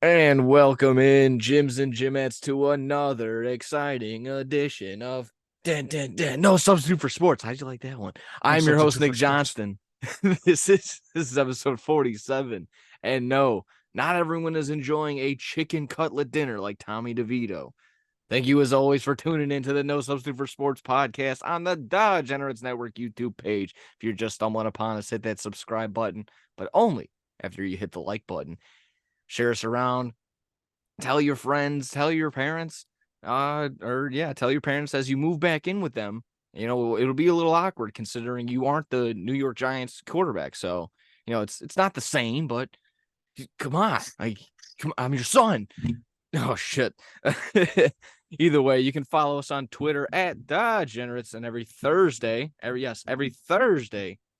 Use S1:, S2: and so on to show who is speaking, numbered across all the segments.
S1: And welcome in, Jims and Jimettes, to another exciting edition of No Substitute for Sports. How'd you like that one?
S2: No
S1: I'm your host,
S2: substitute
S1: Nick
S2: for sports.
S1: Johnston. This is episode 47. And no, not everyone is enjoying a chicken cutlet dinner like Tommy DeVito. Thank you, as always, for tuning into the No Substitute for Sports podcast on the Degenerates Network YouTube page. If you're just stumbling upon us, hit that subscribe button, but only after you hit the like button. Share us around, tell your friends, tell your parents, tell your parents as you move back in with them. It'll be a little awkward considering you aren't the New York Giants quarterback. So, it's not the same, but come on, I'm your son. Oh shit. Either way, you can follow us on Twitter at Degenerates, and every Thursday,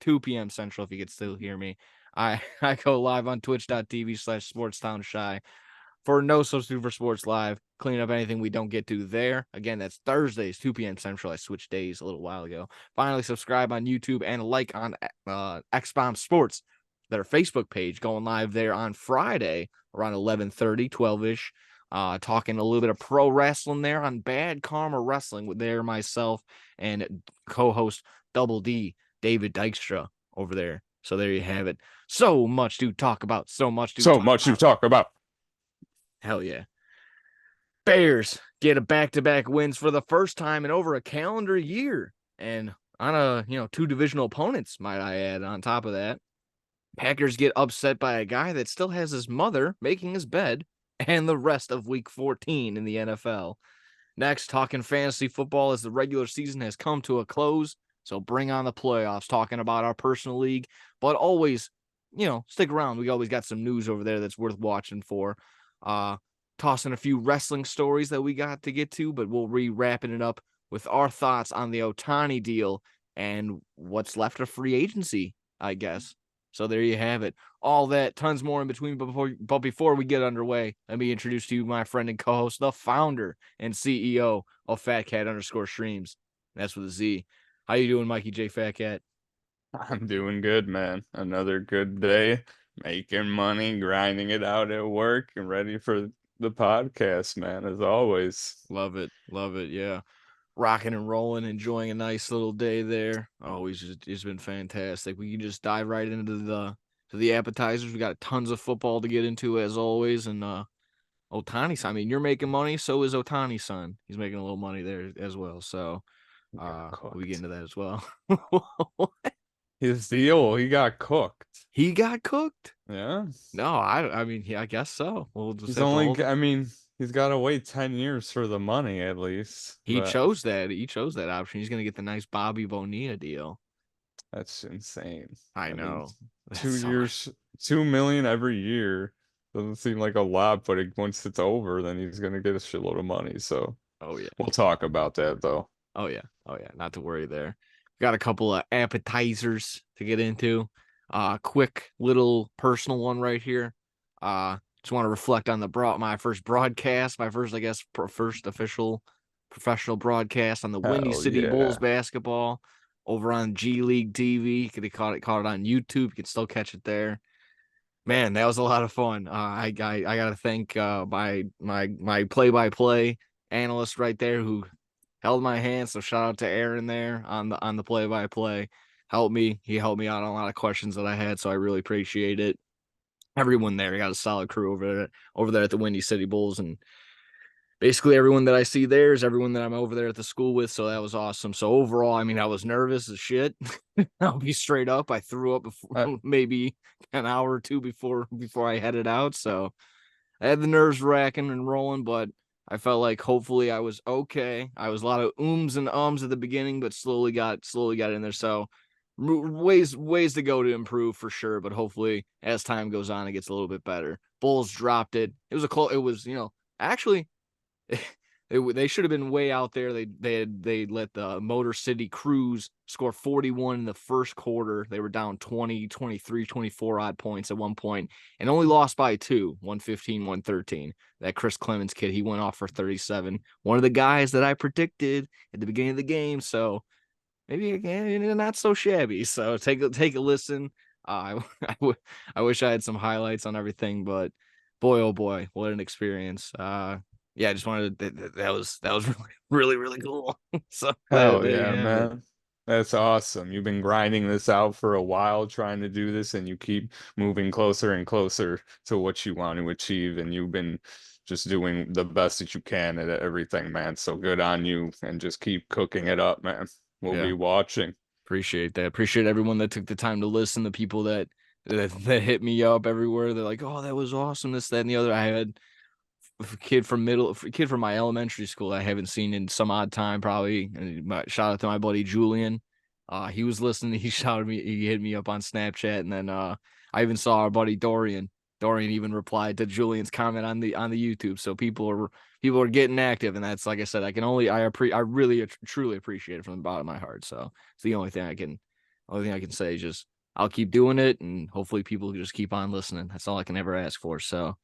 S1: 2 p.m. Central, if you could still hear me. I go live on twitch.tv/SportsTownShy for No Substitute for Sports Live, cleaning up anything we don't get to there. Again, that's Thursdays, 2 p.m. Central. I switched days a little while ago. Finally, subscribe on YouTube and like on XBomb Sports, their Facebook page, going live there on Friday around 11:30, 12-ish. Talking a little bit of pro wrestling there on Bad Karma Wrestling with there myself and co-host Double D, David Dykstra, over there. So there you have it. So much to talk about. So much to
S2: So
S1: talk
S2: much to
S1: about.
S2: talk about.
S1: Hell yeah. Bears get a back-to-back wins for the first time in over a calendar year. And on two divisional opponents, might I add, on top of that. Packers get upset by a guy that still has his mother making his bed and the rest of week 14 in the NFL. Next, talking fantasy football as the regular season has come to a close. So bring on the playoffs, talking about our personal league, but always, stick around. We always got some news over there that's worth watching for. Tossing a few wrestling stories that we got to get to, but we'll wrapping it up with our thoughts on the Ohtani deal and what's left of free agency, I guess. So there you have it. All that, tons more in between. But before we get underway, let me introduce to you my friend and co-host, the founder and CEO of FatCat_Streams. That's with a Z. How you doing, Mikey J. Fat Cat?
S2: I'm doing good, man. Another good day, making money, grinding it out at work, and ready for the podcast, man, as always.
S1: Love it. Love it. Yeah. Rocking and rolling, enjoying a nice little day there. Oh, it's been fantastic. We can just dive right into the appetizers. We got tons of football to get into as always, and Ohtani's. I mean, you're making money, so is Ohtani's son. He's making a little money there as well. So
S2: Got
S1: we get
S2: cooked.
S1: into that as well.
S2: His deal, he got cooked.
S1: He got cooked.
S2: Yeah.
S1: No, I mean, yeah, I guess so. We'll just
S2: He's
S1: have to
S2: only,
S1: hold it.
S2: I mean, he's got to wait 10 years for the money at least.
S1: He
S2: But
S1: chose that. He chose that option. He's gonna get the nice Bobby Bonilla deal.
S2: that's insane.
S1: I
S2: I mean,
S1: know. That's
S2: two
S1: so much.
S2: years, 2 million every year doesn't seem like a lot, but once it's over, then he's gonna get a shitload of money. So
S1: Oh yeah.
S2: we'll talk about that though.
S1: Oh yeah. Oh yeah. Not to worry there. Got a couple of appetizers to get into. Quick little personal one right here. Just want to reflect on my first broadcast, my first, I guess, first official professional broadcast on the Windy
S2: Hell
S1: City Bulls
S2: yeah.
S1: basketball over on G League TV. Could have caught it on YouTube. You can still catch it there. Man, that was a lot of fun. I gotta thank my play-by-play analyst right there who held my hand. So shout out to Aaron there on the play-by-play. He helped me out on a lot of questions that I had. So I really appreciate it. Everyone there got a solid crew over there at the Windy City Bulls, and basically everyone that I see there is everyone that I'm over there at the school with. So that was awesome. So overall, I mean, I was nervous as shit. I'll be straight up. I threw up
S2: Uh,
S1: before, maybe an hour or two before I headed out. So I had the nerves racking and rolling, but I felt like hopefully I was okay. I was a lot of ums and ums at the beginning, but slowly got in there. So ways to go to improve for sure, but hopefully as time goes on, it gets a little bit better. Bulls dropped it. It was a close. It was actually they should have been way out there. They let the Motor City Cruise score 41 in the first quarter. They were down 20, 23, 24 odd points at one point and only lost by two, 115, 113. That Chris Clemens kid, he went off for 37. One of the guys that I predicted at the beginning of the game. So maybe again, not so shabby. So take a listen. I wish I had some highlights on everything, but boy, oh boy, what an experience. Yeah, I just wanted that was really, really cool. So
S2: Hell
S1: there you
S2: yeah,
S1: have it.
S2: man. That's awesome. You've been grinding this out for a while trying to do this, and you keep moving closer and closer to what you want to achieve, and you've been just doing the best that you can at everything, man. So good on you, and just keep cooking it up, man. We'll be
S1: Yeah,
S2: watching.
S1: appreciate that. Appreciate everyone that took the time to listen, the people that hit me up everywhere. They're like, "Oh, that was awesome, this, that, and the other." I had a kid from my elementary school I haven't seen in some odd time, probably. And shout out to my buddy Julian. He was listening. He shouted me. He hit me up on Snapchat, and then I even saw our buddy Dorian. Dorian even replied to Julian's comment on the YouTube. So people are getting active, and that's like I said. I really truly appreciate it from the bottom of my heart. So it's the only thing I can say is just I'll keep doing it, and hopefully people just keep on listening. That's all I can ever ask for. So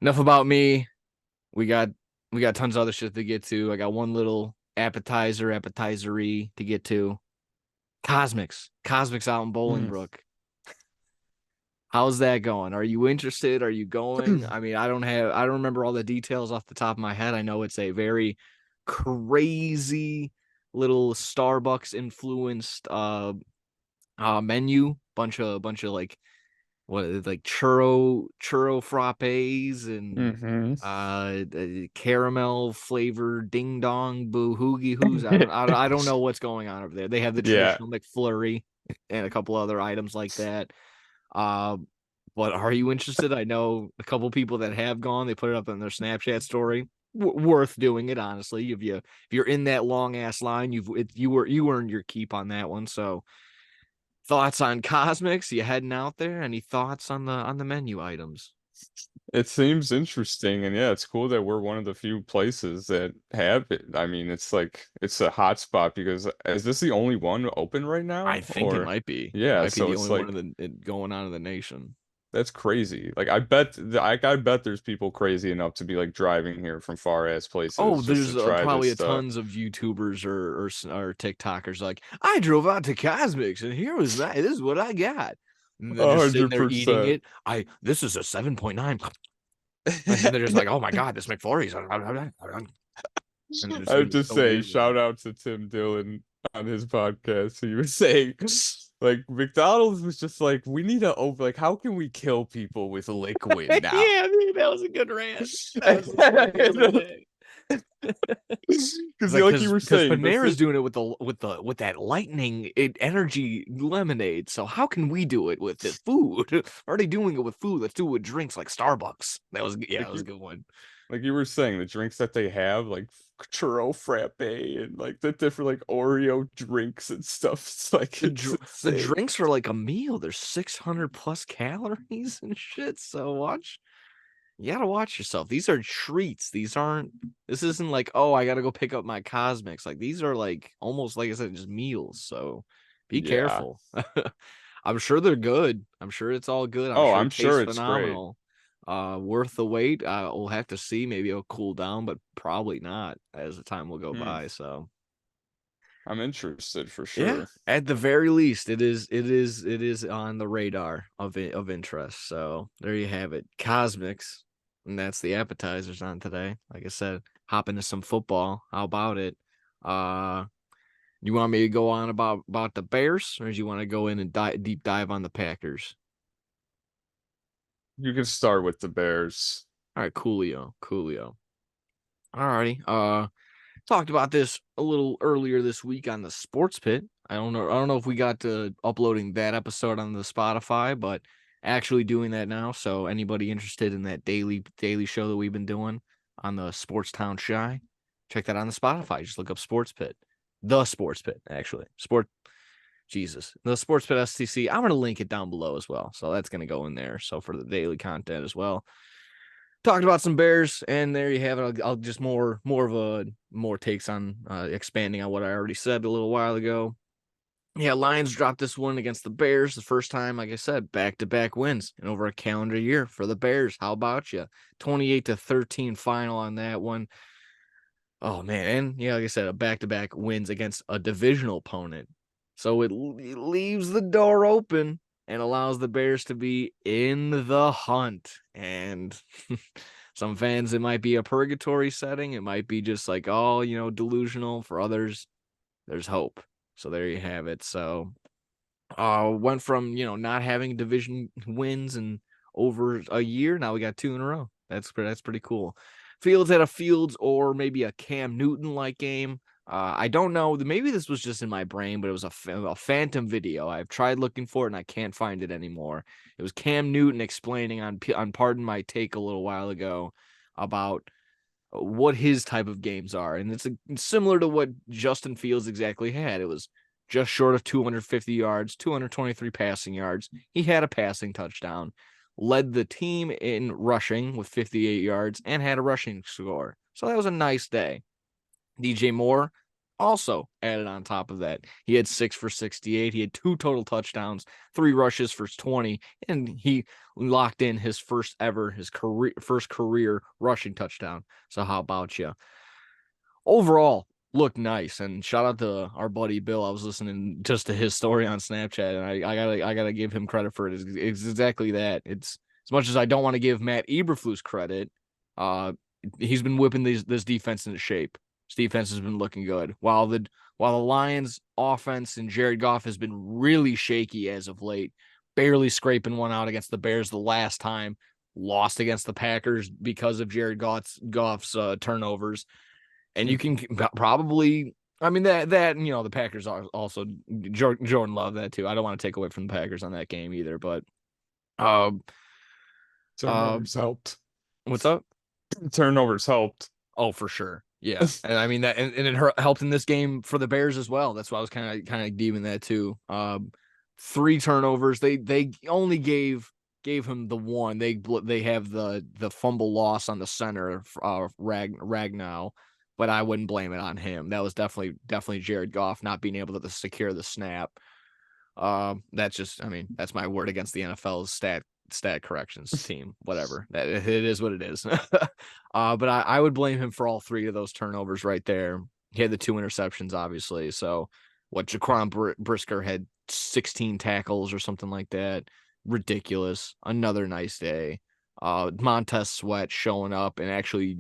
S1: enough about me. We got we got tons of other shit to get to. I got one little appetizery to get to. CosMc's out in
S2: Mm.
S1: Bolingbrook. How's that going? Are you interested? Are you going? I mean, I don't remember all the details off the top of my head. I know it's a very crazy little Starbucks influenced menu. Bunch of like churro frappes and
S2: hmm
S1: caramel flavored ding dong boo hoogie hoos. I don't know what's going on over there. They have the
S2: Yeah,
S1: traditional McFlurry and a couple other items like that. Uh, but are you interested? I know a couple people that have gone. They put it up on their Snapchat story. Worth doing it, honestly. If you're in that long ass line, you earned your keep on that one. So thoughts on CosMc's? You heading out there? Any thoughts on the menu items?
S2: it seems interesting, and yeah, it's cool that we're one of the few places that have it. I mean, it's like it's a hot spot because is this the only one open right
S1: I
S2: now?
S1: think it
S2: Or
S1: might be.
S2: yeah,
S1: Might be
S2: so
S1: the
S2: it's
S1: only one
S2: like
S1: of the it going on in the nation.
S2: that's crazy. Like I bet there's people crazy enough to be like driving here from far ass
S1: Oh,
S2: places just
S1: there's
S2: to try this
S1: probably a
S2: stuff.
S1: tons of YouTubers or TikTokers like I drove out to Cosmics and here was that. This is what I got. And they're
S2: A
S1: just sitting
S2: hundred
S1: there eating
S2: percent.
S1: it. This is a 7.9. And then they're just like, oh my god, this McFlurry's and they're
S2: I
S1: just
S2: have
S1: eating
S2: to
S1: so
S2: say,
S1: easily.
S2: shout out to Tim Dillon on his podcast. He was saying, like, McDonald's was just like, we need to open, like, how can we kill people with liquid now?
S1: Yeah, dude, that was a good rant. That was the shit the other day.
S2: Because,
S1: Like
S2: like you were
S1: because
S2: saying, this
S1: Panera's
S2: is,
S1: doing it with that lightning energy lemonade. So how can we do it with this food? Already doing it with food. Let's do it with drinks like Starbucks. That
S2: like
S1: was a
S2: you,
S1: good one.
S2: like you were saying, the drinks that they have, like churro frappe and like the different like Oreo drinks and stuff. It's like it's
S1: The
S2: insane.
S1: drinks are like a meal. There's 600 plus calories and shit. So you gotta watch yourself. These are treats. This isn't like, oh, I gotta go pick up my Cosmics. Like these are like almost like I said, just meals. So be
S2: Yeah.
S1: careful. I'm sure they're good. I'm sure it's all good. I'm
S2: Oh,
S1: sure
S2: I'm
S1: it tastes
S2: sure it's great.
S1: phenomenal. Worth the wait. We'll have to see. Maybe it'll cool down, but probably not as the time will go
S2: Hmm.
S1: by. So
S2: I'm interested for
S1: yeah,
S2: sure.
S1: at the very least, it is on the radar of interest. So there you have it, Cosmics, and that's the appetizers on today. Like I said, hop into some football. How about it? Uh, you want me to go on about the Bears, or do you want to go in and deep dive on the Packers?
S2: You can start with the Bears.
S1: All right, Coolio. All righty. Talked about this a little earlier this week on the Sports Pit. I don't know if we got to uploading that episode on the Spotify, but actually doing that now. So anybody interested in that daily show that we've been doing on the Sports Town Shy, check that on the Spotify. Just look up Sports Pit. The Sports Pit, actually. The Sports Pit STC. I'm gonna link it down below as well. So that's gonna go in there. So for the daily content as well, talked about some Bears, and there you have it. I'll just more takes on expanding on what I already said a little while ago. Yeah, Lions dropped this one against the Bears. The first time, like I said, back-to-back wins in over a calendar year for the Bears. How about you? 28-13 final on that one. Oh man, and yeah, like I said, a back-to-back wins against a divisional opponent. So it leaves the door open and allows the Bears to be in the hunt. And some fans, it might be a purgatory setting. It might be just like, oh, delusional. For others, there's hope. So there you have it. So went from, not having division wins in over a year. Now we got 2 in a row. That's pretty cool. Fields had a Fields or maybe a Cam Newton like game. I don't know. Maybe this was just in my brain, but it was a phantom video. I've tried looking for it and I can't find it anymore. It was Cam Newton explaining on Pardon My Take a little while ago about what his type of games are. And it's similar to what Justin Fields exactly had. It was just short of 250 yards, 223 passing yards. He had a passing touchdown, led the team in rushing with 58 yards, and had a rushing score. So that was a nice day. DJ Moore also added on top of that. He had 6 for 68. He had 2 total touchdowns, 3 rushes for 20, and he locked in his first career rushing touchdown. So how about you? Overall, looked nice, and shout out to our buddy Bill. I was listening just to his story on Snapchat, and I gotta give him credit for it. It's exactly that. It's as much as I don't want to give Matt Eberflus credit. He's been whipping this defense into shape. This defense has been looking good. While the Lions offense and Jared Goff has been really shaky as of late, barely scraping one out against the Bears the last time, lost against the Packers because of Jared Goff's turnovers. And you can probably, I mean, that the Packers are also, Jordan Love that too. I don't want to take away from the Packers on that game either, but
S2: turnovers helped.
S1: What's up?
S2: Turnovers helped.
S1: Oh, for sure. Yeah. And I mean that, and it helped in this game for the Bears as well. That's why I was kind of deeming that too. 3 turnovers. They only gave him the one. They have the fumble loss on the center, Ragnow, but I wouldn't blame it on him. That was definitely Jared Goff not being able to secure the snap. That's just, I mean, that's my word against the NFL's stat corrections team. Whatever, that it is what it is. But I would blame him for all 3 of those turnovers right there. He had the 2 interceptions, obviously. So what, Jaquan Brisker had 16 tackles or something like that. Ridiculous. Another nice day. Montez Sweat showing up and actually,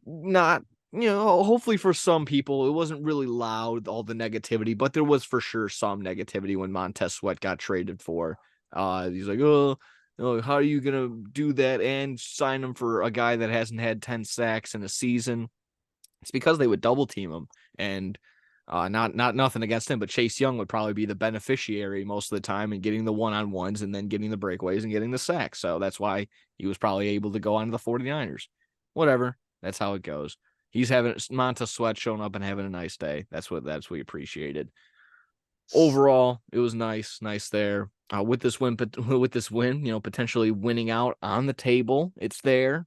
S1: not, hopefully for some people, it wasn't really loud, all the negativity, but there was for sure some negativity when Montez Sweat got traded for. He's like, oh, how are you going to do that and sign him for a guy that hasn't had 10 sacks in a season? It's because they would double team him, and not nothing against him, but Chase Young would probably be the beneficiary most of the time in getting the one-on-ones and then getting the breakaways and getting the sacks. So that's why he was probably able to go on to the 49ers. Whatever. That's how it goes. He's having Montez Sweat showing up and having a nice day. That's what we appreciated. Overall, it was nice there. With this win, potentially winning out on the table, it's there.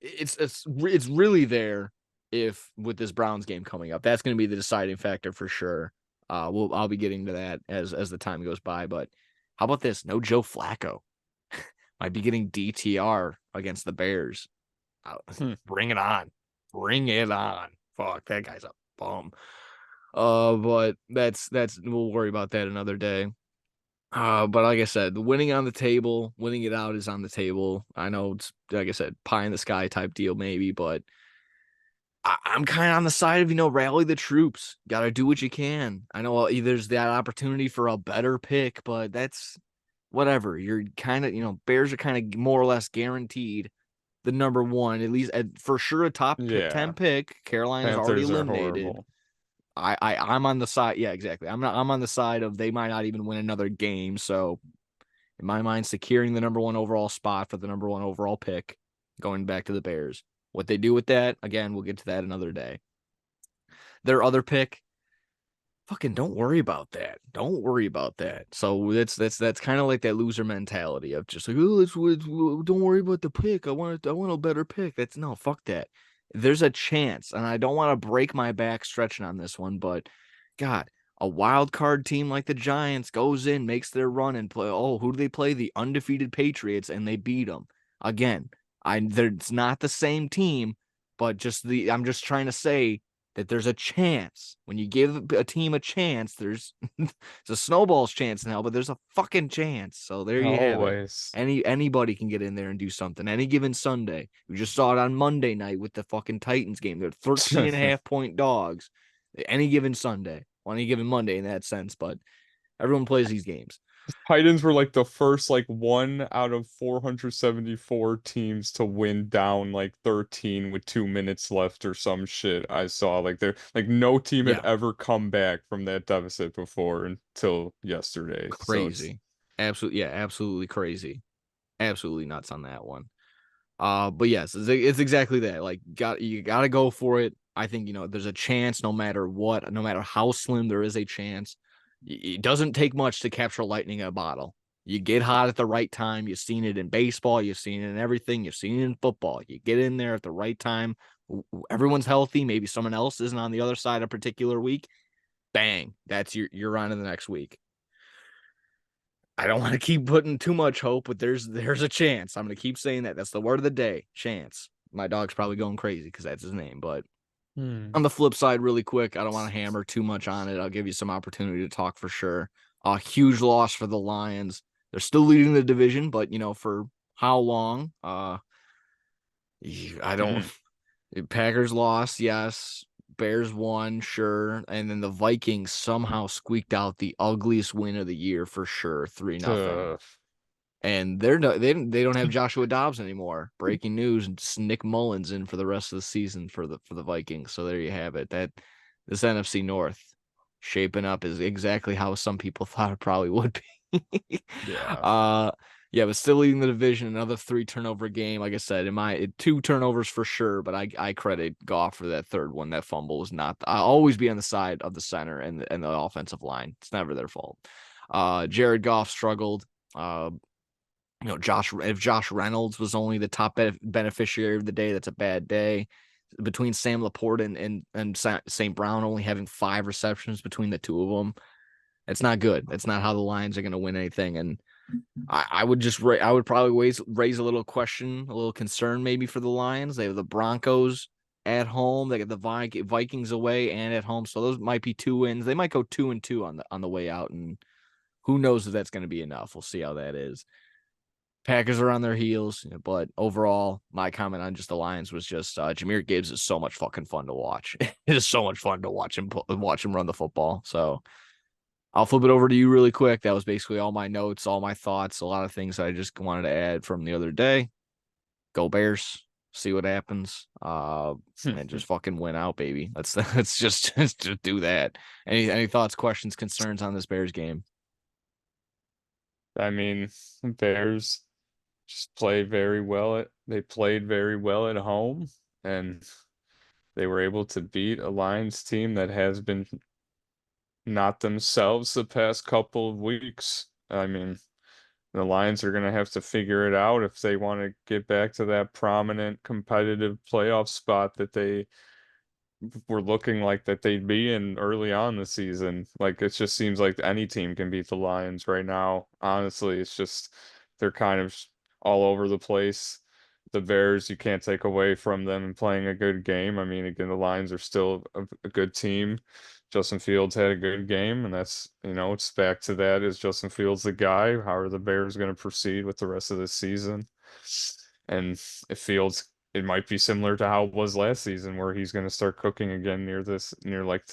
S1: It's really there. If with this Browns game coming up, that's going to be the deciding factor for sure. I'll be getting to that as the time goes by. But how about this? No Joe Flacco. Might be getting DTR against the Bears. Bring it on. Bring it on. Fuck, that guy's a bum. But that's we'll worry about that another day. But like I said, the winning on the table, winning it out is on the table. I know it's, like I said, pie in the sky type deal maybe, but I'm kind of on the side of, rally the troops. Got to do what you can. I know there's that opportunity for a better pick, but that's whatever. You're kind of, Bears are kind of more or less guaranteed the number 1, at least for sure, a top 10 pick. Carolina's already eliminated. I'm on the side. Yeah, exactly. I'm on the side of they might not even win another game. So in my mind, securing the number 1 overall spot for the number 1 overall pick, going back to the Bears. What they do with that, again, we'll get to that another day. Their other pick, fucking don't worry about that. Don't worry about that. So that's kind of like that loser mentality of just like, oh, don't worry about the pick. I want a better pick. No, fuck that. There's a chance, and I don't want to break my back stretching on this one, but God, a wild card team like the Giants goes in, makes their run, and play. Oh, who do they play? The undefeated Patriots, and they beat them again. It's not the same team, but I'm just trying to say that there's a chance. When you give a team a chance, there's it's a snowball's chance now, but there's a fucking chance. So there you have it.
S2: Always.
S1: Anybody can get in there and do something any given Sunday. We just saw it on Monday night with the fucking Titans game. They're 13.5-point dogs any given Sunday, on any given Monday in that sense, but everyone plays these games.
S2: Titans were like the first like one out of 474 teams to win down like 13 with 2 minutes left or some shit. I saw like there like no team had
S1: Yeah,
S2: ever come back from that deficit before until yesterday. So it's
S1: crazy. Absolutely, yeah, absolutely crazy. Absolutely nuts on that one. But yes, it's exactly that. Like, you got to go for it. I think there's a chance, no matter what, no matter how slim, there is a chance. It doesn't take much to capture lightning in a bottle. You get hot at the right time. You've seen it in baseball. You've seen it in everything. You've seen it in football. You get in there at the right time. Everyone's healthy. Maybe someone else isn't on the other side a particular week. Bang! That's you're on to the next week. I don't want to keep putting too much hope, but there's a chance. I'm going to keep saying that. That's the word of the day, chance. My dog's probably going crazy because that's his name. But
S2: hmm.
S1: on the flip side, really quick, I don't want to hammer too much on it. I'll give you some opportunity to talk for sure. A huge loss for the Lions. They're still leading the division, but for how long? I don't. Packers lost, yes. Bears won, sure, and then the Vikings somehow squeaked out the ugliest win of the year for sure, 3-0.
S2: Uh,
S1: And they don't have Joshua Dobbs anymore. Breaking news: Nick Mullins in for the rest of the season for the Vikings. So there you have it. That this NFC North shaping up is exactly how some people thought it probably would be.
S2: yeah.
S1: Yeah, but still leading the division. Another 3-turnover game. Like I said, two turnovers for sure, but I credit Goff for that third one. That fumble was not. I always be on the side of the center and the offensive line. It's never their fault. Jared Goff struggled. If Josh Reynolds was only the top beneficiary of the day, that's a bad day. Between Sam Laporte and St. Brown only having 5 receptions between the two of them, it's not good. That's not how the Lions are going to win anything. And I would probably raise a little question, a little concern maybe for the Lions. They have the Broncos at home. They got the Vikings away and at home, so those might be 2 wins. They might go 2-2 on the way out, and who knows if that's going to be enough. We'll see how that is. Packers are on their heels, but overall, my comment on just the Lions was just Jahmyr Gibbs is so much fucking fun to watch. It is so much fun to watch him run the football. So I'll flip it over to you really quick. That was basically all my notes, all my thoughts, a lot of things I just wanted to add from the other day. Go Bears, see what happens, and just fucking win out, baby. Let's just do that. Any thoughts, questions, concerns on this Bears game?
S2: I mean, Bears just played very well they played very well at home and they were able to beat a Lions team that has been not themselves the past couple of weeks. I mean, the Lions are going to have to figure it out if they want to get back to that prominent competitive playoff spot that they were looking like that they'd be in early on the season. Like it just seems like any team can beat the Lions right now. Honestly, it's just they're kind of all over the place. The Bears, you can't take away from them playing a good game. I mean, again, the Lions are still a good team. Justin Fields had a good game, and that's, it's back to that. Is Justin Fields the guy? How are the Bears going to proceed with the rest of the season? And if Fields it might be similar to how it was last season, where he's going to start cooking again near like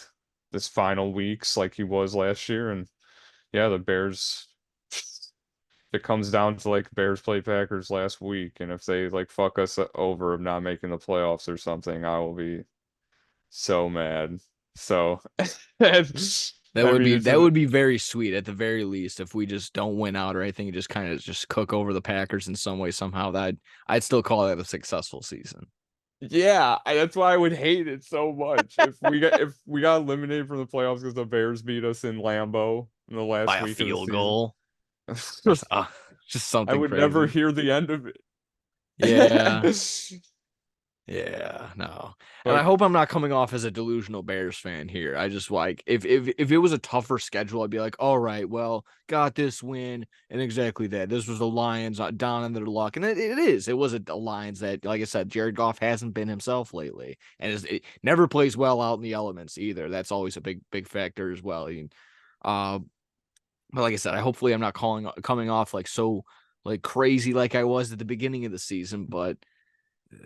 S2: this final weeks, like he was last year. And yeah, the Bears. It comes down to like Bears play Packers last week, and if they like fuck us over of not making the playoffs or something, I will be so mad. So,
S1: That
S2: I
S1: would
S2: mean,
S1: be
S2: it's
S1: that would be very sweet at the very least if we just don't win out or anything and just kind of just cook over the Packers in some way somehow. That I'd still call that a successful season
S2: yeah, that's why I would hate it so much if we got eliminated from the playoffs because the Bears beat us in Lambeau in the
S1: by
S2: last
S1: a
S2: week of the
S1: field
S2: season.
S1: goal or just
S2: I
S1: something
S2: would never
S1: crazy.
S2: hear the end of it.
S1: Yeah, Yeah, no. And I
S2: But
S1: hope I'm not coming off as a delusional Bears fan here. I just like if it was a tougher schedule, I'd be like, all right, well, got this win, and exactly that. This was the Lions down in their luck. And it is. It was a Lions that, like I said, Jared Goff hasn't been himself lately. And it never plays well out in the elements either. That's always a big factor as well. Uh but like I said, hopefully I'm not coming off like so like crazy like I was at the beginning of the season, but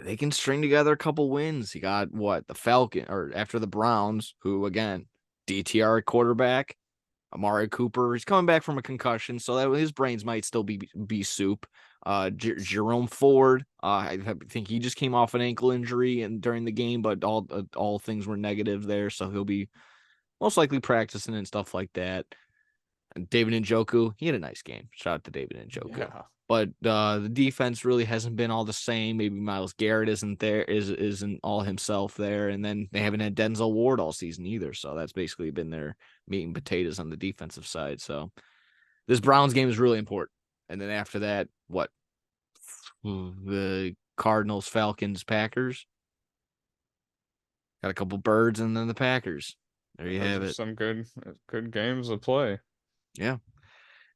S1: they can string together a couple wins. You got what the Falcon or after the Browns, who again DTR at quarterback, Amari Cooper. He's coming back from a concussion, so that his brains might still be soup. Jerome Ford, I think he just came off an ankle injury and during the game, but all things were negative there, so he'll be most likely practicing and stuff like that. And David Njoku, he had a nice game. Shout out to David Njoku.
S2: yeah,
S1: But the defense really hasn't been all the same. Maybe Miles Garrett isn't all himself there, and then they haven't had Denzel Ward all season either. So that's basically been their meat and potatoes on the defensive side. So this Browns game is really important. And then after that, what the Cardinals, Falcons, Packers got a couple birds, and then the Packers. There you
S2: those
S1: have
S2: are
S1: it.
S2: some good games to play.
S1: Yeah,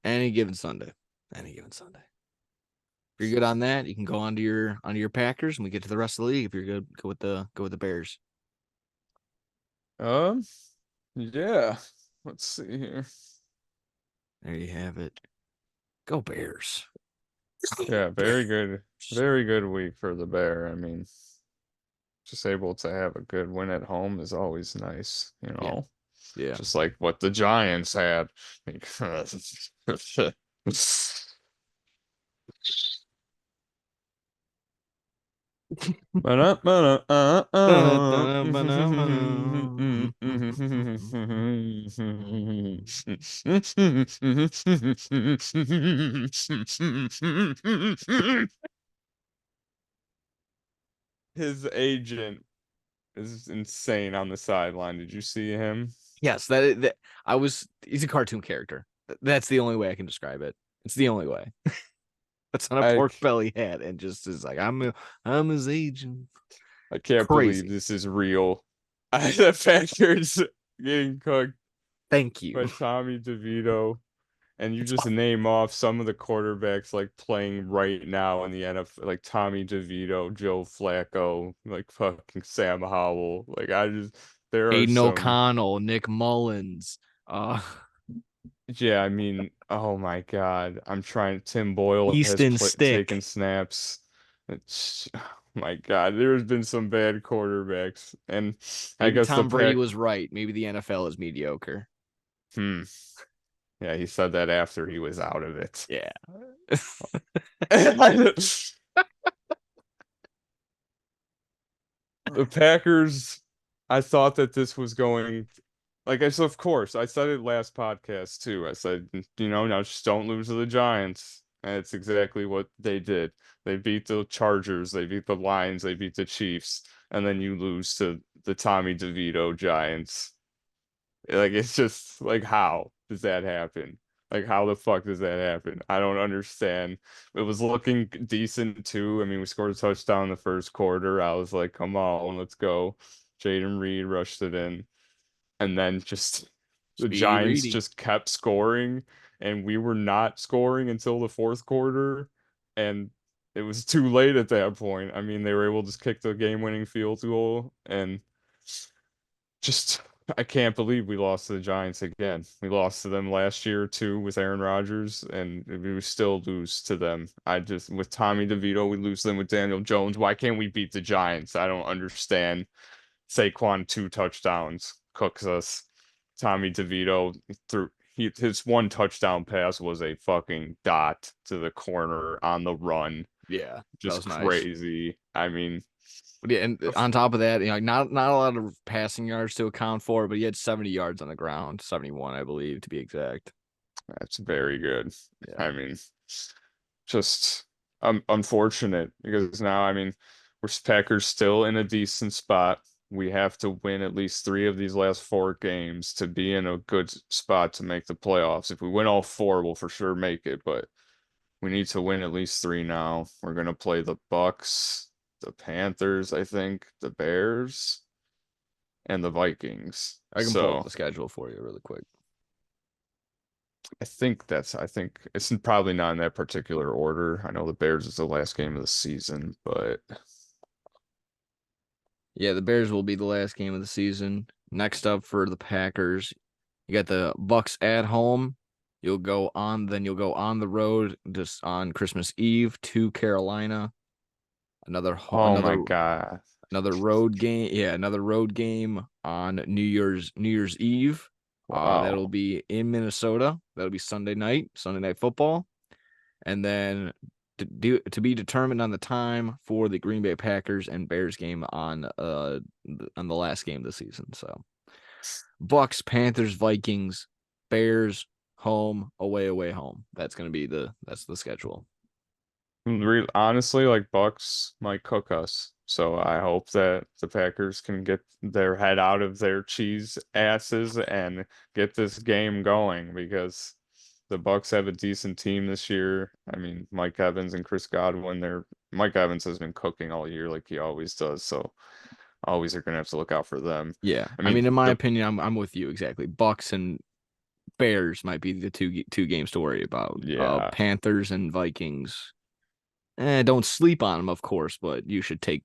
S1: any given Sunday, any given Sunday. If you're good on that, you can go onto your Packers, and we get to the rest of the league. If you're good, go with the Bears.
S2: Um, yeah. Let's see here.
S1: There you have it. Go Bears.
S2: Yeah, very good week for the Bear. I mean, just able to have a good win at home is always nice, you
S1: Yeah,
S2: know.
S1: yeah.
S2: Just like what the Giants had. His agent is insane on the sideline. Did you see him?
S1: Yes, that I was. He's a cartoon character. That's the only way I can describe it. It's the only way. That's on a
S2: I
S1: pork belly hat and just is like I'm his agent.
S2: I can't believe
S1: Crazy.
S2: this is real. The Packers getting cooked
S1: Thank you.
S2: by Tommy DeVito, and you just name off some of the quarterbacks like playing right now in the NFL, like Tommy DeVito, Joe Flacco, like fucking Sam Howell. Like I just there are
S1: Aiden
S2: some.
S1: O'Connell, Nick Mullins,
S2: Yeah, I mean, oh my God, I'm trying. Tim Boyle has
S1: Easton
S2: taken
S1: Stick.
S2: snaps. Oh my God, there's been some bad quarterbacks, and I
S1: Maybe
S2: guess the
S1: Tom Brady
S2: Pack.
S1: was right. Maybe the NFL is mediocre.
S2: Hmm. Yeah, he said that after he was out of it.
S1: Yeah.
S2: The Packers, I thought that this was going, like I said, of course, I said it last podcast too. I said, now just don't lose to the Giants. And it's exactly what they did. They beat the Chargers, they beat the Lions, they beat the Chiefs, and then you lose to the Tommy DeVito Giants. Like it's just like how does that happen? Like how the fuck does that happen? I don't understand. It was looking decent too. I mean, we scored a touchdown in the first quarter. I was like, come on, let's go. Jaden Reed rushed it in. And then just the
S1: Speedy
S2: Giants
S1: Reedy.
S2: just kept scoring and we were not scoring until the fourth quarter. And it was too late at that point. I mean, they were able to just kick the game-winning field goal and just I can't believe we lost to the Giants again. We lost to them last year too with Aaron Rodgers, and we still lose to them. I just with Tommy DeVito, we lose them with Daniel Jones. Why can't we beat the Giants? I don't understand. Saquon 2 touchdowns cooks us. Tommy DeVito threw his one touchdown pass was a fucking dot to the corner on the run.
S1: Yeah, that
S2: Just
S1: was nice.
S2: crazy. I mean,
S1: But yeah, and on top of that, not a lot of passing yards to account for, but he had 70 yards on the ground, 71, I believe, to be exact.
S2: that's very good.
S1: Yeah.
S2: I mean, just unfortunate because now, I mean, we're Packers still in a decent spot. We have to win at least 3 of these last 4 games to be in a good spot to make the playoffs. If we win all 4, we'll for sure make it, but we need to win at least 3 now. We're gonna play the Bucks, the Panthers, I think, the Bears, and the Vikings.
S1: I can pull up
S2: So
S1: the schedule for you really quick.
S2: I think it's probably not in that particular order. I know the Bears is the last game of the season, but
S1: Yeah, the Bears will be the last game of the season. Next up for the Packers, you got the Bucks at home. You'll go on the road just on Christmas Eve to Carolina. Another
S2: oh my God.
S1: another road game. Yeah, another road game on New Year's Eve. That'll
S2: Wow.
S1: be in Minnesota. That'll be Sunday night football. And then to be determined on the time for the Green Bay Packers and Bears game on the last game of the season. So Bucks, Panthers, Vikings, Bears, home, away, away, home. That's the schedule.
S2: Honestly, like Bucks might cook us. So I hope that the Packers can get their head out of their cheese asses and get this game going because the Bucks have a decent team this year. I mean, Mike Evans and Chris Godwin, Mike Evans has been cooking all year like he always does. So always are gonna have to look out for them.
S1: Yeah,
S2: I
S1: I
S2: mean,
S1: mean, in my
S2: the
S1: opinion, I'm with you exactly. Bucks and Bears might be the two games to worry about.
S2: yeah,
S1: Panthers and Vikings. Don't sleep on them, of course, but you should take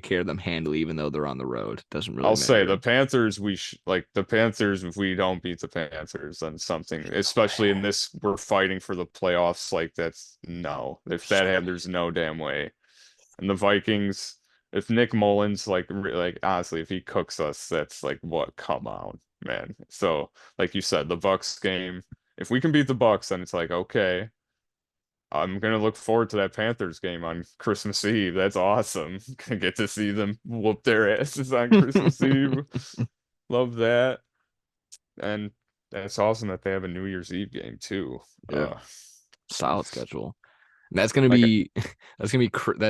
S1: care of them handily, even though they're on the road. Doesn't really
S2: I'll say the
S1: matter.
S2: Panthers, we sh like the Panthers, if we don't beat the Panthers, then something, especially in this, we're fighting for the playoffs. Like that's no, if that happened, there's no damn way. And the Vikings, if Nick Mullins, like honestly, if he cooks us, that's like what? Come on, man. So, like you said, the Bucks game, if we can beat the Bucks, then it's like, okay, I'm gonna look forward to that Panthers game on Christmas Eve. That's awesome. Gonna get to see them whoop their asses on Christmas Eve. Love that. And that's awesome that they have a New Year's Eve game too.
S1: Yeah, solid schedule. And that's gonna
S2: Like
S1: be that's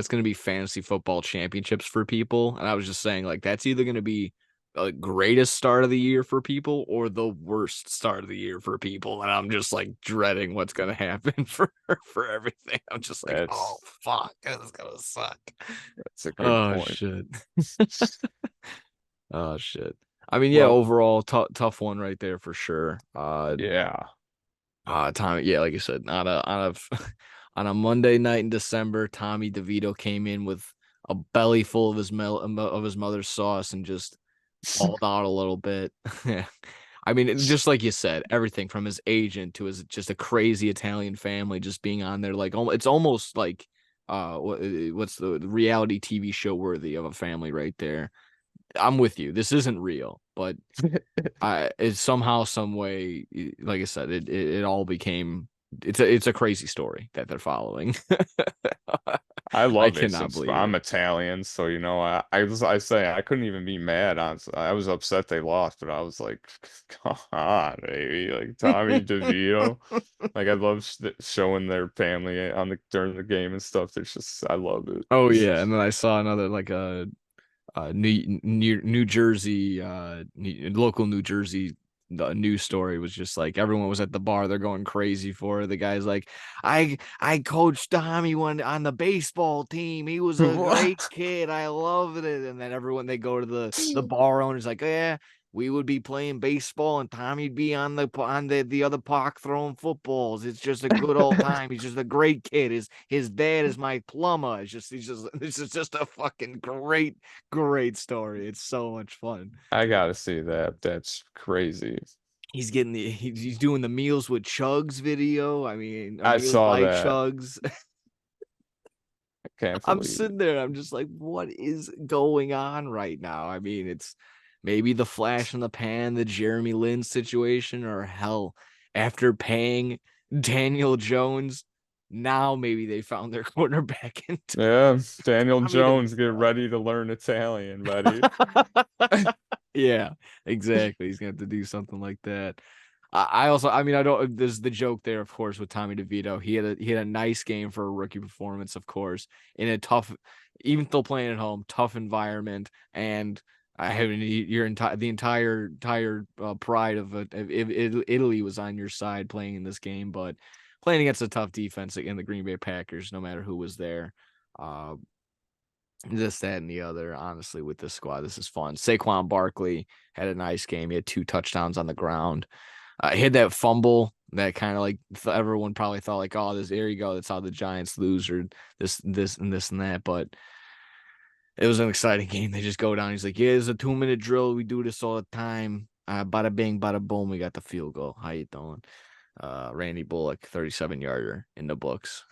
S1: gonna be fantasy football championships for people. And I was just saying, like, that's either gonna be the greatest start of the year for people or the worst start of the year for people. And I'm just like dreading what's gonna happen for everything. I'm just like, oh
S2: that's
S1: fuck, this is gonna suck.
S2: that's a good
S1: Oh
S2: point.
S1: shit. Oh shit. I mean, yeah,
S2: Well,
S1: overall tough one right there for sure.
S2: yeah.
S1: Tommy, yeah, like I said, on a on a Monday night in December, Tommy DeVito came in with a belly full of of his mother's sauce and just balled out a little bit. I mean, just like you said, everything from his agent to his just a crazy Italian family just being on there, like it's almost like what's the reality TV show worthy of a family right there. I'm with you. This isn't real, but it's somehow, some way, like I said, it all became it's a crazy story that they're following.
S2: I
S1: I
S2: love it
S1: cannot
S2: since
S1: believe it.
S2: I'm Italian, so I say I couldn't even be mad on. I was upset they lost, but I was like, come on, baby, like Tommy DeVito. Like I love showing their family on the during the game and stuff. There's just I love it.
S1: Oh yeah, and then I saw another like New Jersey local New Jersey the news story was just like everyone was at the bar, they're going crazy for it. The guy's like, I coached Tommy one on the baseball team, he was a great kid, I loved it. And then everyone, they go to the bar owners like, yeah, we would be playing baseball and Tommy'd be on the other park throwing footballs. It's just a good old time. He's just a great kid. His dad is my plumber. This is just a fucking great story. It's so much fun.
S2: I gotta see that. That's crazy.
S1: He's doing the meals with Chugs video. I mean,
S2: I
S1: meals
S2: saw
S1: by
S2: that.
S1: Chugs.
S2: I can't
S1: I'm
S2: believe
S1: sitting there. I'm just like, what is going on right now? I mean, it's maybe the flash in the pan, the Jeremy Lin situation, or hell, after paying Daniel Jones, now maybe they found their quarterback in
S2: it. Yeah, Daniel
S1: Tommy
S2: Jones, get
S1: DeVito.
S2: ready to learn Italian, buddy.
S1: Yeah, exactly. He's gonna have to do something like that. I also, I mean, I don't. There's the joke there, of course, with Tommy DeVito. He had a nice game for a rookie performance, of course, in a tough, even still playing at home, tough environment, and I have your entire pride of Italy was on your side playing in this game, but playing against a tough defense in the Green Bay Packers, no matter who was there. Uh, this, that, and the other. Honestly, with this squad, this is fun. Saquon Barkley had a nice game. He had 2 touchdowns on the ground. He had that fumble that kind of like everyone probably thought like, oh, this, there you go, that's how the Giants lose, or this and that. But it was an exciting game. They just go down. He's like, yeah, it's a 2-minute drill. We do this all the time. Bada bing, bada boom. We got the field goal. How you doing? Randy Bullock, 37-yarder in the books.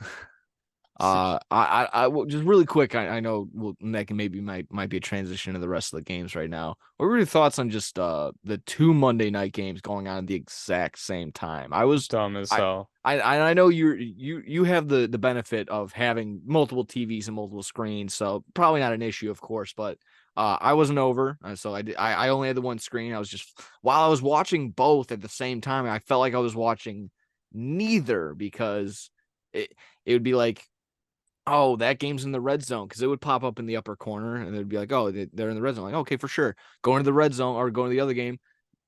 S1: Just really quick. I know that can maybe might be a transition to the rest of the games right now. What were your thoughts on just the 2 Monday night games going on at the exact same time?
S2: Dumb as
S1: I
S2: hell.
S1: I know you have the benefit of having multiple TVs and multiple screens, so probably not an issue, of course. But I wasn't over, so I only had the one screen. I was just while I was watching both at the same time, I felt like I was watching neither because it would be like, oh, that game's in the red zone, because it would pop up in the upper corner and it'd be like, oh, they're in the red zone. Like, okay, for sure. Going to the red zone or going to the other game,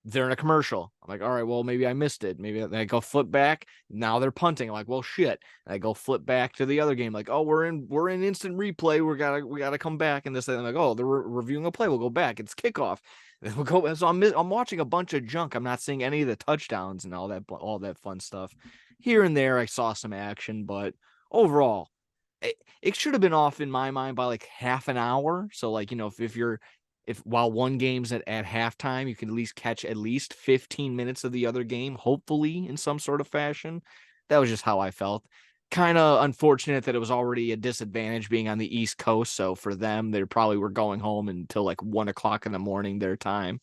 S1: they're in a commercial. I'm like, all right, well, maybe I missed it. Maybe I go flip back. Now they're punting. I'm like, well, shit. And I go flip back to the other game. Like, oh, we're in instant replay. We gotta come back. And this, and I'm like, oh, they're reviewing a play. We'll go back. It's kickoff. And we'll go. So I'm watching a bunch of junk. I'm not seeing any of the touchdowns and all that fun stuff. Here and there, I saw some action, but overall, it should have been off in my mind by like half an hour. So like, if while one game's at halftime, you can at least catch at least 15 minutes of the other game, hopefully in some sort of fashion. That was just how I felt. Kind of unfortunate that it was already a disadvantage being on the East Coast. So for them, they probably were going home until like 1 o'clock in the morning their time.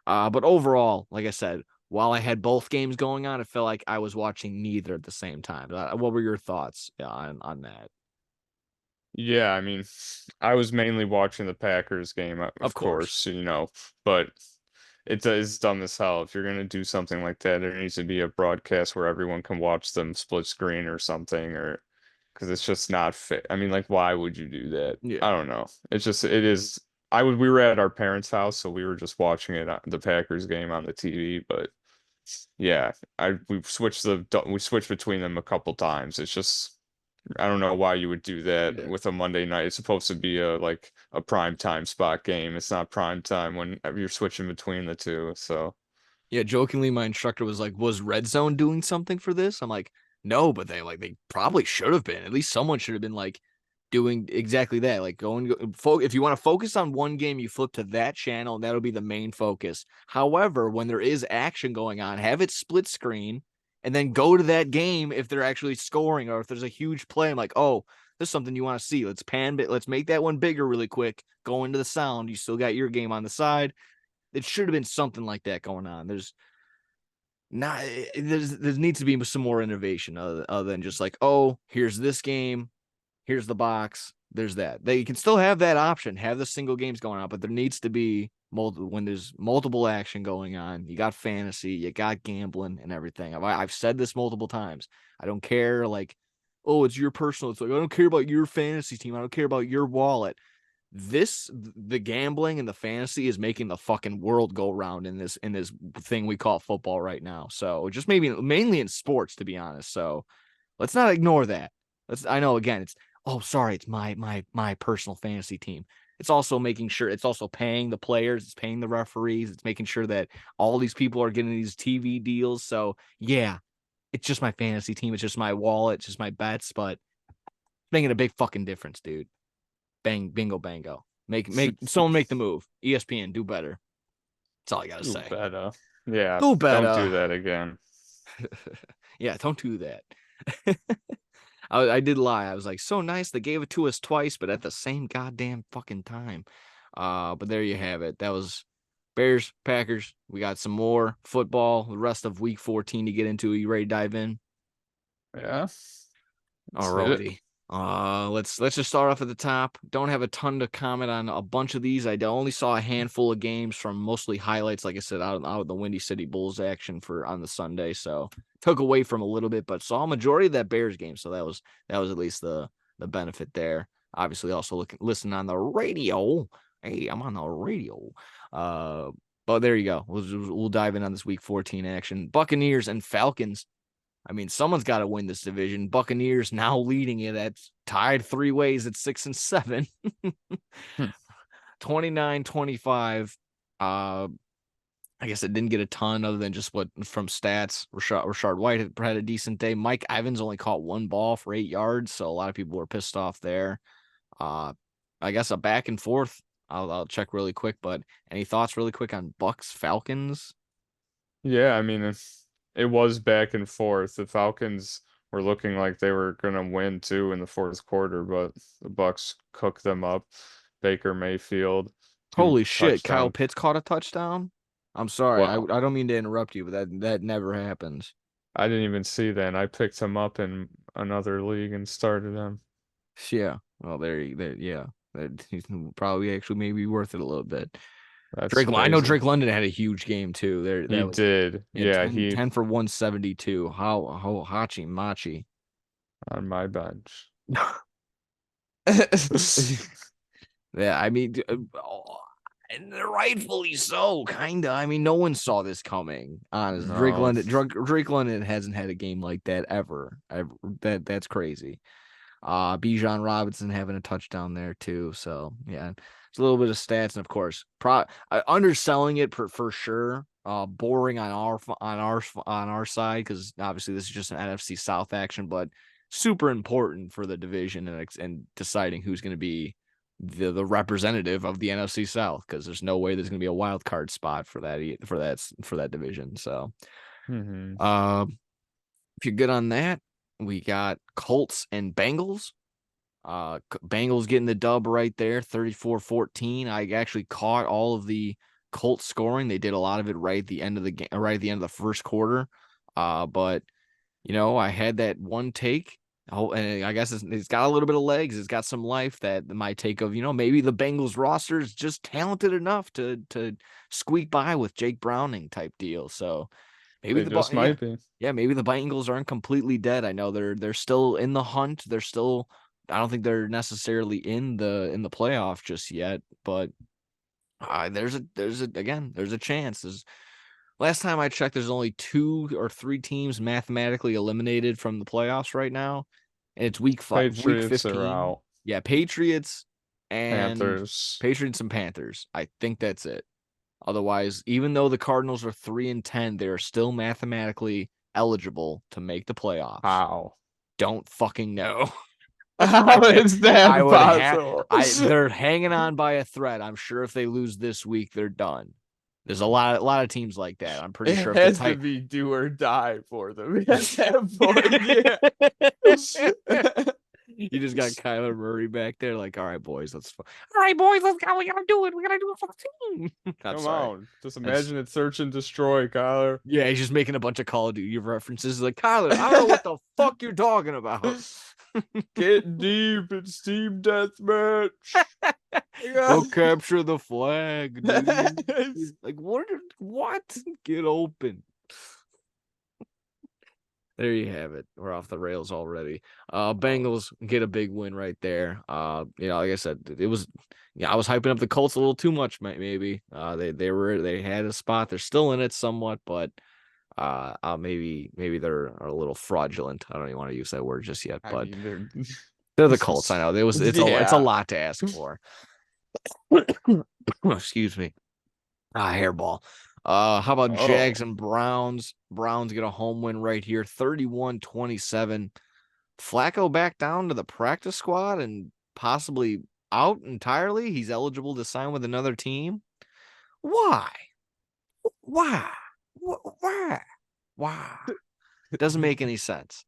S1: But overall, like I said, while I had both games going on, it felt like I was watching neither at the same time. What were your thoughts on that?
S2: Yeah, I mean, I was mainly watching the Packers game,
S1: Of
S2: of
S1: course.
S2: course, but it's dumb as hell. If you're gonna do something like that, there needs to be a broadcast where everyone can watch them split screen or something, or because it's just not fit. I mean, like, why would you do that? I
S1: Yeah.
S2: don't know. It's just it is. We were at our parents' house, so we were just watching the Packers game on the TV, but yeah, we switched between them a couple times. It's just I don't know why you would do that
S1: Yeah.
S2: with a Monday night. It's supposed to be a prime time spot game. It's not prime time when you're switching between the two. So
S1: Yeah, jokingly, my instructor was like, "Was Red Zone doing something for this?" I'm like, "No," but they probably should have been. At least someone should have been like doing exactly that. Like if you want to focus on one game, you flip to that channel, and that'll be the main focus. However, when there is action going on, have it split screen, and then go to that game if they're actually scoring or if there's a huge play. I'm like, oh, there's something you want to see. Let's let's make that one bigger really quick. Go into the sound. You still got your game on the side. It should have been something like that going on. There's not there needs to be some more innovation other than just like, oh, here's this game, here's the box, there's that. They can still have that option, have the single games going on, but there needs to be multiple when there's multiple action going on. You got fantasy, you got gambling and everything. I've said this multiple times. I don't care like, oh, it's your personal. It's like, I don't care about your fantasy team. I don't care about your wallet. The gambling and the fantasy is making the fucking world go round in this thing we call football right now. So just maybe mainly in sports, to be honest. So let's not ignore that. I know again, it's, oh, sorry, it's my personal fantasy team. It's also making sure it's also paying the players, it's paying the referees, it's making sure that all these people are getting these TV deals. So yeah, it's just my fantasy team, it's just my wallet, it's just my bets, but making a big fucking difference, dude. Bang, bingo, bango. Make someone make the move. ESPN, do better. That's all I gotta
S2: do
S1: say.
S2: better. Yeah,
S1: Do
S2: don't
S1: better.
S2: do that again.
S1: Yeah, don't do that. I did lie. I was like, so nice. They gave it to us twice, but at the same goddamn fucking time. But there you have it. That was Bears, Packers. We got some more football, the rest of week 14 to get into. Are you ready to dive in?
S2: Yeah, let's hit it.
S1: Alrighty. Let's just start off at the top. Don't have a ton to comment on a bunch of these. I only saw a handful of games from mostly highlights, like I said, out of the Windy City Bulls action for on the Sunday. So took away from a little bit, but saw a majority of that Bears game. So that was at least the benefit there. Obviously, also listen on the radio. Hey, I'm on the radio. Uh, but there you go. We'll dive in on this week 14 action. Buccaneers and Falcons. I mean, someone's got to win this division. Buccaneers now leading it at tied 3 ways at 6 and 7.
S2: Hmm.
S1: 29-25. I guess it didn't get a ton other than just what from stats. Rashard White had a decent day. Mike Evans only caught 1 ball for 8 yards, so a lot of people were pissed off there. I guess a back and forth. I'll check really quick, but any thoughts really quick on Bucks Falcons?
S2: Yeah, I mean, it was back and forth. The Falcons were looking like they were gonna win too in the fourth quarter, but the Bucks cooked them up. Baker Mayfield, two
S1: Holy shit, Kyle
S2: touchdowns.
S1: Pitts caught a touchdown. I'm sorry, I
S2: Wow.
S1: I don't mean to interrupt you, but that never happens.
S2: I didn't even see that, and I picked him up in another league and started him.
S1: Yeah, well yeah, he's probably actually maybe worth it a little bit.
S2: That's
S1: I know
S2: crazy.
S1: Drake London had a huge game too. There,
S2: He
S1: that was
S2: did.
S1: yeah,
S2: Yeah,
S1: 10,
S2: he
S1: 10 for 172. How Hachi Machi.
S2: on my bench.
S1: Yeah, I mean, and rightfully so, kinda. I mean, no one saw this coming. Honest,
S2: No.
S1: Drake London hasn't had a game like that ever. That's crazy. Bijan Robinson having a touchdown there too. So yeah, it's a little bit of stats, and of course, underselling it for sure. Boring on our side because obviously this is just an NFC South action, but super important for the division and deciding who's going to be the representative of the NFC South because there's no way there's going to be a wild card spot for that division. So,
S2: Hmm.
S1: if you're good on that, we got Colts and Bengals. Bengals getting the dub right there, 34-14. I actually caught all of the Colts scoring. They did a lot of it right at the end of the game, right at the end of the first quarter. But I had that one take. Oh, and I guess it's got a little bit of legs. It's got some life that my take of, maybe the Bengals roster is just talented enough to squeak by with Jake Browning type deal. So maybe
S2: They just might be.
S1: maybe the Bengals aren't completely dead. I know they're still in the hunt. They're still I don't think they're necessarily in the playoff just yet, but there's a chance. Last time I checked, there's only 2 or 3 teams mathematically eliminated from the playoffs right now, and it's week
S2: Patriots are
S1: 15.
S2: out.
S1: Yeah, and
S2: Panthers.
S1: Patriots and Panthers. I think that's it. Otherwise, even though the Cardinals are 3-10, they're still mathematically eligible to make the playoffs.
S2: How?
S1: Don't fucking know.
S2: How is
S1: I
S2: that
S1: would have.
S2: possible?
S1: They're hanging on by a thread. I'm sure if they lose this week, they're done. There's a lot of teams like that. I'm pretty
S2: It
S1: sure if the
S2: has to
S1: tight.
S2: be do or die for them at that point. Yeah.
S1: You just got Kyler Murray back there, like, all right, boys, all right, boys, let's go. We gotta do it. We gotta do it for the team. I'm
S2: Come
S1: sorry.
S2: on. Just
S1: That's
S2: imagine it search and destroy, Kyler.
S1: Yeah, he's just making a bunch of Call of Duty references. Like, Kyler, I don't know what the fuck you're talking about.
S2: Get deep. It's team deathmatch.
S1: Go capture the flag, dude. Like, what? Get open. There you have it. We're off the rails already. Bengals get a big win right there. Like I said, it was. Yeah, I was hyping up the Colts a little too much, maybe. They had a spot. They're still in it somewhat, but maybe they're a little fraudulent. I don't even want to use that word just yet,
S2: I
S1: but
S2: mean,
S1: they're the Colts. I know it's a
S2: yeah.
S1: lot to ask for. Excuse me. Hairball. How about
S2: Oh,
S1: Jags and Browns? Browns get a home win right here, 31-27. Flacco back down to the practice squad and possibly out entirely. He's eligible to sign with another team. Why? Why? Why? Why? Doesn't make any sense.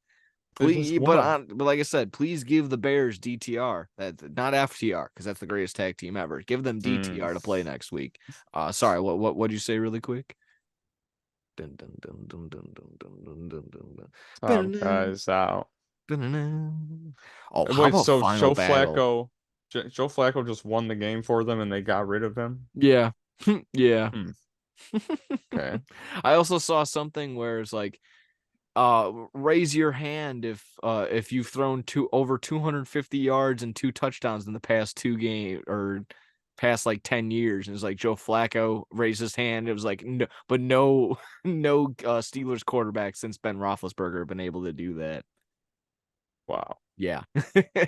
S2: they just
S1: Please,
S2: won.
S1: but like I said, please give the Bears DTR. That not FTR because that's the greatest tag team ever. Give them
S2: Mm,
S1: DTR to play next week. Sorry, what'd you say really quick? Dun, dun, dun, dun, dun, dun, dun, dun, dun, dun,
S2: top
S1: dun.
S2: guys out.
S1: Oh, how
S2: Wait,
S1: about
S2: so
S1: final battle?
S2: Joe Flacco just won the game for them and they got rid of him?
S1: Yeah. Yeah.
S2: Hmm. Okay.
S1: I also saw something where it's like raise your hand if you've thrown over 250 yards and 2 touchdowns in the past 2 games or past like 10 years. And it's like Joe Flacco raised his hand. It was like no, but no no Steelers quarterback since Ben Roethlisberger have been able to do that.
S2: Wow.
S1: Yeah.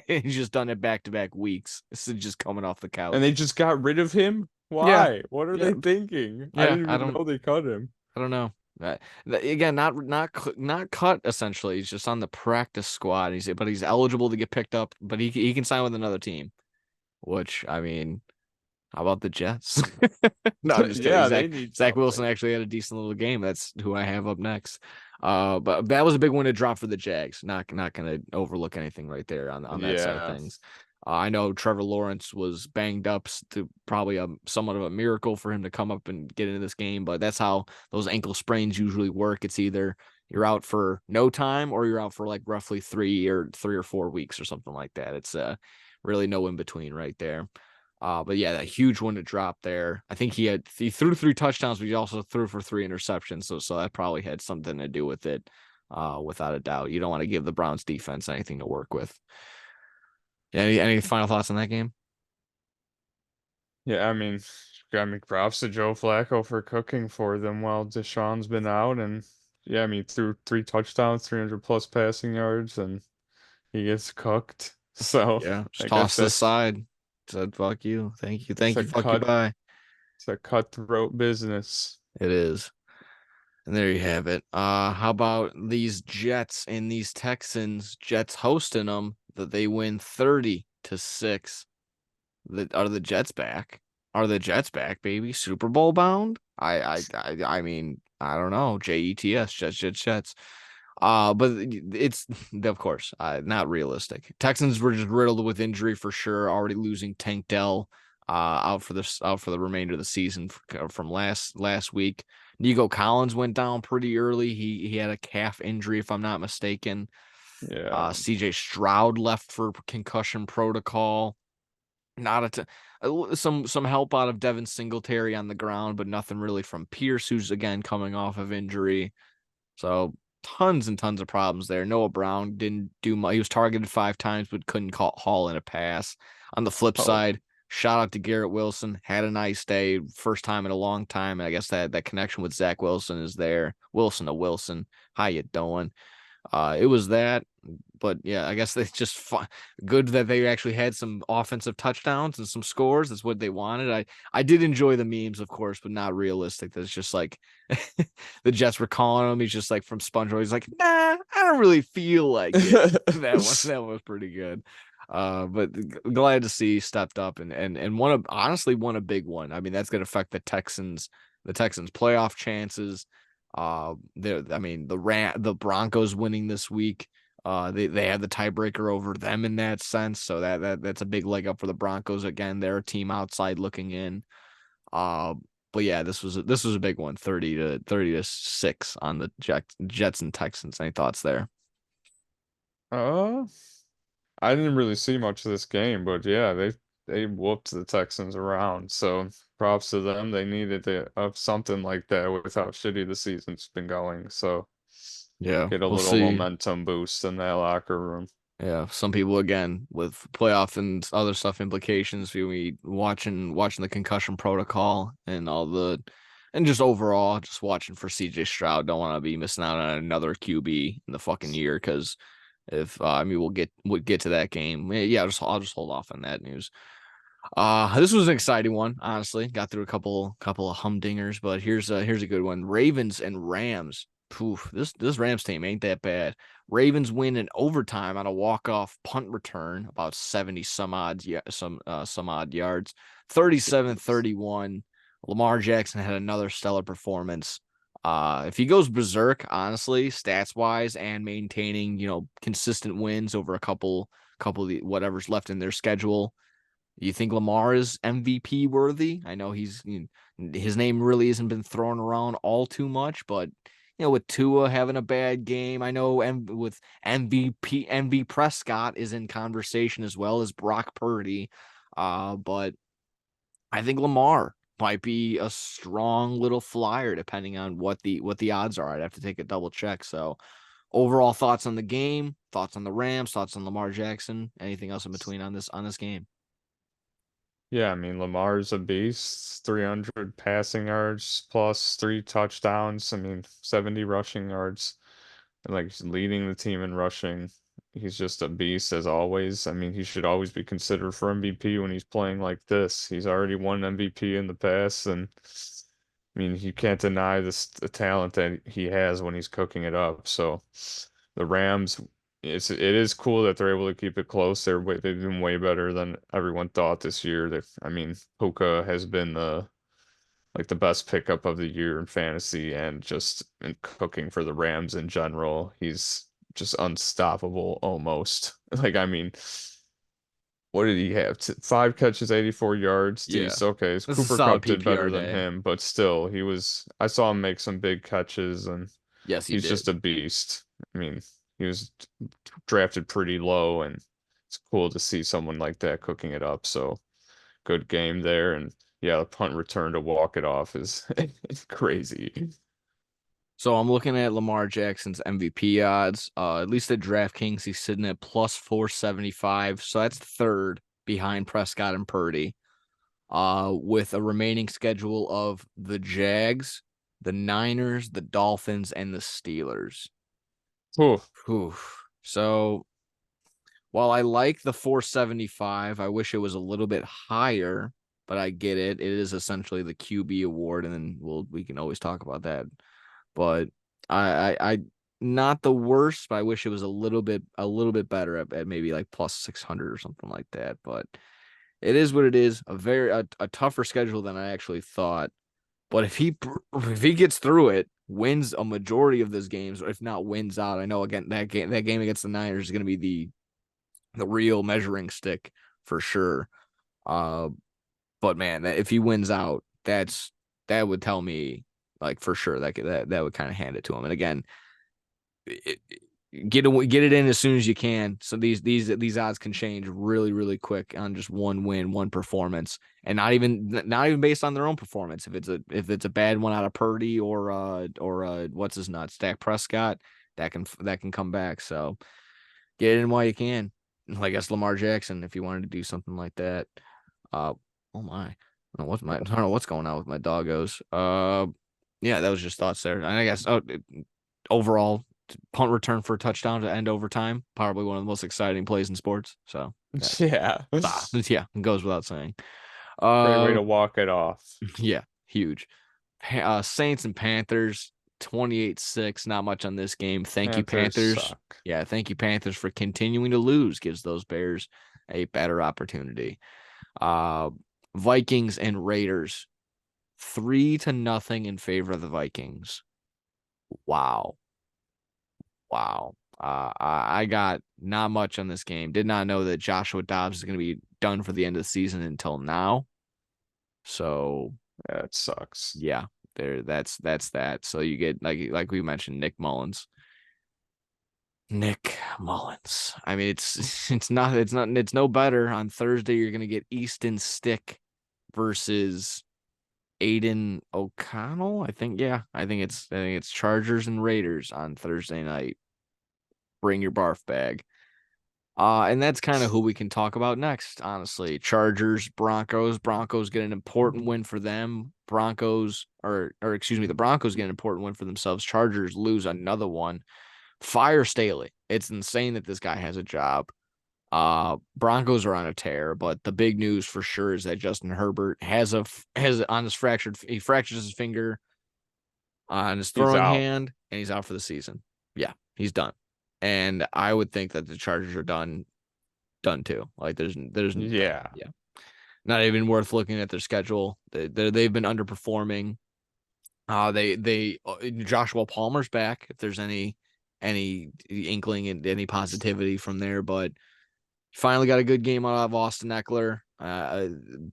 S1: He's just done it back to back weeks. This is just coming off the
S2: And they
S1: couch.
S2: just got rid of him?
S1: Yeah.
S2: Why? What are
S1: Yeah.
S2: they thinking? I
S1: Yeah.
S2: didn't even know they cut him.
S1: I don't know. Again, not cut essentially. He's just on the practice squad. But he's eligible to get picked up, but he can sign with another team, which I mean, how about the Jets? No, I'm just kidding.
S2: Yeah, they need
S1: Zach Wilson
S2: something.
S1: actually had a decent little game. That's who I have up next. But that was a big one to drop for the Jags. Not gonna overlook anything right there on that side of
S2: Yeah.
S1: things. I know Trevor Lawrence was banged up to probably somewhat of a miracle for him to come up and get into this game, but that's how those ankle sprains usually work. It's either you're out for no time or you're out for like roughly 3 or 4 weeks or something like that. It's really no in between right there. But yeah, that huge one to drop there. I think he threw 3 touchdowns, but he also threw for 3 interceptions. So that probably had something to do with it, without a doubt. You don't want to give the Browns defense anything to work with. Any final thoughts on that game?
S2: Yeah, I mean, props to Joe Flacco for cooking for them while Deshaun's been out, and yeah, I mean, threw 3 touchdowns, 300 plus passing yards, and he gets cooked. So
S1: Yeah, just
S2: I guess
S1: tossed it aside. Said fuck you,
S2: it's
S1: thank
S2: a
S1: you, fuck you,
S2: cut,
S1: bye.
S2: it's a cutthroat business.
S1: It is. And there you have it. How about these Jets and these Texans? Jets hosting them that they win 30-6. Are the Jets back? Are the Jets back, baby? Super Bowl bound? I mean, I don't know. Jets, Jets. But it's of course not realistic. Texans were just riddled with injury for sure. Already losing Tank Dell, out for the remainder of the season from last week. Nico Collins went down pretty early. He had a calf injury, if I'm not mistaken.
S2: Yeah.
S1: C.J. Stroud left for concussion protocol. Not a some help out of Devin Singletary on the ground, but nothing really from Pierce, who's again coming off of injury. So tons and tons of problems there. Noah Brown didn't do much. He was targeted 5 times, but couldn't haul in a pass. On the flip
S2: Oh,
S1: side, shout out to Garrett Wilson. Had a nice day, first time in a long time. And I guess that connection with Zach Wilson is there. Wilson to Wilson, how you doing? It was that, but yeah, I guess they just good that they actually had some offensive touchdowns and some scores. That's what they wanted. I did enjoy the memes, of course, but not realistic. That's just like the Jets were calling him. He's just like from SpongeBob. He's like, nah, I don't really feel like it. That was pretty good. But glad to see he stepped up and honestly won a big one. I mean, that's gonna affect the Texans playoff chances. I mean, the Broncos winning this week. They had the tiebreaker over them in that sense, so that's a big leg up for the Broncos. Again, they're a team outside looking in. Uh, but yeah, this was a big one, 30-6 on the Jets and Texans. Any thoughts there?
S2: uh, I didn't really see much of this game, but yeah, they whooped the Texans around. So props to them. They needed to of something like that with how shitty the season's been going. So
S1: Yeah,
S2: get a
S1: we'll
S2: little
S1: see.
S2: momentum boost in that locker room.
S1: Yeah, some people again with playoff and other stuff implications. We watching the concussion protocol and all and just overall just watching for CJ Stroud. Don't want to be missing out on another QB in the fucking year because if I mean we'll get to that game. Yeah, I'll just hold off on that news. This was an exciting one, honestly. Got through a couple of humdingers, but here's a good one. Ravens and Rams. Poof, this Rams team ain't that bad. Ravens win in overtime on a walk-off punt return, about 70 some odd yards. 37-31. Lamar Jackson had another stellar performance. If he goes berserk, honestly, stats wise and maintaining, consistent wins over a couple of whatever's left in their schedule, you think Lamar is MVP worthy? I know his name really hasn't been thrown around all too much, but with Tua having a bad game, I know with MV Prescott is in conversation as well as Brock Purdy. But I think Lamar might be a strong little flyer depending on what the odds are. I'd have to take a double check. So overall thoughts on the game, thoughts on the Rams, thoughts on Lamar Jackson, anything else in between on this game?
S2: Yeah, I mean, Lamar's a beast. 300 passing yards plus 3 touchdowns. I mean, 70 rushing yards. And like leading the team in rushing. he's just a beast as always. I mean, he should always be considered for MVP when he's playing like this. He's already won MVP in the past, and I mean, you can't deny the talent that he has when he's cooking it up. So the Rams, it is cool that they're able to keep it close. They've been way better than everyone thought this year. I mean, Puka has been the best pickup of the year in fantasy and just in cooking for the Rams in general. He's just unstoppable almost. Like, I mean, what did he have? 5 catches, 84 yards.
S1: Yeah.
S2: Geez, okay.
S1: This is a
S2: Cooper
S1: solid
S2: Cup did better
S1: PPR
S2: than
S1: day.
S2: him, but still, I saw him make some big catches, and
S1: Yes, he
S2: he's
S1: did.
S2: just a beast. I mean, he was drafted pretty low, and it's cool to see someone like that cooking it up. So good game there. And yeah, the punt return to walk it off is it's crazy.
S1: So I'm looking at Lamar Jackson's MVP odds. At least at DraftKings, he's sitting at plus 475. So that's third behind Prescott and Purdy. With a remaining schedule of the Jags, the Niners, the Dolphins, and the Steelers.
S2: Whew.
S1: Whew. So while I like the 475, I wish it was a little bit higher, but I get it. It is essentially the QB award, and then we can always talk about that. But I not the worst, but I wish it was a little bit better at maybe like plus 600 or something like that. But it is what it is. A tougher schedule than I actually thought. But if he gets through it, wins a majority of those games, or if not wins out, I know again that game against the Niners is going to be the real measuring stick for sure. Uh, but man, if he wins out, that would tell me like for sure that would kind of hand it to him. And again, it, get it in as soon as you can. So these odds can change really really quick on just one win, one performance, and not even based on their own performance. If it's a bad one out of Purdy or what's his nuts, Dak Prescott, that can come back. So get it in while you can. I guess Lamar Jackson, if you wanted to do something like that. Oh my, I don't know what's going on with my doggos. Yeah, that was just thoughts there. And I guess overall punt return for a touchdown to end overtime, probably one of the most exciting plays in sports. So yeah,
S2: Yeah.
S1: yeah, it goes without saying.
S2: Great way
S1: Uh,
S2: to walk it off.
S1: yeah, huge. Saints and Panthers, 28-6. Not much on this game. Thank you,
S2: Panthers
S1: Panthers.
S2: suck.
S1: Yeah, thank you, Panthers, for continuing to lose. Gives those Bears a better opportunity. Uh, Vikings and Raiders, 3-0 in favor of the Vikings. Wow. Wow. I got not much on this game. Did not know that Joshua Dobbs is going to be done for the end of the season until now. So
S2: Yeah, it sucks.
S1: yeah, that's that. So you get like we mentioned, Nick Mullins. Nick Mullins. I mean, it's no better. On Thursday, you're gonna get Easton Stick versus Aiden O'Connell. I think it's Chargers and Raiders on Thursday night. Bring your barf bag. And that's kind of who we can talk about next, honestly. Chargers, Broncos. Broncos get an important win for them. Or excuse me, the Broncos get an important win for themselves. Chargers lose another one. Fire Staley. It's insane that this guy has a job. Broncos are on a tear, but the big news for sure is that Justin Herbert has on his he fractures his finger on his
S2: He's
S1: throwing
S2: out.
S1: hand, and he's out for the season. Yeah, he's done. And I would think that the Chargers are done too. Like
S2: Yeah.
S1: yeah, not even worth looking at their schedule. They've been underperforming. They Joshua Palmer's back. If there's any inkling and any positivity from there, but finally got a good game out of Austin Eckler.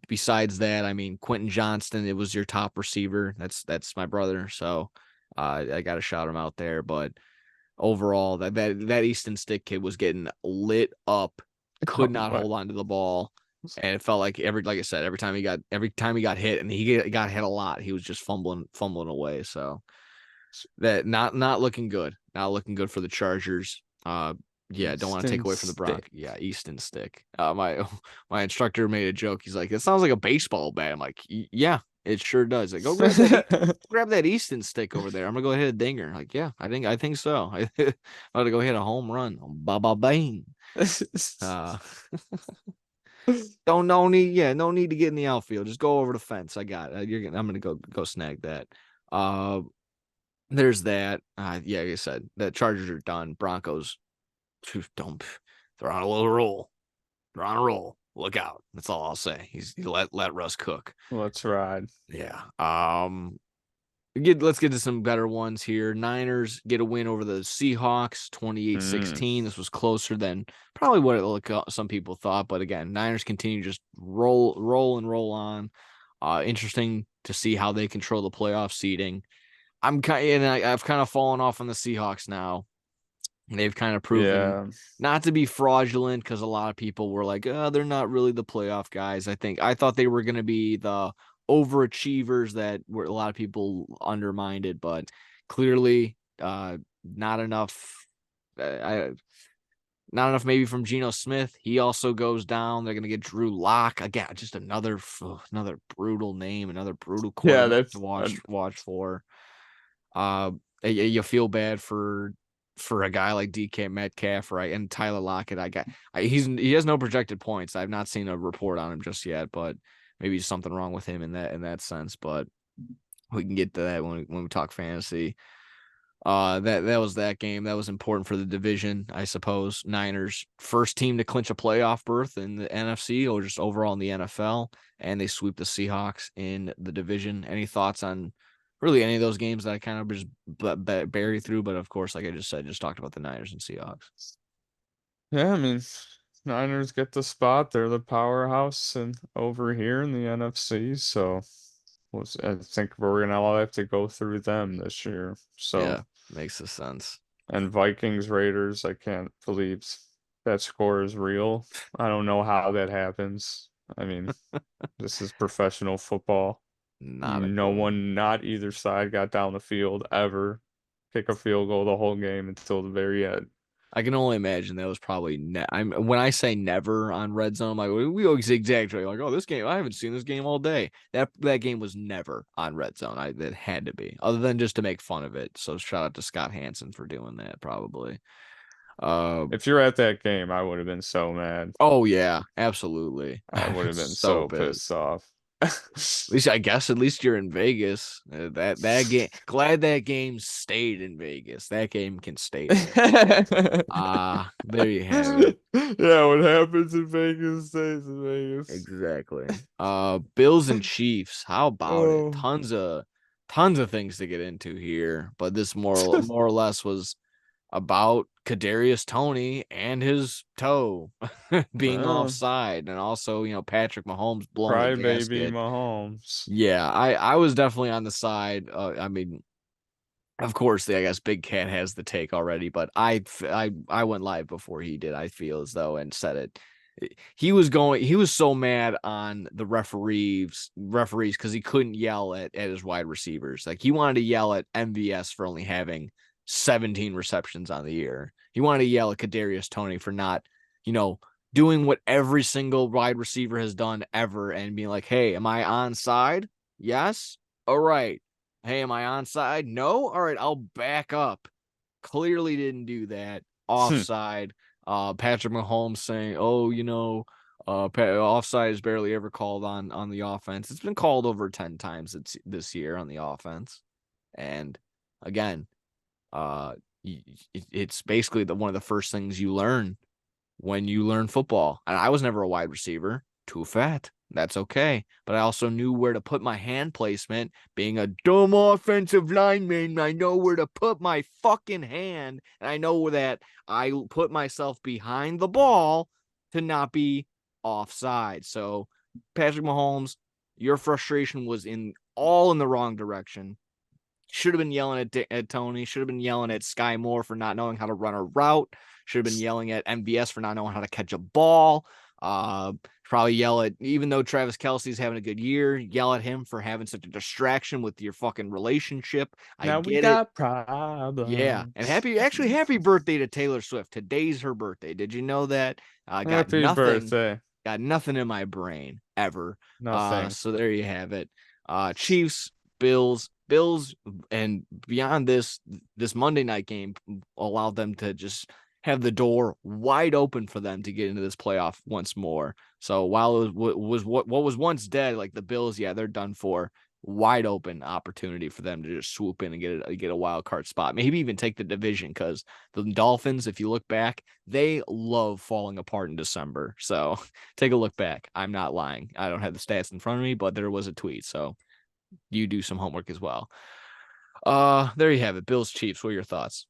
S1: Besides that, I mean, Quentin Johnston, it was your top receiver. That's my brother, so I got to shout him out there. But overall, that Easton Stick kid was getting lit up, could not
S2: What?
S1: hold on to the ball, and it felt like like I said, every time he got hit, and he got hit a lot, he was just fumbling away. So that not looking good, not looking good for the Chargers. Yeah, don't want to take
S2: Easton
S1: away from the Bronx.
S2: Stick.
S1: Yeah, Easton Stick. My my instructor made a joke. He's like, "It sounds like a baseball bat." I'm like, "Yeah, It sure does. Like, go grab that Easton stick over there. I'm gonna go hit a dinger. Like, yeah, I think so. I ought to go hit a home run. Ba ba bang. Uh, don't no need, yeah, no need to get in the outfield. Just go over the fence. I got it. I'm gonna go snag that. Uh, there's that. Yeah, like I said, the Chargers are done. Broncos, don't. They're on a little roll. They're on a roll. Look out. That's all I'll say. Let Russ cook.
S2: Let's ride.
S1: Yeah. Let's get to some better ones here. Niners get a win over the Seahawks 28-16. This was closer than probably what some people thought, but again, Niners continue to just roll on. Interesting to see how they control the playoff seeding. I've kind of fallen off on the Seahawks now. They've kind of proven
S2: Yeah.
S1: not to be fraudulent because a lot of people were like, oh, they're not really the playoff guys. I thought they were going to be the overachievers that were a lot of people undermined, but clearly not enough. Not enough maybe from Geno Smith. He also goes down. They're going to get Drew Lock again. Just another brutal name, another brutal
S2: Yeah,
S1: quarterback to watch for. You feel bad for a guy like DK Metcalf, right? And Tyler Lockett. He has no projected points. I've not seen a report on him just yet, but maybe something wrong with him in that sense. But we can get to that when we talk fantasy. That was that game. That was important for the division, I suppose. Niners first team to clinch a playoff berth in the NFC or just overall in the NFL, and they sweep the Seahawks in the division. Any thoughts on really any of those games that I kind of just bury through? But of course, like I just said, just talked about the Niners and Seahawks.
S2: Yeah, I mean, Niners get the spot. They're the powerhouse and over here in the NFC. So I think we're gonna all have to go through them this year. So
S1: Yeah, makes sense.
S2: and Vikings Raiders, I can't believe that score is real. I don't know how that happens. I mean, this is professional football.
S1: Not a
S2: No
S1: clue.
S2: one, not either side, got down the field ever. Kick a field goal the whole game until the very end.
S1: I can only imagine that was probably when I say never on Red Zone, like we always exaggerate, like, oh, this game, I haven't seen this game all day. That game was never on Red Zone. That had to be, other than just to make fun of it. So shout out to Scott Hansen for doing that, probably. Uh
S2: If you're at that game, I would have been so mad.
S1: oh yeah, absolutely.
S2: I would have been
S1: So
S2: so
S1: pissed.
S2: pissed off.
S1: At least you're in Vegas. That game, glad that game stayed in Vegas. That game can stay there. There you have it.
S2: Yeah, what happens in Vegas stays in Vegas.
S1: Exactly. Bills and Chiefs. How about it?
S2: Oh,
S1: Tons of things to get into here, but this more or less was about Kadarius Toney and his toe being
S2: uh,
S1: offside, and also Patrick Mahomes blowing the
S2: crybaby
S1: gasket.
S2: Mahomes.
S1: Yeah, I was definitely on the side. I mean, of course, I guess Big Cat has the take already, but I went live before he did. I feel as though and said it. He was so mad on the referees because he couldn't yell at his wide receivers. Like he wanted to yell at MVS for only having 17 receptions on the year. He wanted to yell at Kadarius Toney for not, doing what every single wide receiver has done ever and being like, hey, am I onside? Yes. All right. Hey, am I onside? No. All right, I'll back up. Clearly didn't do that. Offside. Patrick Mahomes saying, "Oh, offside is barely ever called on the offense. It's been called over 10 times this year on the offense." And again, it's basically one of the first things you learn when you learn football. And I was never a wide receiver. Too fat. That's okay. But I also knew where to put my hand placement. Being a dumb offensive lineman, I know where to put my fucking hand. And I know that I put myself behind the ball to not be offside. So, Patrick Mahomes, your frustration was all in the wrong direction. Should have been yelling at Toney. Should have been yelling at Sky Moore for not knowing how to run a route. Should have been yelling at MVS for not knowing how to catch a ball. Probably yell at, even though Travis Kelce's having a good year, yell at him for having such a distraction with your fucking relationship. I
S2: Now we
S1: get it.
S2: got problems.
S1: Yeah. And happy birthday to Taylor Swift. Today's her birthday. Did you know that?
S2: Happy birthday.
S1: Got nothing in my brain ever.
S2: Nothing.
S1: So there you have it. Chiefs, Bills, and beyond this Monday night game allowed them to just have the door wide open for them to get into this playoff once more. So while it was what was once dead, like the Bills, yeah, they're done for. Wide open opportunity for them to just swoop in and get a wild card spot, maybe even take the division, because the Dolphins, if you look back, they love falling apart in December. So take a look back. I'm not lying. I don't have the stats in front of me, but there was a tweet. So you do some homework as well. There you have it. Bills Chiefs. What are your thoughts?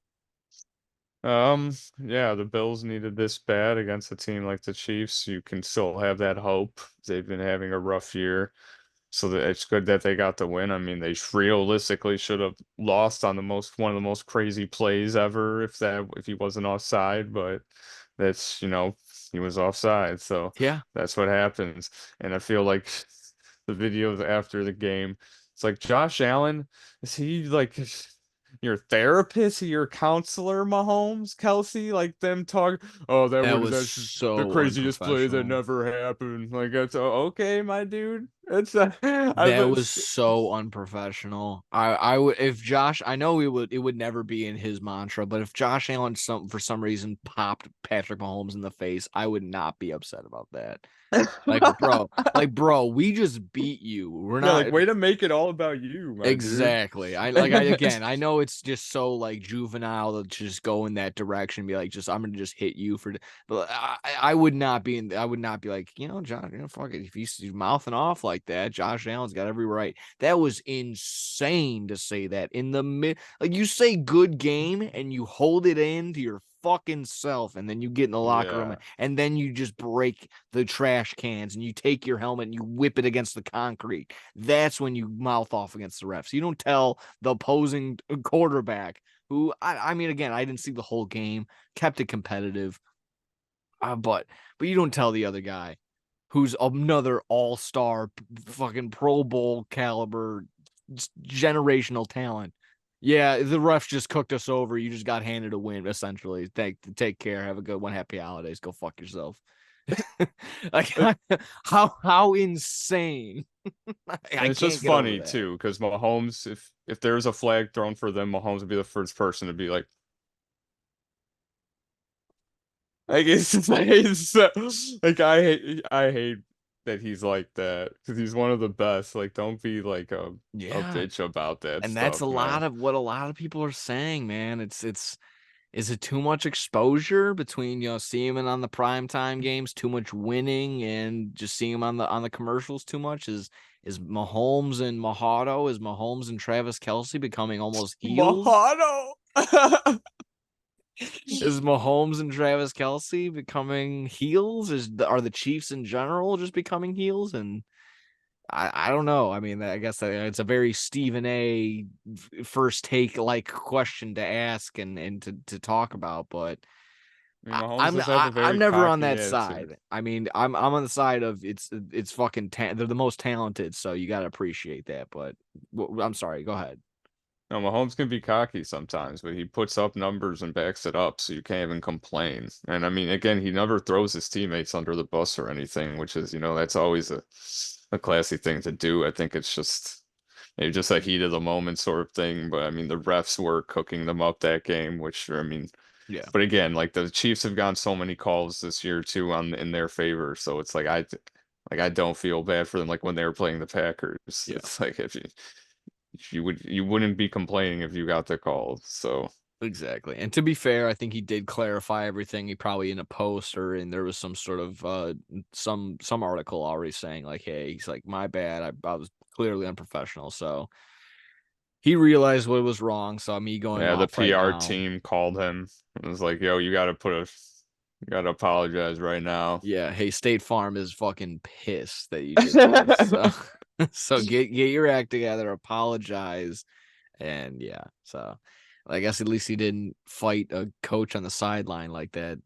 S2: Yeah, the Bills needed this bad against a team like the Chiefs. You can still have that hope. They've been having a rough year. So that it's good that they got the win. I mean, they realistically should have lost on the most one of the most crazy plays ever if he wasn't offside, but that's, he was offside, so
S1: Yeah,
S2: that's what happens. And I feel like the videos after the game, it's like Josh Allen, is he like your therapist, your counselor, Mahomes, Kelsey, like them talk, oh,
S1: that was
S2: that's just the
S1: so
S2: craziest play that
S1: unprofessional.
S2: never happened. Like that's okay, my dude. It's I
S1: That was
S2: was
S1: so unprofessional. I would, if Josh, I know it would never be in his mantra, but if Josh Allen for some reason popped Patrick Mahomes in the face, I would not be upset about that. Bro, we just beat you. We're
S2: yeah, like
S1: not
S2: way to make it all about you, my dude.
S1: exactly. I know it's just so like juvenile to just go in that direction, be like, just I'm gonna just hit you for, but I would not be I would not be like, John, fuck it. If he's mouthing off like that, Josh Allen's got every right. That was insane to say that in the mid, like you say good game and you hold it in to your fucking self, and then you get in the locker room
S2: Yeah.
S1: and then you just break the trash cans and you take your helmet and you whip it against the concrete. That's when you mouth off against the refs. You don't tell the opposing quarterback, who I mean, again, I didn't see the whole game, kept it competitive, but you don't tell the other guy, who's another all-star, fucking Pro Bowl caliber, generational talent. Yeah, the refs just cooked us over. You just got handed a win, essentially. Take care. Have a good one. Happy holidays. Go fuck yourself. Like,
S2: It-
S1: how insane.
S2: And
S1: I
S2: it's just
S1: can't get over
S2: funny
S1: that.
S2: too, because Mahomes, if there's a flag thrown for them, Mahomes would be the first person to be like like I hate that he's like that because he's one of the best. Like, don't be like a
S1: Yeah.
S2: bitch about that
S1: And that's a
S2: stuff,
S1: lot
S2: man.
S1: of what a lot of people are saying, man. It's is it too much exposure between, seeing him on the primetime games, too much winning, and just seeing him on the commercials too much? Is Mahomes and Mahado, is Mahomes and Travis Kelsey becoming almost heels?
S2: Mahado.
S1: Is Mahomes and Travis Kelsey becoming heels? Are the Chiefs in general just becoming heels? And I don't know. I mean, I guess it's a very Stephen A. first take like question to ask and to talk about, but
S2: I mean, Mahomes does have a
S1: I'm
S2: very
S1: never on
S2: cocky
S1: that
S2: attitude.
S1: side. I mean, I'm on the side of it's fucking they're the most talented, so you got to appreciate that. But I'm sorry. Go ahead.
S2: No, Mahomes can be cocky sometimes, but he puts up numbers and backs it up, so you can't even complain. And I mean, again, he never throws his teammates under the bus or anything, which is, that's always a classy thing to do. I think it's just maybe just a heat of the moment sort of thing. But I mean, the refs were cooking them up that game, which I mean,
S1: Yeah.
S2: but again, like the Chiefs have gotten so many calls this year too on in their favor, so it's like I don't feel bad for them. Like when they were playing the Packers,
S1: Yeah.
S2: it's like you wouldn't be complaining if you got the call. So
S1: Exactly. And to be fair, I think he did clarify everything. He probably in a post or and there was some sort of some article already saying like, hey, he's like, my bad. I was clearly unprofessional. So he realized what was wrong. So me going
S2: yeah, the
S1: off right
S2: PR
S1: now.
S2: team called him. It was like, yo, you gotta apologize right now.
S1: Yeah, hey, State Farm is fucking pissed that you did this. So so get your act together, apologize. And yeah, so I guess at least he didn't fight a coach on the sideline like that,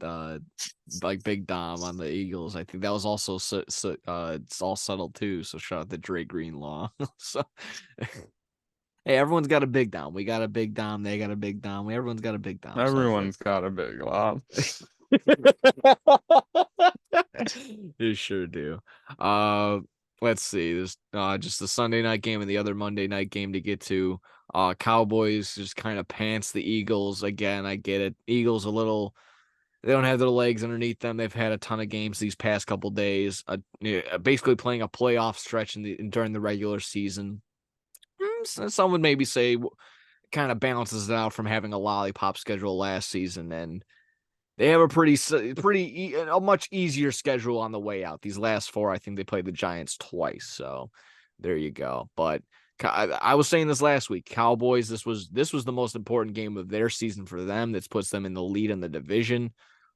S1: like Big Dom on the Eagles. I think that was also it's all settled too. So shout out to Dre Greenlaw. So hey, everyone's got a Big Dom. We got a Big Dom. They got a Big Dom. Everyone's got a Big Dom. So
S2: Everyone's got a big lob.
S1: you sure do. Uh, let's see. There's just the Sunday night game and the other Monday night game to get to. Cowboys just kind of pants the Eagles again. I get it. Eagles a little. They don't have their legs underneath them. They've had a ton of games these past couple days. Basically playing a playoff stretch during the regular season. Some would maybe say kind of balances it out from having a lollipop schedule last season, and they have a a much easier schedule on the way out. These last four, I think they played the Giants twice, so there you go. But I was saying this last week, Cowboys. This was the most important game of their season for them. That puts them in the lead in the division.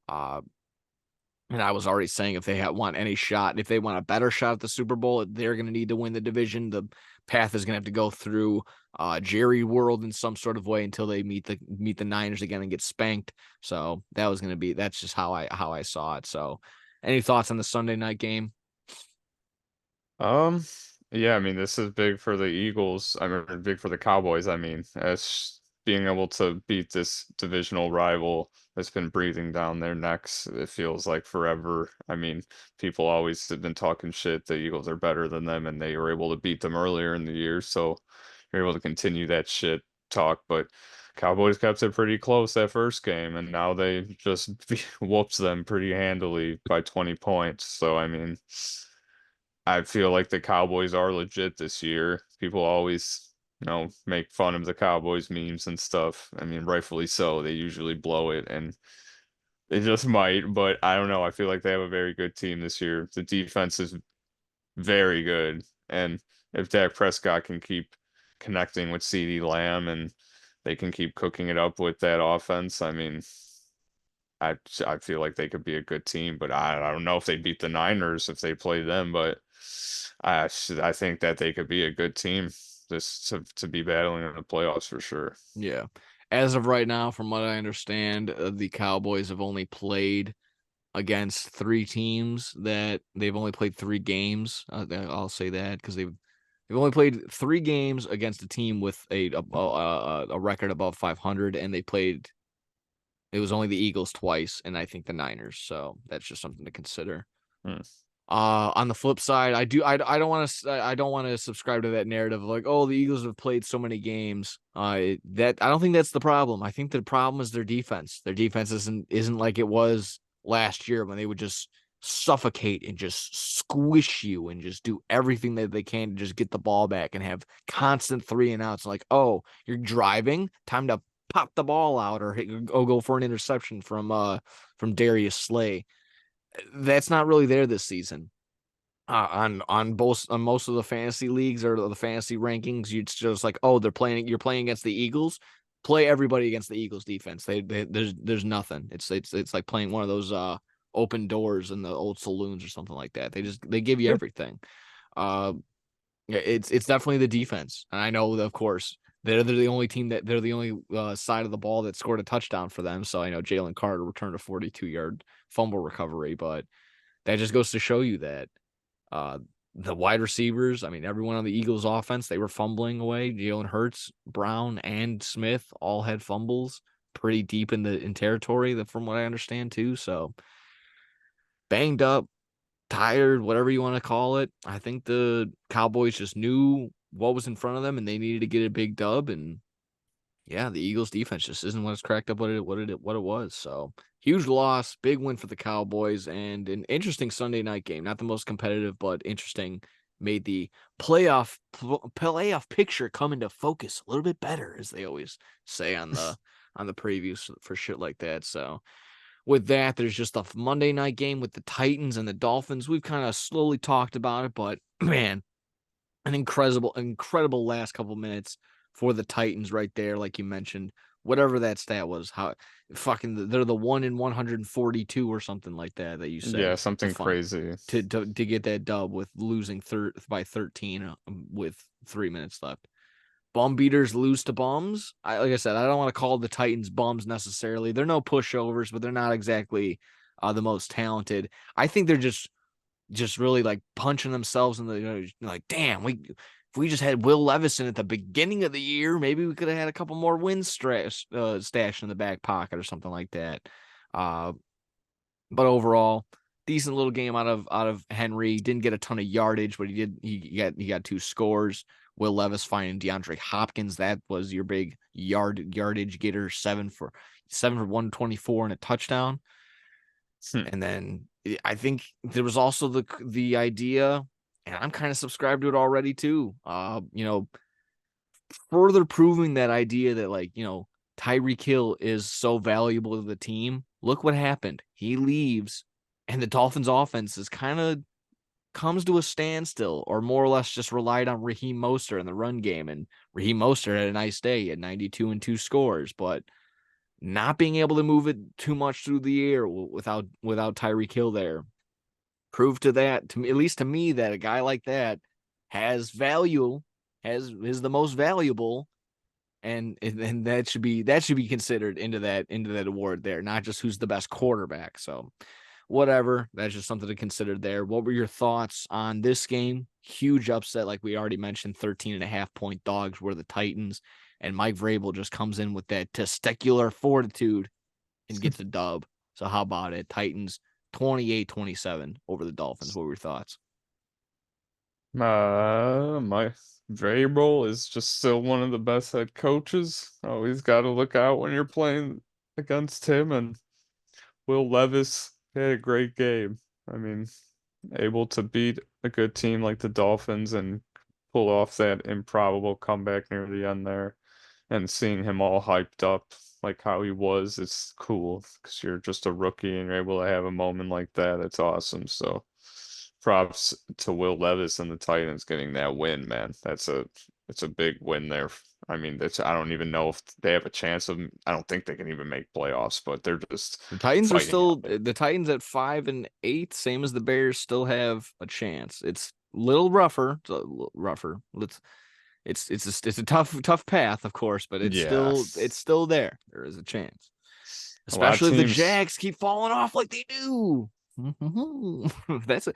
S1: Uh, and I was already saying if they want any shot, if they want a better shot at the Super Bowl, they're going to need to win the division. The path is going to have to go through Jerry World in some sort of way until they meet the Niners again and get spanked. So that's just how I saw it. So, any thoughts on the Sunday night game?
S2: Um, yeah, I mean, this is big for the Eagles. I mean, big for the Cowboys. I mean, as being able to beat this divisional rival that's been breathing down their necks, it feels like forever. I mean, people always have been talking shit. The Eagles are better than them, and they were able to beat them earlier in the year. So you're able to continue that shit talk. But Cowboys kept it pretty close that first game, and now they just whoops them pretty handily by 20 points. So, I mean, I feel like the Cowboys are legit this year. People always, make fun of the Cowboys memes and stuff. I mean, rightfully so. They usually blow it and they just might, but I don't know. I feel like they have a very good team this year. The defense is very good. And if Dak Prescott can keep connecting with CeeDee Lamb and they can keep cooking it up with that offense, I mean, I feel like they could be a good team, but I don't know if they beat the Niners if they play them, but I think that they could be a good team just to be battling in the playoffs for sure.
S1: Yeah. As of right now, from what I understand, the Cowboys have only played against three teams that they've only played three games. I'll say that because they've only played three games against a team with a record above 500, and they played. It was only the Eagles twice, and I think the Niners. So that's just something to consider.
S2: Hmm.
S1: On the flip side, I don't want to subscribe to that narrative of like, oh, the Eagles have played so many games. That I don't think that's the problem. I think the problem is their defense. Their defense isn't like it was last year when they would just suffocate and just squish you and just do everything that they can to just get the ball back and have constant 3-and-outs. Like, oh, you're driving, time to pop the ball out or go for an interception from Darius Slay. That's not really there this season. On most of the fantasy leagues or the fantasy rankings, it's just like, oh, you're playing against the Eagles. Play everybody against the Eagles defense. There's nothing. It's like playing one of those open doors in the old saloons or something like that. They give you everything. Uh, yeah, it's definitely the defense. And I know that, of course, they're the only team they're the only side of the ball that scored a touchdown for them. So I know Jalen Carter returned a 42-yard fumble recovery, but that just goes to show you that uh, the wide receivers, I mean, everyone on the Eagles offense, they were fumbling away. Jalen Hurts, Brown, and Smith all had fumbles pretty deep in territory, that from what I understand too. So banged up, tired, whatever you want to call it. I think the Cowboys just knew what was in front of them and they needed to get a big dub. And yeah, the Eagles defense just isn't what it's cracked up what it was. So huge loss, big win for the Cowboys, and an interesting Sunday night game. Not the most competitive, but interesting. Made the playoff picture come into focus a little bit better, as they always say on the previews for shit like that. So with that, there's just a Monday night game with the Titans and the Dolphins. We've kind of slowly talked about it, but man, an incredible last couple minutes for the Titans right there, like you mentioned. Whatever that stat was, how fucking they're the 1 in 142 or something like that you said
S2: Yeah, something crazy.
S1: to get that dub with losing by 13 with 3 minutes left. Bum beaters lose to bums. Like I said, I don't want to call the Titans bums necessarily. They're no pushovers, but they're not exactly the most talented. I think they're just really like punching themselves in the like, damn, if we just had Will Levison at the beginning of the year, maybe we could have had a couple more wins stashed in the back pocket or something like that. But overall, decent little game out of Henry. Didn't get a ton of yardage, but he got 2 scores. Will Levis finding DeAndre Hopkins. That was your big yardage getter, 7 for 124 and a touchdown.
S2: Hmm.
S1: And then I think there was also the idea, and I'm kind of subscribed to it already too. Further proving that idea that, like, Tyreek Hill is so valuable to the team. Look what happened. He leaves, and the Dolphins offense is kind of comes to a standstill, or more or less just relied on Raheem Mostert in the run game. And Raheem Mostert had a nice day. He had 92 and 2 scores, but not being able to move it too much through the air without Tyreek Hill there proved to me, at least to me, that a guy like that has value, is the most valuable, and that should be considered into that award there, not just who's the best quarterback. So whatever, that's just something to consider there. What were your thoughts on this game? Huge upset, like we already mentioned. 13.5 point dogs were the Titans, and Mike Vrabel just comes in with that testicular fortitude and gets a dub. So how about it? Titans 28-27 over the Dolphins. What were your thoughts?
S2: My Vrabel is just still one of the best head coaches. Always got to look out when you're playing against him. And Will Levis had a great game. I mean, able to beat a good team like the Dolphins and pull off that improbable comeback near the end there. And seeing him all hyped up like how he was, it's cool because you're just a rookie and you're able to have a moment like that. It's awesome. So props to Will Levis and the Titans getting that win, man. It's a big win there. I mean, I don't even know if they have a chance of. I don't think they can even make playoffs, but they're just
S1: The Titans are
S2: fighting
S1: still
S2: out there.
S1: the Titans at 5-8, same as the Bears, still have a chance. It's a little rougher. It's a little rougher. It's a tough path, of course, but it's
S2: Yeah,
S1: still there. There is a chance,
S2: a lot of
S1: especially if the
S2: teams.
S1: Jags keep falling off like they do. That's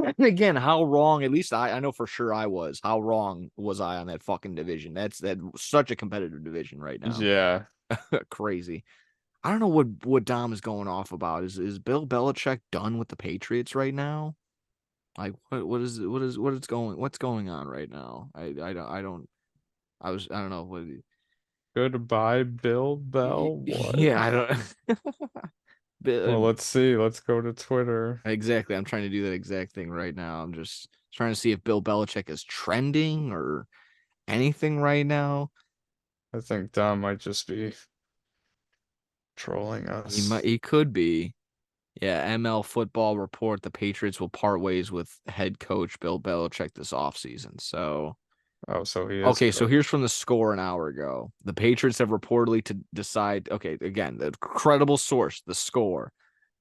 S1: and again, how wrong. At least I know for sure I was. How wrong was I on that fucking division? That's such a competitive division right now.
S2: Yeah,
S1: Crazy. I don't know what Dom is going off about. Is Bill Belichick done with the Patriots right now? Like what's going on right now? I don't know what.
S2: goodbye, Bill Bell. What?
S1: Yeah, I don't.
S2: Well, let's see. Let's go to Twitter.
S1: Exactly. I'm trying to do that exact thing right now. I'm just trying to see if Bill Belichick is trending or anything right now.
S2: I think Dom might just be trolling us.
S1: He could be. Yeah, ML Football Report, the Patriots will part ways with head coach Bill Belichick this offseason. So,
S2: Oh, so he is
S1: okay, so
S2: coach.
S1: here's from the score an hour ago. The Patriots have reportedly to decide, okay, again, the credible source, the score.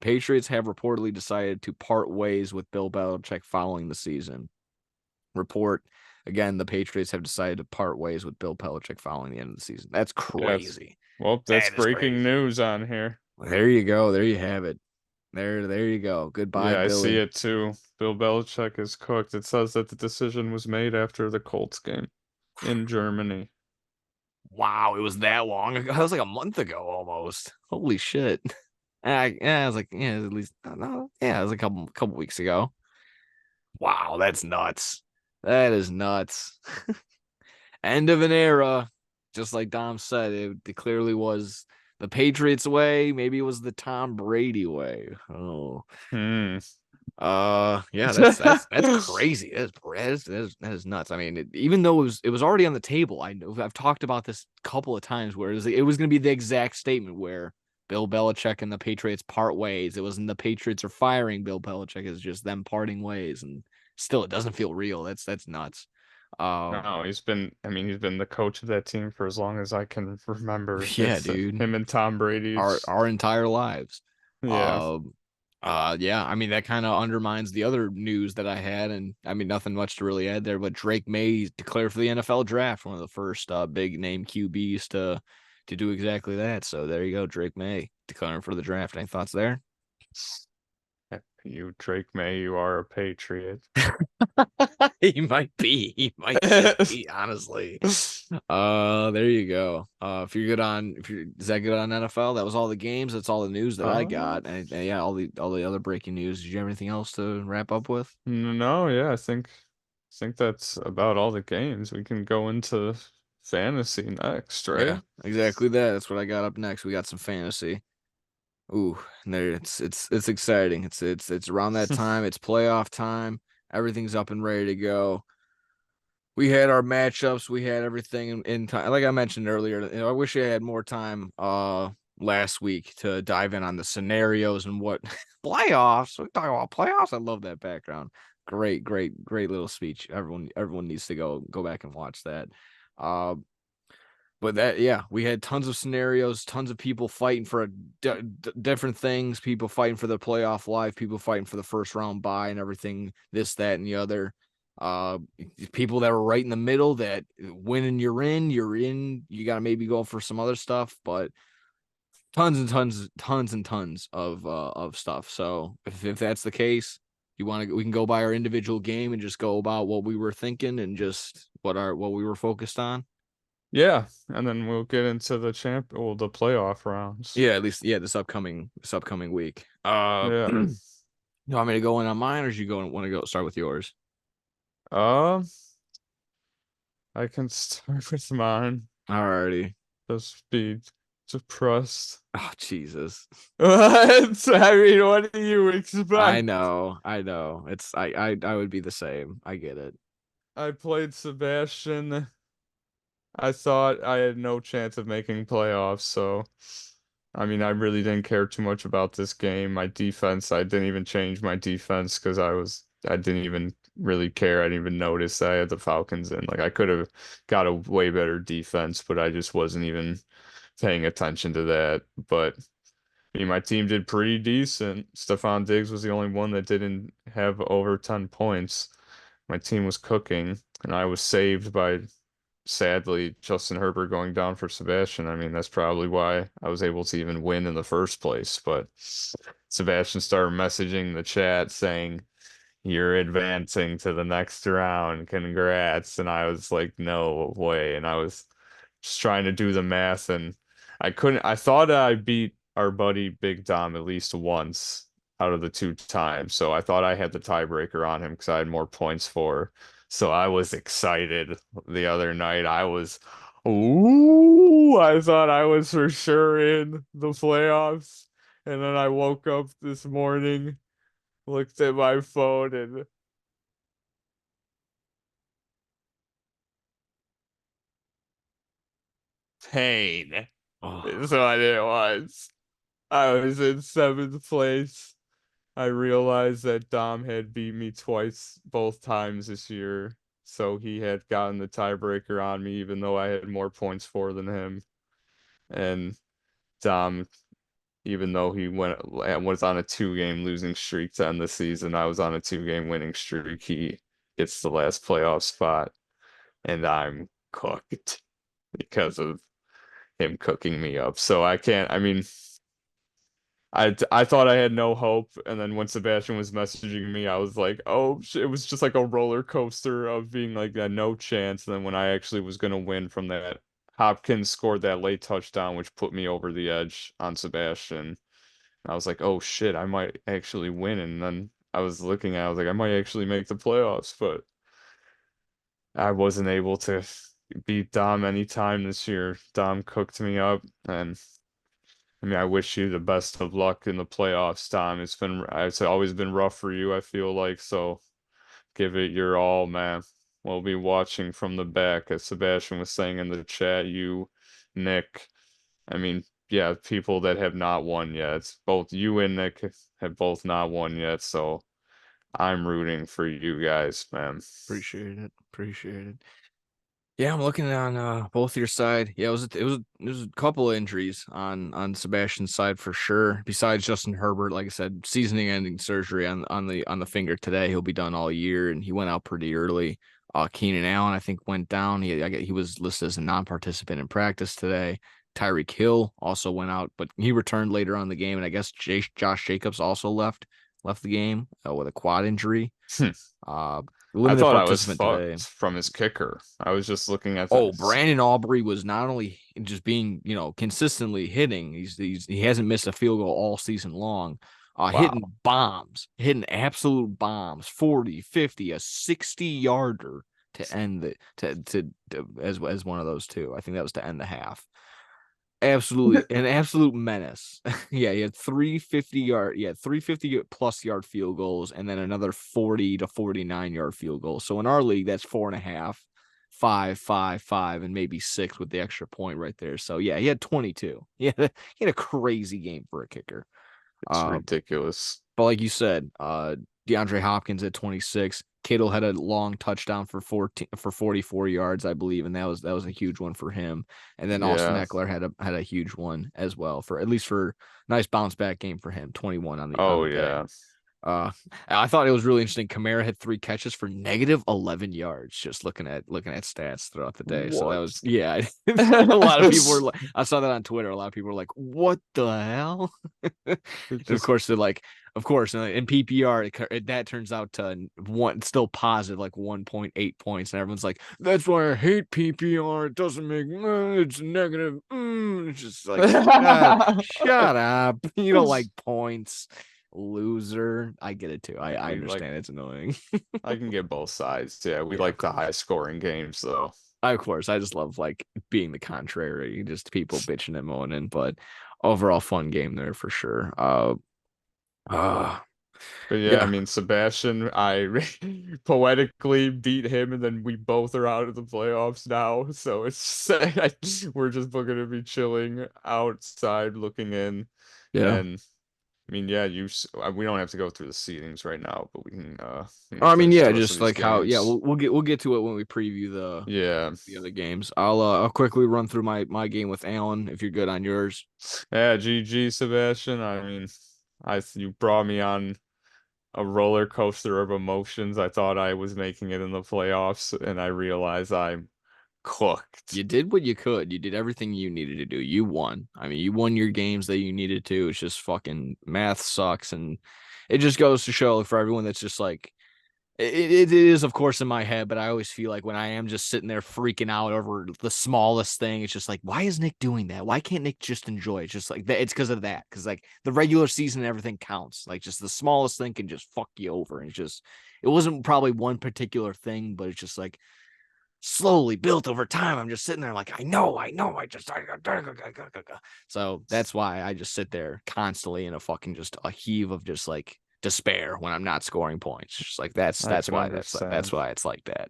S1: Patriots have reportedly decided to part ways with Bill Belichick following the season. Report, again, the Patriots have decided to part ways with Bill Belichick following the end of the season. That's
S2: Yes.
S1: crazy.
S2: Well, that's
S1: That is
S2: breaking
S1: crazy.
S2: news on here.
S1: There you go. There you have it. There you go. Goodbye,
S2: Yeah, I see
S1: Billy.
S2: it too. Bill Belichick is cooked. It says that the decision was made after the Colts game in Germany.
S1: Wow, it was that long ago. That was like a month ago almost. Holy shit. I was like, yeah, at least no, yeah, it was a couple weeks ago. Wow, that's nuts. That is nuts. End of an era. Just like Dom said, it clearly was the Patriots way. Maybe it was the Tom Brady way. Oh.
S2: Hmm.
S1: Yeah, that's crazy. That is nuts. I mean, even though it was already on the table, I know I've talked about this a couple of times where it was going to be the exact statement where Bill Belichick and the Patriots part ways. It wasn't the Patriots are firing Bill Belichick; it's just them parting ways, and still, it doesn't feel real. That's nuts. Um,
S2: No, he's been the coach of that team for as long as I can remember.
S1: yeah,
S2: It's
S1: dude,
S2: him and Tom Brady.
S1: our entire lives.
S2: Yeah,
S1: Um, yeah, I mean that kind of undermines the other news that I had, and I mean nothing much to really add there. But Drake May declared for the NFL draft, one of the first big name QBs to do exactly that. So there you go, Drake May declaring for the draft. Any thoughts there?
S2: You Drake May, you are a patriot.
S1: He might be. He might just be, honestly. There you go. If you're good on, if you're, is that good on NFL? That was all the games. That's all the news that I
S2: Uh,
S1: got. And yeah, all the other breaking news. Did you have anything else to wrap up with?
S2: no, yeah, I think that's about all the games. We can go into fantasy next,
S1: Yeah,
S2: right?
S1: exactly that. That's what I got up next. We got some fantasy. Ooh, and there it's exciting. It's around that time. It's playoff time. Everything's up and ready to go. We had our matchups. We had everything in time. Like I mentioned earlier, I wish I had more time last week to dive in on the scenarios and what playoffs. We talk about playoffs. I love that background. Great little speech. Everyone needs to go back and watch that. Uh, but that, yeah, we had tons of scenarios, tons of people fighting for different things, people fighting for the playoff life, people fighting for the first round bye and everything, this, that, and the other. Uh, People that were right in the middle that winning you're in, you got to maybe go for some other stuff, but tons of stuff. So if that's the case, you want to, we can go by our individual game and just go about what we were thinking and just what we were focused on.
S2: Yeah, and then we'll get into the playoff rounds.
S1: Yeah, at least yeah, this upcoming week.
S2: Yeah.
S1: You want me to go in on mine, or do you want to go start with yours?
S2: Um, I can start with mine.
S1: Alrighty.
S2: Just be depressed.
S1: Oh Jesus.
S2: What? I mean, what do you expect?
S1: I know. I would be the same. I get it.
S2: I played Sebastian. I thought I had no chance of making playoffs, so I mean, I really didn't care too much about this game. My defense, I didn't even change my defense because I didn't even really care. I didn't even notice I had the Falcons in. Like, I could have got a way better defense, but I just wasn't even paying attention to that. But I mean, my team did pretty decent. Stephon Diggs was the only one that didn't have over 10 points. My team was cooking, and I was saved by, sadly, Justin Herbert going down for Sebastian. I mean, that's probably why I was able to even win in the first place. But Sebastian started messaging the chat saying, "You're advancing to the next round. Congrats." And I was like, "No way." And I was just trying to do the math, and I couldn't. I thought I beat our buddy Big Dom at least once out of the two times. So I thought I had the tiebreaker on him because I had more points for. So I was excited the other night. Ooh, I thought I was for sure in the playoffs. And then I woke up this morning, looked at my phone, and pain is
S1: Oh,
S2: what it was. I was in seventh place. I realized that Dom had beat me twice, both times this year. So he had gotten the tiebreaker on me, even though I had more points for than him. And Dom, even though he was on a 2-game losing streak to end the season, I was on a 2-game winning streak. He gets the last playoff spot, and I'm cooked because of him cooking me up. So I can't, I mean, I thought I had no hope, and then when Sebastian was messaging me, I was like, "Oh, it was just like a roller coaster of being like that no chance." And then when I actually was gonna win from that, Hopkins scored that late touchdown, which put me over the edge on Sebastian. I was like, "Oh shit, I might actually win." And then I was looking at, I was like, "I might actually make the playoffs," but I wasn't able to beat Dom anytime this year. Dom cooked me up, and I mean, I wish you the best of luck in the playoffs, Tom. It's always been rough for you, I feel like, so give it your all, man. We'll be watching from the back, as Sebastian was saying in the chat, you, Nick. I mean, yeah, people that have not won yet. It's both you and Nick have both not won yet, so I'm rooting for you guys, man.
S1: appreciate it. Appreciate it. Yeah, I'm looking on both your side. Yeah, it was a couple of injuries on Sebastian's side for sure. Besides Justin Herbert, like I said, seasoning-ending surgery on the finger today. He'll be done all year, and he went out pretty early. Keenan Allen, I think, went down. He was listed as a non-participant in practice today. Tyreek Hill also went out, but he returned later on in the game, and I guess Josh Jacobs also left. left the game with a quad injury. Uh,
S2: I
S1: limited
S2: thought I was
S1: participant today.
S2: fucked from his kicker. I was just looking at
S1: Oh,
S2: this.
S1: Brandon Aubrey was not only just being, consistently hitting. He hasn't missed a field goal all season long.
S2: Wow.
S1: Hitting absolute bombs, 40, 50, a 60-yarder to end the as one of those two. I think that was to end the half. Absolutely an absolute menace. Yeah, he had 350 plus yard field goals and then another 40 to 49-yard field goals. So in our league, that's 4.5, 5, and maybe 6 with the extra point right there. So yeah, he had 22. Yeah, he had a crazy game for a kicker.
S2: It's
S1: Uh,
S2: ridiculous.
S1: but like you said, DeAndre Hopkins at 26. Kittle had a long touchdown for 44 yards, I believe, and that was a huge one for him. And then Austin
S2: Yeah.
S1: Eckler had a huge one as well for at least for nice bounce back game for him, 21 on
S2: Oh
S1: the day.
S2: yeah.
S1: Uh, I thought it was really interesting. Kamara had 3 catches for negative 11 yards. Just looking at stats throughout the day. So that was
S2: What?
S1: yeah. A lot of people were like, I saw that on Twitter. A lot of people were like, "What the hell?" And
S2: It
S1: of
S2: just
S1: course they're like, of course in PPR that turns out to one still positive like 1.8 points, and everyone's like, "That's why I hate PPR. It doesn't make it's negative." It's just like shut up. You don't like points. Loser. I get it too. I
S2: we like
S1: understand it's annoying.
S2: I can get both sides. Yeah, we
S1: Yeah, of
S2: like the
S1: course.
S2: high scoring games though.
S1: Of course. I just love like being the contrary, just people bitching and moaning, but overall fun game there for sure. Uh
S2: But yeah, I
S1: yeah.
S2: mean Sebastian, I poetically beat him and then we both are out of the playoffs now. So it's we're just gonna be chilling outside looking in.
S1: Yeah.
S2: And I mean, yeah, we don't have to go through the seedings right now, but we can
S1: I mean,
S2: finish
S1: yeah,
S2: the rest of
S1: just
S2: these
S1: like how yeah,
S2: games.
S1: we'll get to it when we preview
S2: Yeah.
S1: the other games. I'll quickly run through my game with Alan if you're good on yours.
S2: Yeah, GG, Sebastian. I mean, you brought me on a roller coaster of emotions. I thought I was making it in the playoffs, and I realized I'm cooked.
S1: You did what you could. You did everything you needed to do. You won. I mean, you won your games that you needed to. It's just fucking math sucks, and it just goes to show for everyone that's just like it is, of course, in my head, but I always feel like when I am just sitting there freaking out over the smallest thing, it's just like, why is Nick doing that? Why can't Nick just enjoy it? Just like that. It's because of that. Because like the regular season and everything counts. Like just the smallest thing can just fuck you over. And it's just, it wasn't probably one particular thing, but it's just like slowly built over time. I'm just sitting there like, I know. I just, so that's why I just sit there constantly in a fucking just a heave of just like despair when I'm not scoring points. Just like
S2: I
S1: that's
S2: can
S1: why that's
S2: understand.
S1: why it's like that.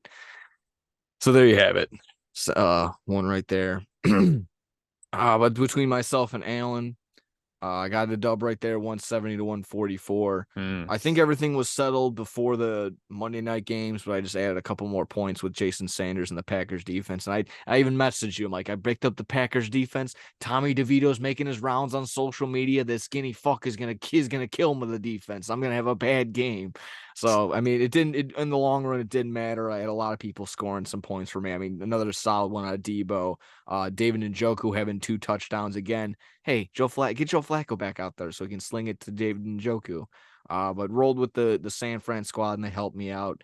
S1: So there you have it. So, one right there. But between myself and Alan, I got a dub right there, 170 to 144.
S2: Hmm.
S1: I think everything was settled before the Monday night games, but I just added a couple more points with Jason Sanders and the Packers defense. And I even messaged you. I'm like, I picked up the Packers defense. Tommy DeVito's making his rounds on social media. This skinny fuck is gonna kill him with the defense. I'm gonna have a bad game. So I mean, in the long run, it didn't matter. I had a lot of people scoring some points for me. I mean, another solid one out of Debo. David Njoku having 2 touchdowns again. Hey, get Joe Flacco back out there so he can sling it to David Njoku. But rolled with the San Fran squad and they helped me out.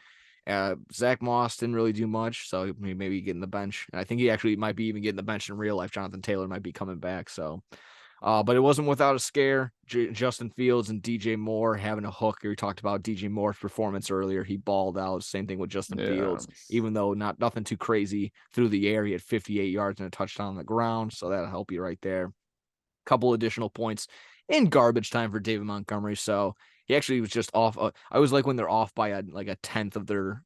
S1: Zach Moss didn't really do much, so maybe getting the bench. And I think he actually might be even getting the bench in real life. Jonathan Taylor might be coming back. So, but it wasn't without a scare. Justin Fields and DJ Moore having a hook. We talked about DJ Moore's performance earlier. He balled out. Same thing with Justin
S2: Yeah.
S1: Fields, even though nothing too crazy through the air. He had 58 yards and a touchdown on the ground, so that'll help you right there. Couple additional points in garbage time for David Montgomery. So he actually was just off. I was like when they're off by like a tenth of their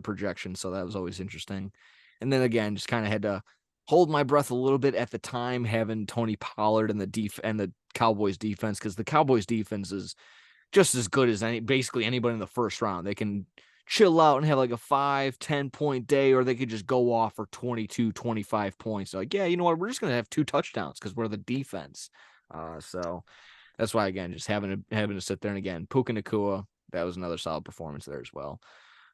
S1: projection. So that was always interesting. And then again, just kind of had to hold my breath a little bit at the time, having Tony Pollard and the Cowboys defense, because the Cowboys defense is just as good as basically anybody in the first round. They can chill out and have like a 5-10 point day, or they could just go off for 22, 25 points. Like, yeah, you know what? We're just going to have 2 touchdowns because we're the defense. So that's why, again, just having to sit there. And again, Puka Nacua, that was another solid performance there as well.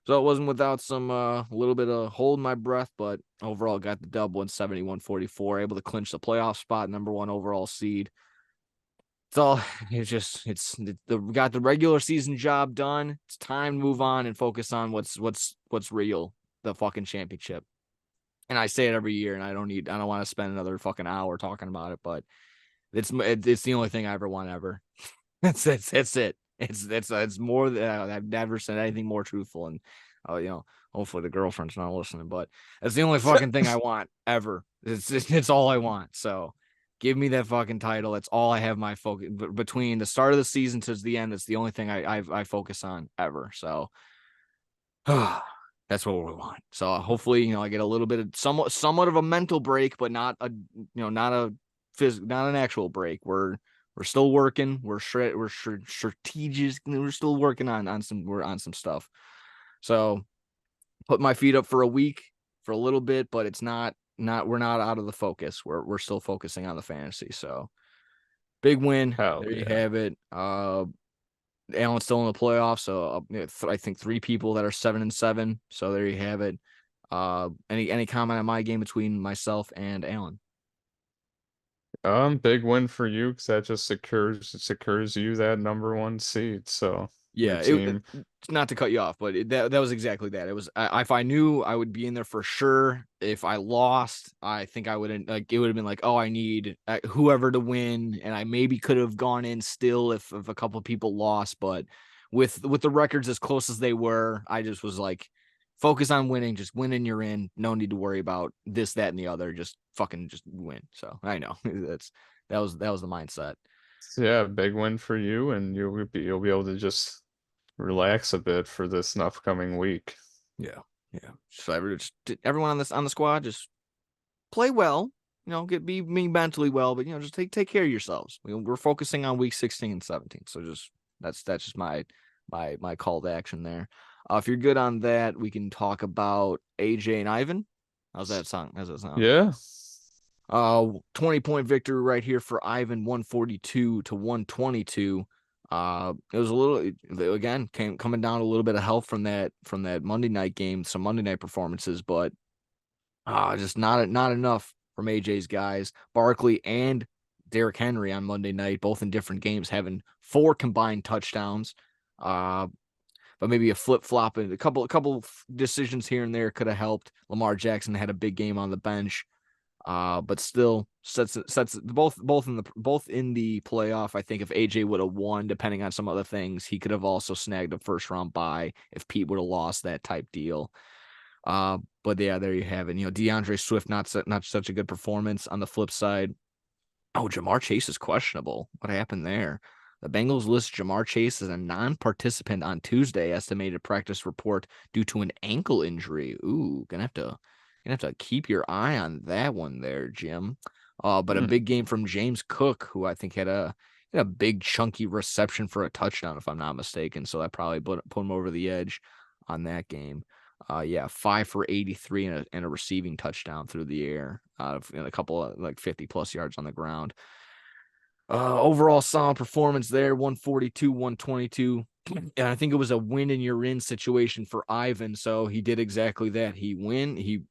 S1: So it wasn't without some little bit of holding my breath, but overall got the dub 171-44, able to clinch the playoff spot, number 1 overall seed. it's all we got the regular season job done. It's time to move on and focus on what's real, the fucking championship. And I say it every year, and I don't want to spend another fucking hour talking about it, but it's the only thing I ever want ever. That's it. It's more than I've never said anything more truthful, and hopefully the girlfriend's not listening, but it's the only fucking thing I want ever. It's all I want. So give me that fucking title. That's all I have my focus between the start of the season to the end. It's the only thing I focus on ever. So that's what we want. So hopefully, I get a little bit of somewhat of a mental break, but not not an actual break. We're still working. We're strategic. We're still working on some stuff. So put my feet up for a week, for a little bit, but it's not we're not out of the focus. We're still focusing on the fantasy. So big win.
S2: Hell
S1: There you
S2: yeah.
S1: have it. Allen's still in the playoffs, so I think 3 people that are 7-7. So there you have it. Any comment on my game between myself and Allen?
S2: Big win for you because that just secures you that number one seed. So your
S1: Yeah,
S2: team,
S1: not to cut you off, but that was exactly that. It was if I knew I would be in there for sure. If I lost, I think I wouldn't like. It would have been like, oh, I need whoever to win, and I maybe could have gone in still if a couple of people lost. But with the records as close as they were, I just was like, focus on winning. Just winning, you're in. No need to worry about this, that, and the other. Just fucking just win. So I know that was the mindset.
S2: yeah, big win for you, and you'll be able to just relax a bit for this upcoming week.
S1: Yeah, yeah. So everyone on the squad just play well. Be mentally well, but just take care of yourselves. We're focusing on week 16 and 17. So that's just my call to action there. If you're good on that, we can talk about AJ and Ivan. How's that sound? How's that sound?
S2: Yeah.
S1: 20-point victory right here for Ivan, 142-122. It was a little again coming down a little bit of help from that Monday night game, some Monday night performances, but just not enough from AJ's guys. Barkley and Derrick Henry on Monday night, both in different games, having 4 combined touchdowns. But maybe a flip flop and a couple decisions here and there could have helped. Lamar Jackson had a big game on the bench. But still sets both in the playoff. I think if AJ would have won, depending on some other things, he could have also snagged a first round bye if Pete would have lost, that type deal. But yeah, there you have it. DeAndre Swift not such a good performance. On the flip side, Jamar Chase is questionable. What happened there? The Bengals list Jamar Chase as a non-participant on Tuesday, estimated practice report due to an ankle injury. Ooh, gonna have to keep your eye on that one there, Jim. But a
S2: Hmm.
S1: big game from James Cook, who I think had a big chunky reception for a touchdown, if I'm not mistaken. So that probably put him over the edge on that game. Yeah, 5 for 83 and a receiving touchdown through the air. And a couple of like 50+ yards on the ground. Overall solid performance there, 142-122. And I think it was a win and you're in situation for Ivan. So he did exactly that. He won and he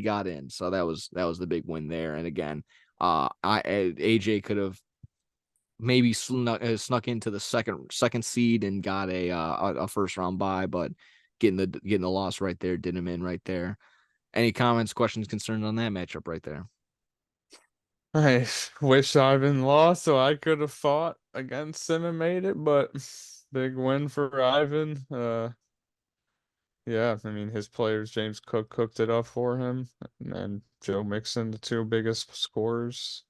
S1: got in. So that was the big win there. And again, AJ could have maybe snuck into the second seed and got a first round bye, but getting the loss right there did him in right there. Any comments, questions, concerns on that matchup right there?
S2: I wish Ivan lost so I could have fought against him and made it, but big win for Ivan. Yeah, I mean his players, James Cook cooked it up for him, and Joe Mixon, the 2 biggest scorers.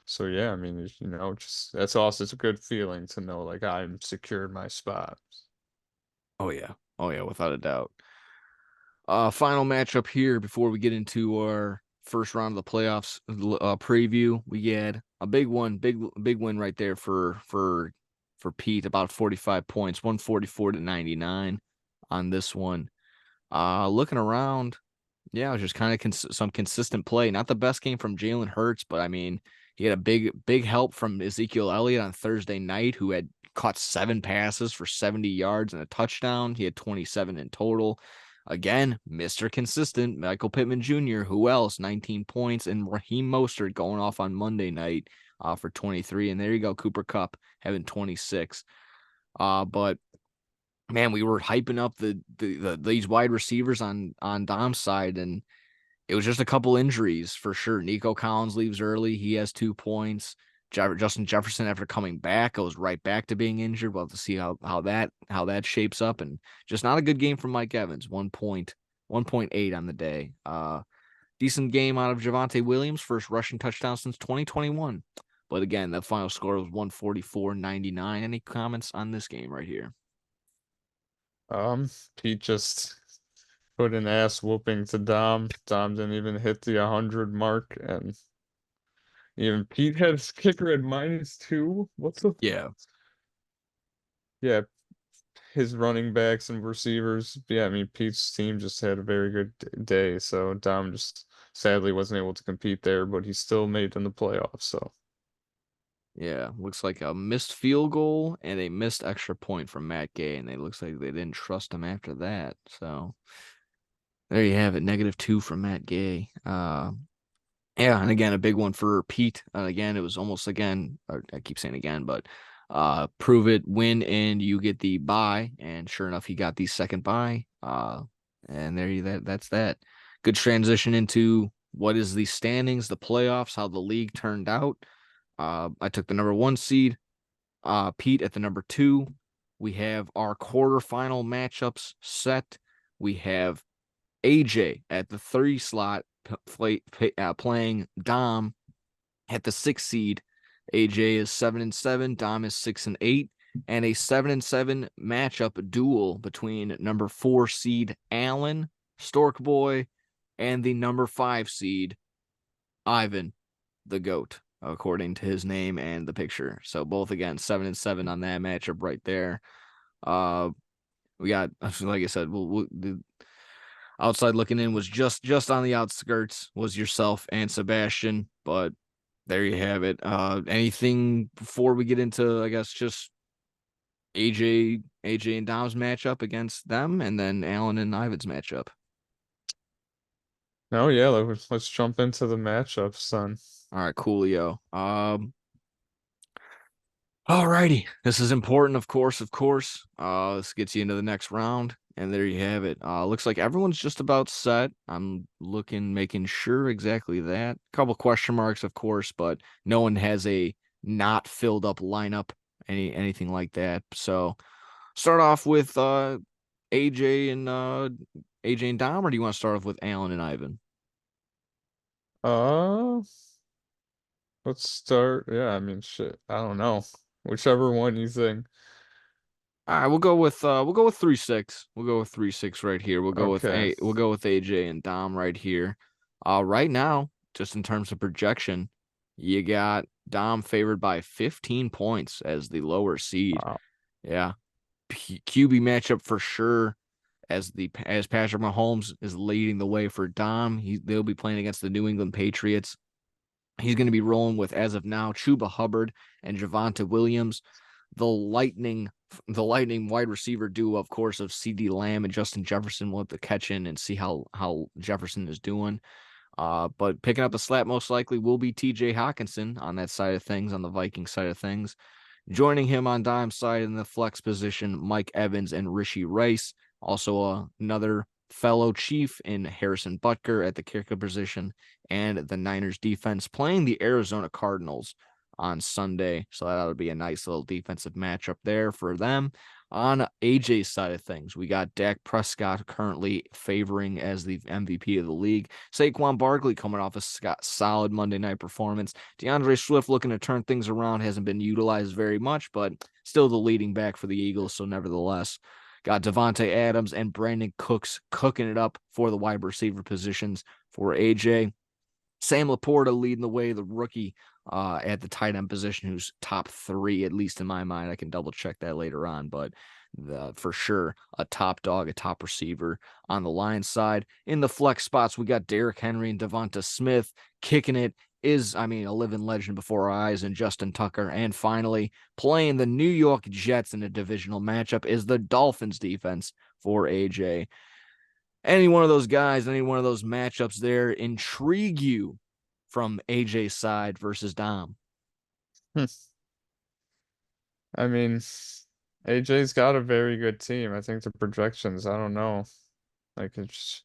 S2: So yeah, I mean, just that's also it's a good feeling to know like I'm secured my spot.
S1: Oh yeah. Oh yeah, without a doubt. Final matchup here before we get into our first round of the playoffs preview. We had a big one, big win right there for Pete, about 45 points, 144-99 on this one. Looking around, yeah, it was just kind of some consistent play. Not the best game from Jalen Hurts, but I mean, he had a big help from Ezekiel Elliott on Thursday night, who had caught 7 passes for 70 yards and a touchdown. He had 27 in total. Again, Mr. Consistent, Michael Pittman Jr., who else? 19 points, and Raheem Mostert going off on Monday night for 23. And there you go, Cooper Kupp having 26. But man, we were hyping up these wide receivers on Dom's side, and it was just a couple injuries for sure. Nico Collins leaves early. He has 2 points. Justin Jefferson, after coming back, goes right back to being injured. We'll have to see how that shapes up. And just not a good game from Mike Evans. 1.8 on the day. Decent game out of Javonte Williams, first rushing touchdown since 2021. But again, the final score was 144-99. Any comments on this game right here?
S2: Pete just put an ass whooping to Dom. Dom didn't even hit the 100 mark, and even Pete had his kicker at -2. What's the
S1: Yeah.
S2: Yeah, his running backs and receivers. Yeah, I mean Pete's team just had a very good day, so Dom just sadly wasn't able to compete there, but he still made it in the playoffs. So
S1: Yeah, looks like a missed field goal and a missed extra point from Matt Gay, and it looks like they didn't trust him after that. So there you have it, -2 from Matt Gay. Yeah, and again, a big one for Pete. Again, it was almost again, I keep saying again, but prove it, win, and you get the bye. And sure enough, he got the second bye. And that's that. Good transition into what is the standings, the playoffs, how the league turned out. I took the number 1 seed. Pete at the number 2. We have our quarterfinal matchups set. We have AJ at the 3 slot playing Dom at the 6 seed. AJ is 7-7. Dom is 6-8. And a 7-7 matchup duel between number 4 seed Allen Stork Boy and the number 5 seed Ivan the GOAT, according to his name and the picture. So both again 7-7 on that matchup right there. We got, like I said, the outside looking in was just on the outskirts was yourself and Sebastian, but there you have it. Anything before we get into, I guess, just AJ and Dom's matchup against them, and then Allen and Ivan's matchup.
S2: no, yeah, let's jump into the matchups, son.
S1: All right, coolio. Alrighty, this is important, of course, of course. This gets you into the next round, and there you have it. Looks like everyone's just about set. I'm making sure exactly that. Couple question marks, of course, but no one has a not filled up lineup, anything like that. So start off with AJ and AJ and Dom, or do you want to start off with Alan and Ivan?
S2: Uh, let's start. Yeah, I mean, shit. I don't know. Whichever one you think.
S1: All right, we'll go with 3-6. We'll go with 3-6 right here.
S2: Okay.
S1: We'll go with AJ and Dom right here. Right now, just in terms of projection, you got Dom favored by 15 points as the lower seed.
S2: Wow.
S1: Yeah, QB matchup for sure. As Patrick Mahomes is leading the way for Dom, they'll be playing against the New England Patriots. He's going to be rolling with, as of now, Chuba Hubbard and Javonte Williams. The Lightning wide receiver duo, of course, of CD Lamb and Justin Jefferson. Will have to catch in and see how Jefferson is doing. But picking up the slap most likely will be TJ Hawkinson on that side of things, on the Viking side of things. Joining him on Dime's side in the flex position, Mike Evans and Rishi Rice. Also another fellow Chief in Harrison Butker at the kicker position, and the Niners defense playing the Arizona Cardinals on Sunday. So that would be a nice little defensive matchup there for them. On AJ's side of things, we got Dak Prescott currently favoring as the MVP of the league. Saquon Barkley coming off a solid Monday night performance. DeAndre Swift looking to turn things around, hasn't been utilized very much, but still the leading back for the Eagles. So nevertheless, got Devontae Adams and Brandon Cooks cooking it up for the wide receiver positions for AJ. Sam Laporta leading the way, the rookie at the tight end position, who's top 3, at least in my mind. I can double check that later on, but for sure, a top dog, a top receiver on the Lions side. In the flex spots, we got Derrick Henry and Devonta Smith kicking it. A living legend before our eyes, and Justin Tucker. And finally, playing the New York Jets in a divisional matchup is the Dolphins defense for AJ. Any one of those guys, any one of those matchups there intrigue you from AJ's side versus Dom?
S2: Hmm. I mean, AJ's got a very good team. I think the projections, I don't know. Like it's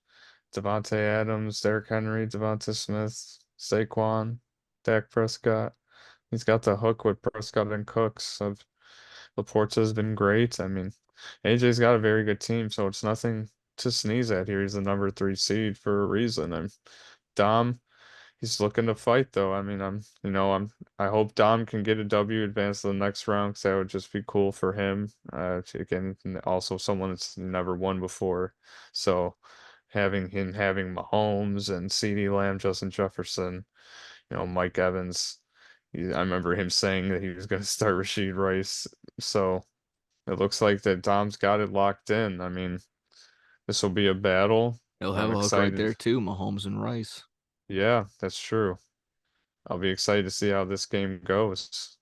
S2: Devontae Adams, Derrick Henry, Devonta Smith, Saquon, Dak Prescott. He's got the hook with Prescott and Cooks. Laporta's been great. I mean, AJ's got a very good team, so it's nothing to sneeze at here. He's the number 3 seed for a reason. Dom, he's looking to fight though. I mean, I hope Dom can get a W, advance to the next round, 'cause that would just be cool for him. Again, also someone that's never won before. So having Mahomes and CeeDee Lamb, Justin Jefferson, Mike Evans. I remember him saying that he was going to start Rashid Rice. So it looks like that Dom's got it locked in. I mean, this will be a battle.
S1: He'll have
S2: I'm
S1: a hook right
S2: excited.
S1: there too, Mahomes and Rice.
S2: Yeah, that's true. I'll be excited to see how this game goes.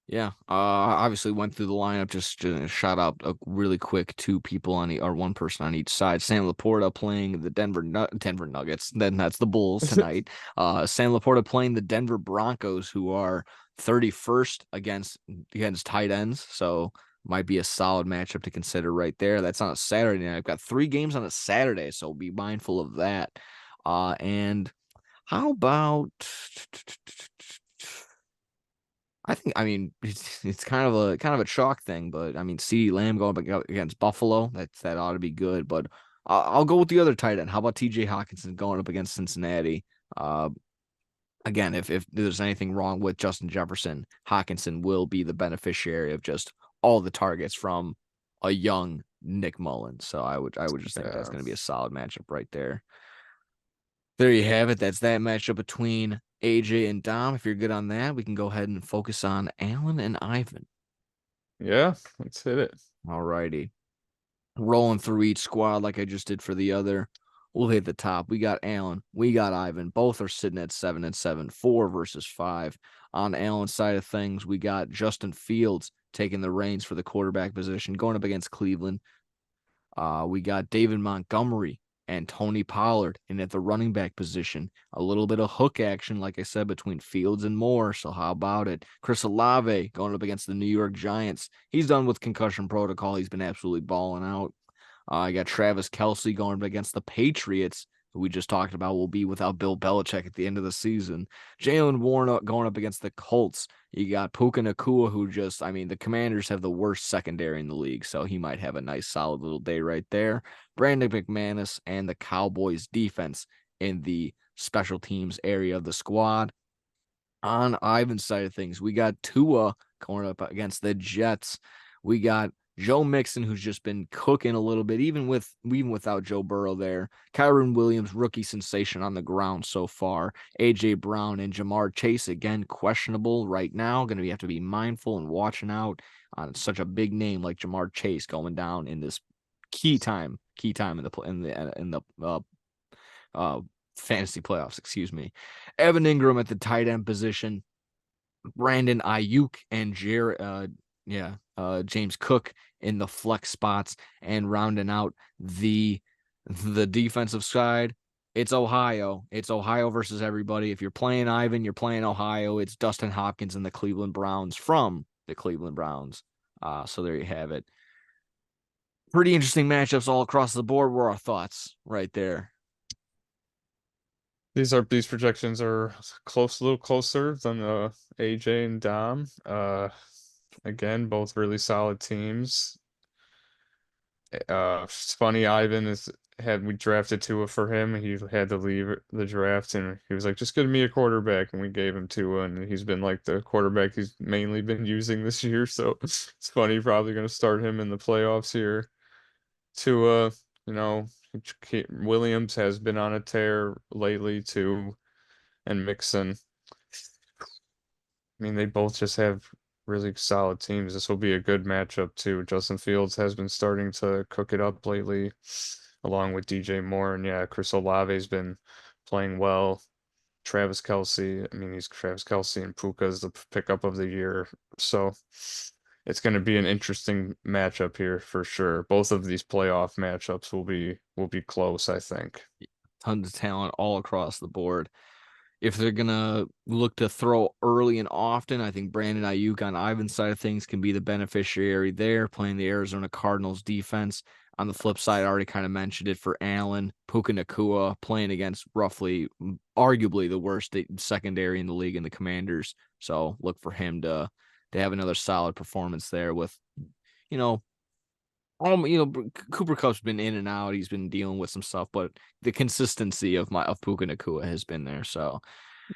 S1: Yeah, obviously went through the lineup. Just shout out really quick two people on or one person on each side. Sam Laporta playing the Denver Nuggets. Then that's the Bulls tonight. Sam Laporta playing the Denver Broncos, who are 31st against tight ends. So might be a solid matchup to consider right there. That's on a Saturday night. I've got 3 games on a Saturday, so be mindful of that. And how about? I mean, it's kind of a chalk thing, but I mean, CeeDee Lamb going up against Buffalo, that ought to be good. But I'll go with the other tight end. How about TJ Hawkinson going up against Cincinnati? Uh, again, if there's anything wrong with Justin Jefferson, Hawkinson will be the beneficiary of just all the targets from a young Nick Mullins. So I would just think that's
S2: Yeah.
S1: going to be a solid matchup right there. There you have it. That's that matchup between AJ and Dom. If you're good on that, we can go ahead and focus on Alan and Ivan.
S2: Yeah, let's hit it.
S1: All righty. Rolling through each squad like I just did for the other. We'll hit the top. We got Alan. We got Ivan. Both are sitting at 7-7, 4 versus 5. On Alan's side of things, we got Justin Fields taking the reins for the quarterback position, going up against Cleveland. We got David Montgomery and Tony Pollard, and at the running back position, a little bit of hook action, like I said, between Fields and Moore. So how about it? Chris Olave going up against the New York Giants. He's done with concussion protocol. He's been absolutely balling out. I got Travis Kelce going against the Patriots, who we just talked about will be without Bill Belichick at the end of the season. Jalen Warren going up against the Colts. You got Puka Nakua, who I mean, the Commanders have the worst secondary in the league, so he might have a nice, solid little day right there. Brandon McManus and the Cowboys defense in the special teams area of the squad. On Ivan's side of things, we got Tua going up against the Jets. We got Joe Mixon, who's just been cooking a little bit, even without Joe Burrow there. Kyron Williams, rookie sensation on the ground so far. AJ Brown and Jamar Chase, again, questionable right now. Going to have to be mindful and watching out on such a big name like Jamar Chase going down in this key time in the fantasy playoffs, excuse me. Evan Ingram at the tight end position. Brandon Ayuk and James Cook in the flex spots, and rounding out the defensive side. It's Ohio. It's Ohio versus everybody. If you're playing Ivan, you're playing Ohio. It's Dustin Hopkins and the Cleveland Browns from the Cleveland Browns. So there you have it. Pretty interesting matchups all across the board. Were our thoughts right there?
S2: These projections are a little closer than AJ and Dom. Again, both really solid teams. It's funny, Ivan is had we drafted Tua for him, he had to leave the draft, and he was like, "Just give me a quarterback," and we gave him Tua, and he's been like the quarterback he's mainly been using this year. So it's funny, probably going to start him in the playoffs here. Tua, you know, Williams has been on a tear lately too, and Mixon. I mean, they both just have really solid teams. This will be a good matchup too. Justin Fields has been starting to cook it up lately, along with DJ Moore. And yeah, Chris Olave's been playing well. Travis Kelce, I mean, he's Travis Kelce and Puka is the pickup of the year. So it's going to be an interesting matchup here for sure. Both of these playoff matchups will be close, I think.
S1: Tons of talent all across the board. if they're gonna look to throw early and often, I think Brandon Ayuk on Ivan's side of things can be the beneficiary there, playing the Arizona Cardinals defense. On the flip side, I already kind of mentioned it for Allen, Puka Nacua playing against roughly, arguably the worst secondary in the league in the Commanders. So look for him to have another solid performance there with, you know, Cooper Cup's been in and out. He's been dealing with some stuff, but the consistency of Puka Nacua has been there. So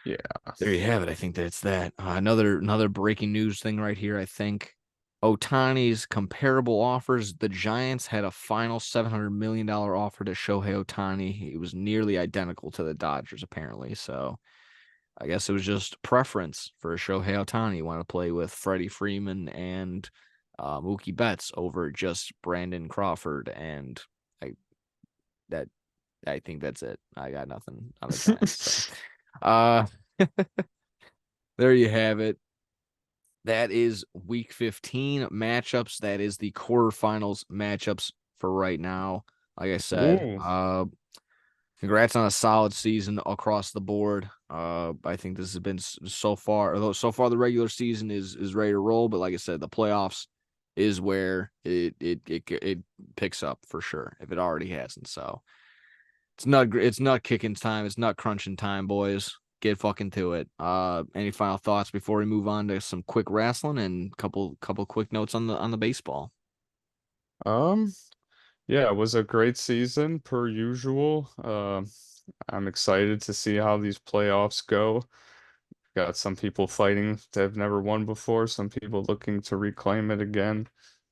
S2: Yeah.
S1: there you have it. I think that's that. Another breaking news thing right here. I think Ohtani's comparable offers. The Giants had a final $700 million offer to Shohei Ohtani. It was nearly identical to the Dodgers, apparently. So I guess it was just preference for Shohei Ohtani. You want to play with Freddie Freeman and Mookie Betts over just Brandon Crawford, and I that I think that's it. I got nothing on the Giants. So. Uh, there you have it. That is week 15 matchups. That is the quarterfinals matchups for right now. Like I said,
S2: Ooh.
S1: congrats on a solid season across the board. I think this has been so far, although so far the regular season is ready to roll, but like I said, the playoffs is where it picks up for sure if it already hasn't. So it's nut kicking time. It's nut crunching time, boys. Get fucking to it. Any final thoughts before we move on to some quick wrestling and couple quick notes on the baseball?
S2: Um, yeah, it was a great season per usual. I'm excited to see how these playoffs go. Got some people fighting that have never won before, some people looking to reclaim it again.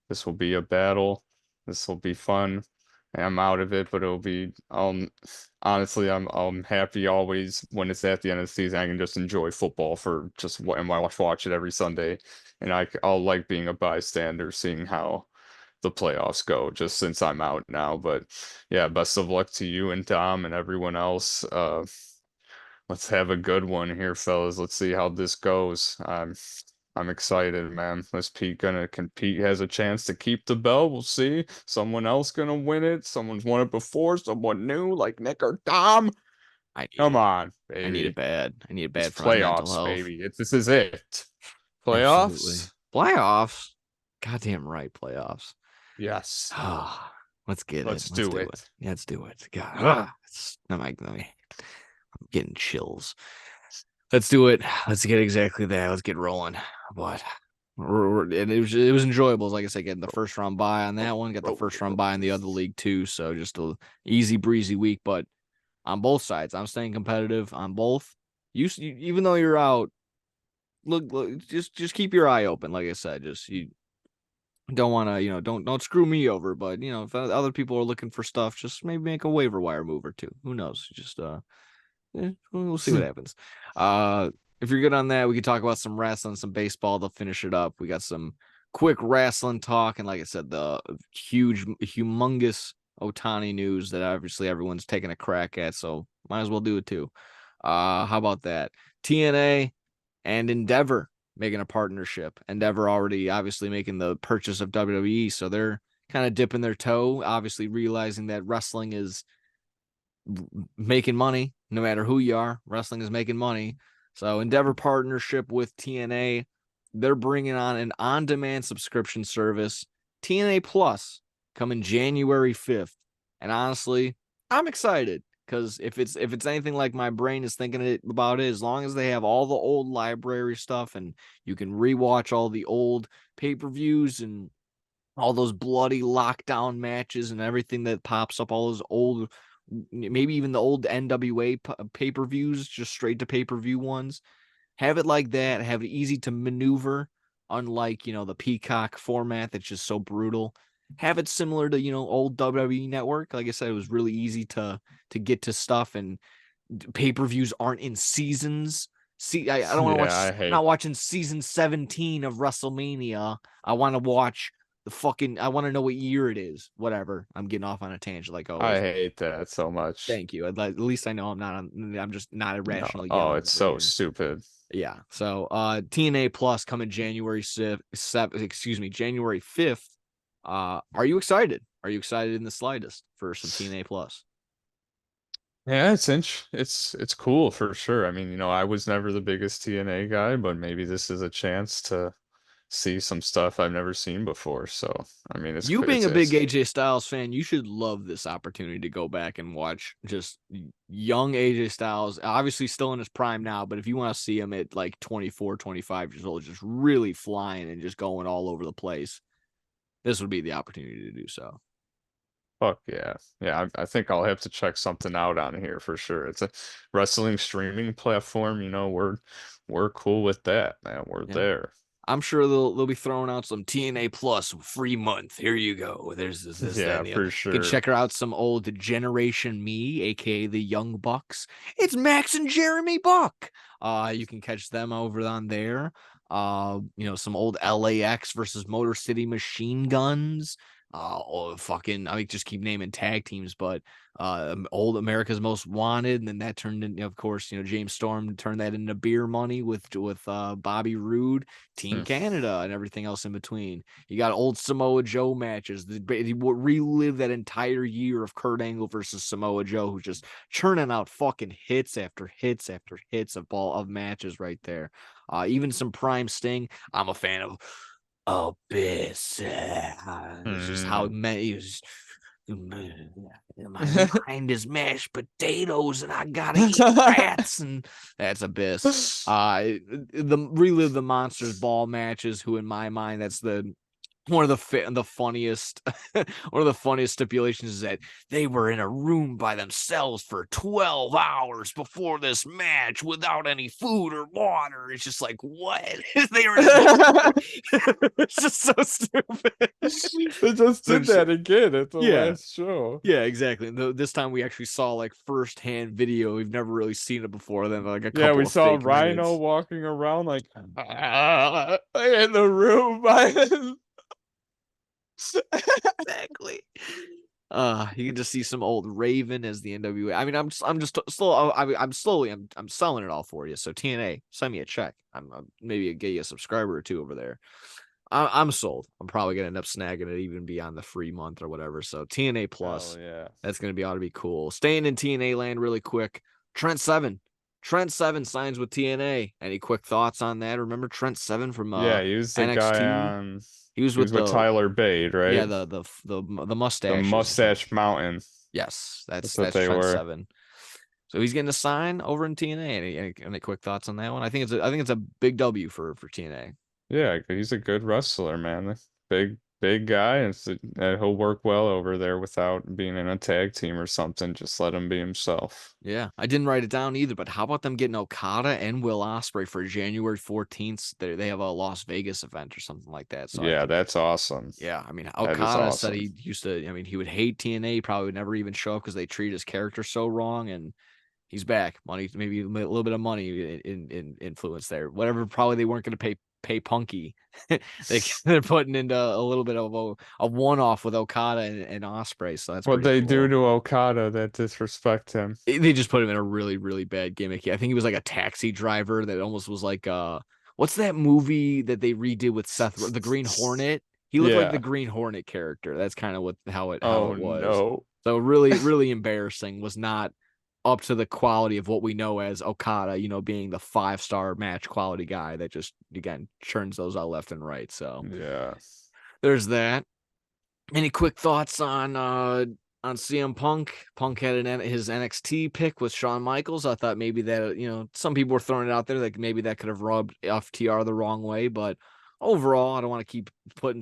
S2: This will be a battle. This will be fun. I'm out of it, but it'll be honestly I'm happy always when it's at the end of the season. I can just enjoy football for just what and watch it every Sunday. And I'll like being a bystander, seeing how the playoffs go, just since I'm out now. But yeah, best of luck to you and Dom and everyone else. Let's have a good one here, fellas. Let's see how this goes. I'm excited, man. This Pete gonna compete, has a chance to keep the belt. We'll see. Someone else gonna win it. Someone's won it before. Someone new, like Nick or Dom.
S1: I need
S2: Come
S1: it.
S2: on,
S1: I need it
S2: baby.
S1: bad. I need it
S2: It's
S1: bad for my mental
S2: playoffs,
S1: health.
S2: baby. This is it.
S1: Absolutely.
S2: Playoffs?
S1: Playoffs. Goddamn right, playoffs.
S2: Yes.
S1: Ah, let's get it.
S2: Let's
S1: Let's
S2: do
S1: do it.
S2: it.
S1: Yeah, let's do it. God, I'm getting chills. Let's do it. Let's get exactly that. Let's get rolling. But and it was enjoyable. Like I said, getting the first round bye on that one, got the first round bye in the other league too. So just a easy breezy week. But on both sides, I'm staying competitive on both. Even though you're out, look, just keep your eye open. Like I said, just you don't want to, don't screw me over. But if other people are looking for stuff, just maybe make a waiver wire move or two. Who knows? Just we'll see what happens. Uh, if you're good on that, we can talk about some wrestling, some baseball to finish it up. We got some quick wrestling talk, and like I said, the humongous Ohtani news that obviously everyone's taking a crack at. So might as well do it too. How about that? TNA and Endeavor making a partnership. Endeavor already obviously making the purchase of WWE, so they're kind of dipping their toe, obviously realizing that wrestling is making money no matter who you are. Wrestling is making money. So Endeavor partnership with TNA, they're bringing on an on-demand subscription service, TNA Plus, coming January 5th. And honestly, I'm excited because if it's anything like my brain is thinking about it, as long as they have all the old library stuff and you can rewatch all the old pay-per-views and all those bloody lockdown matches and everything that pops up, all those old, maybe even the old NWA pay-per-views, just straight to pay-per-view ones. Have it like that, have it easy to maneuver, unlike, the Peacock format that's just so brutal. Have it similar to, old WWE Network. Like I said, it was really easy to get to stuff, and pay-per-views aren't in seasons. See, I don't want to
S2: Yeah,
S1: watch.
S2: I
S1: I'm not
S2: hate
S1: watching season 17 of WrestleMania. I want to watch the fucking. I want to know what year it is. Whatever. I'm getting off on a tangent like
S2: I
S1: always.
S2: hate that so much.
S1: Thank you. At least I know I'm not. I'm just not
S2: No.
S1: irrationally
S2: Oh,
S1: yelling
S2: it's
S1: over
S2: so
S1: here.
S2: stupid.
S1: Yeah. So TNA Plus coming January 7th, excuse me, January 5th. Are you excited? Are you excited in the slightest for some TNA Plus?
S2: Yeah, it's cool for sure. I mean, I was never the biggest TNA guy, but maybe this is a chance to see some stuff I've never seen before. So, I mean,
S1: You being a big
S2: it's
S1: AJ Styles fan, you should love this opportunity to go back and watch just young AJ Styles, obviously still in his prime now, but if you want to see him at like 24, 25 years old, just really flying and just going all over the place, this would be the opportunity to do so.
S2: fuck yeah. Yeah, I think I'll have to check something out on here for sure. It's a wrestling streaming platform, we're cool with that, man. We're
S1: Yeah.
S2: there.
S1: I'm sure they'll be throwing out some TNA Plus free month. Here you go. There's this, that,
S2: Yeah,
S1: and the other.
S2: for
S1: You can
S2: sure.
S1: check her out some old Generation Me, aka the Young Bucks. It's Max and Jeremy Buck. You can catch them over on there. Some old LAX versus Motor City Machine Guns. Fucking, I mean, just keep naming tag teams, but old America's Most Wanted, and then that turned into, of course, James Storm turned that into Beer Money with Bobby Roode, Team
S2: Hmm.
S1: Canada, and everything else in between. You got old Samoa Joe matches. He relive that entire year of Kurt Angle versus Samoa Joe, who's just churning out fucking hits after hits after hits of matches right there. Even some Prime Sting. I'm a fan of Abyss. It's just how
S2: Hmm.
S1: many. My mind is mashed potatoes, and I gotta eat rats, and that's Abyss. Relive the Monsters Ball matches. Who, in my mind, that's one of the funniest one of the funniest stipulations is that they were in a room by themselves for 12 hours before this match without any food or water. It's just like, what? They were in it's just so stupid.
S2: They just
S1: So
S2: did that again at the
S1: yeah,
S2: last show.
S1: yeah, exactly. This time we actually saw like firsthand video. We've never really seen it before. Then like a
S2: Yeah, we
S1: couple of
S2: saw
S1: fake
S2: Rhino
S1: minutes.
S2: walking around like in the room by his
S1: Exactly. You can just see some old Raven as the NWA. I mean, I'm just slow. I'm slowly. I'm selling it all for you. So TNA, send me a check. I'm maybe get you a subscriber or two over there. I'm sold. I'm probably gonna end up snagging it even beyond the free month or whatever. So TNA
S2: Hell
S1: Plus,
S2: yeah.
S1: that's gonna ought to be cool. Staying in TNA land really quick. Trent Seven. Trent Seven signs with TNA. Any quick thoughts on that? Remember Trent Seven from
S2: Yeah, he was the guy
S1: NXT?
S2: on
S1: He was
S2: he
S1: with
S2: was with
S1: the
S2: Tyler Bate,
S1: yeah,
S2: right?
S1: the
S2: The
S1: mustaches.
S2: Mustache Mountain.
S1: Yes,
S2: That's what
S1: that's
S2: they
S1: Trent
S2: were.
S1: Seven. So he's getting a sign over in TNA. Any quick thoughts on that one? I think it's a big W for TNA.
S2: Yeah, he's a good wrestler, man. Big guy, and he'll work well over there without being in a tag team or something. Just let him be himself.
S1: Yeah, I didn't write it down either, but how about them getting Okada and Will Ospreay for January 14th? They have a Las Vegas event or something like that. So
S2: Yeah, that's awesome.
S1: yeah, I mean,
S2: That is
S1: Okada said
S2: awesome.
S1: he used to. I mean, he would hate TNA, probably would never even show up because they treat his character so wrong, and he's back. Money, maybe a little bit of money in influence there. Whatever, probably they weren't going to pay Punky. They're putting into a little bit of a one off with Okada and Osprey, so that's
S2: What
S1: pretty
S2: they do
S1: cool.
S2: to Okada that disrespect him.
S1: They just put him in a really really bad gimmick. I think he was like a taxi driver that almost was like what's that movie that they redid with the Green Hornet? He looked like the
S2: Yeah.
S1: Green Hornet character. That's kind of what how
S2: Oh
S1: it was.
S2: no.
S1: So really really embarrassing. Was not up to the quality of what we know as Okada, being the 5-star match quality guy that just again churns those out left and right. So
S2: Yeah.
S1: there's that. Any quick thoughts on CM Punk? Punk had his NXT pick with Shawn Michaels. I thought maybe that some people were throwing it out there like maybe that could have rubbed FTR the wrong way, but overall, I don't want to keep putting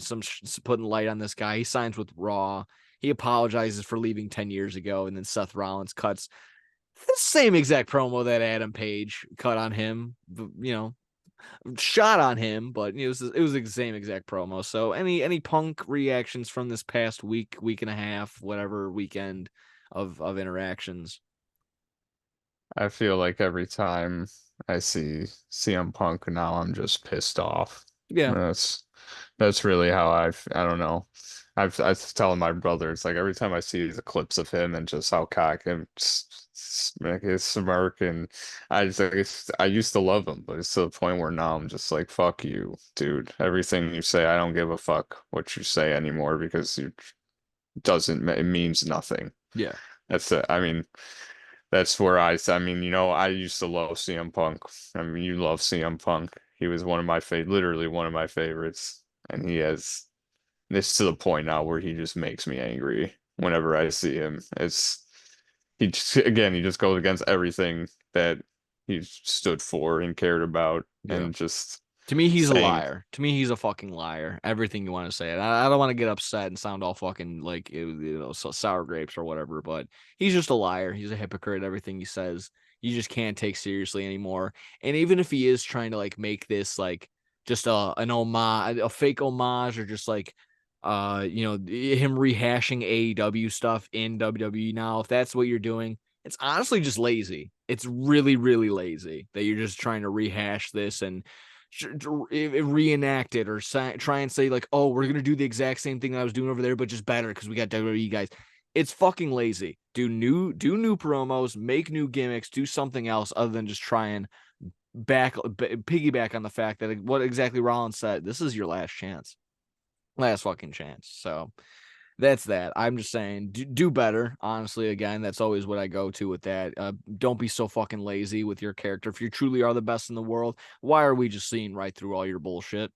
S1: light on this guy. He signs with Raw. He apologizes for leaving 10 years ago, and then Seth Rollins cuts the same exact promo that Adam Page cut on him. Shot on him, but it was the same exact promo. So any Punk reactions from this past week and a half, whatever weekend of interactions?
S2: I feel like every time I see CM Punk now, I'm just pissed off.
S1: Yeah,
S2: That's really how I don't know. I was telling my brother, it's like every time I see the clips of him and just how cocky and like his smirk, and I just like I used to love him, but it's to the point where now I'm just like, fuck you, dude. Everything you say, I don't give a fuck what you say anymore because it means nothing.
S1: yeah,
S2: That's it. I mean, that's where I mean, I used to love CM Punk. I mean, you love CM Punk. He was one of my literally one of my favorites, and he has this to the point now where he just makes me angry whenever I see him. Again, he just goes against everything that he stood for and cared about,
S1: Yeah.
S2: and just
S1: To me, he's a
S2: saying,
S1: liar. To me, he's a fucking liar. Everything you want to say. And I don't want to get upset and sound all fucking like sour grapes or whatever. But he's just a liar. He's a hypocrite. Everything he says, you just can't take seriously anymore. And even if he is trying to like make this like just an homage, a fake homage, or just like him rehashing AEW stuff in WWE now, if that's what you're doing, it's honestly just lazy. It's really, really lazy that you're just trying to rehash this and reenact it or try and say like, oh, we're gonna do the exact same thing that I was doing over there, but just better because we got WWE guys. It's fucking lazy. Do new promos, make new gimmicks, do something else other than just try and piggyback on the fact that what exactly Rollins said. This is your last fucking chance. So that's that. I'm just saying, do better. Honestly, again, that's always what I go to with that. Don't be so fucking lazy with your character. If you truly are the best in the world, why are we just seeing right through all your bullshit?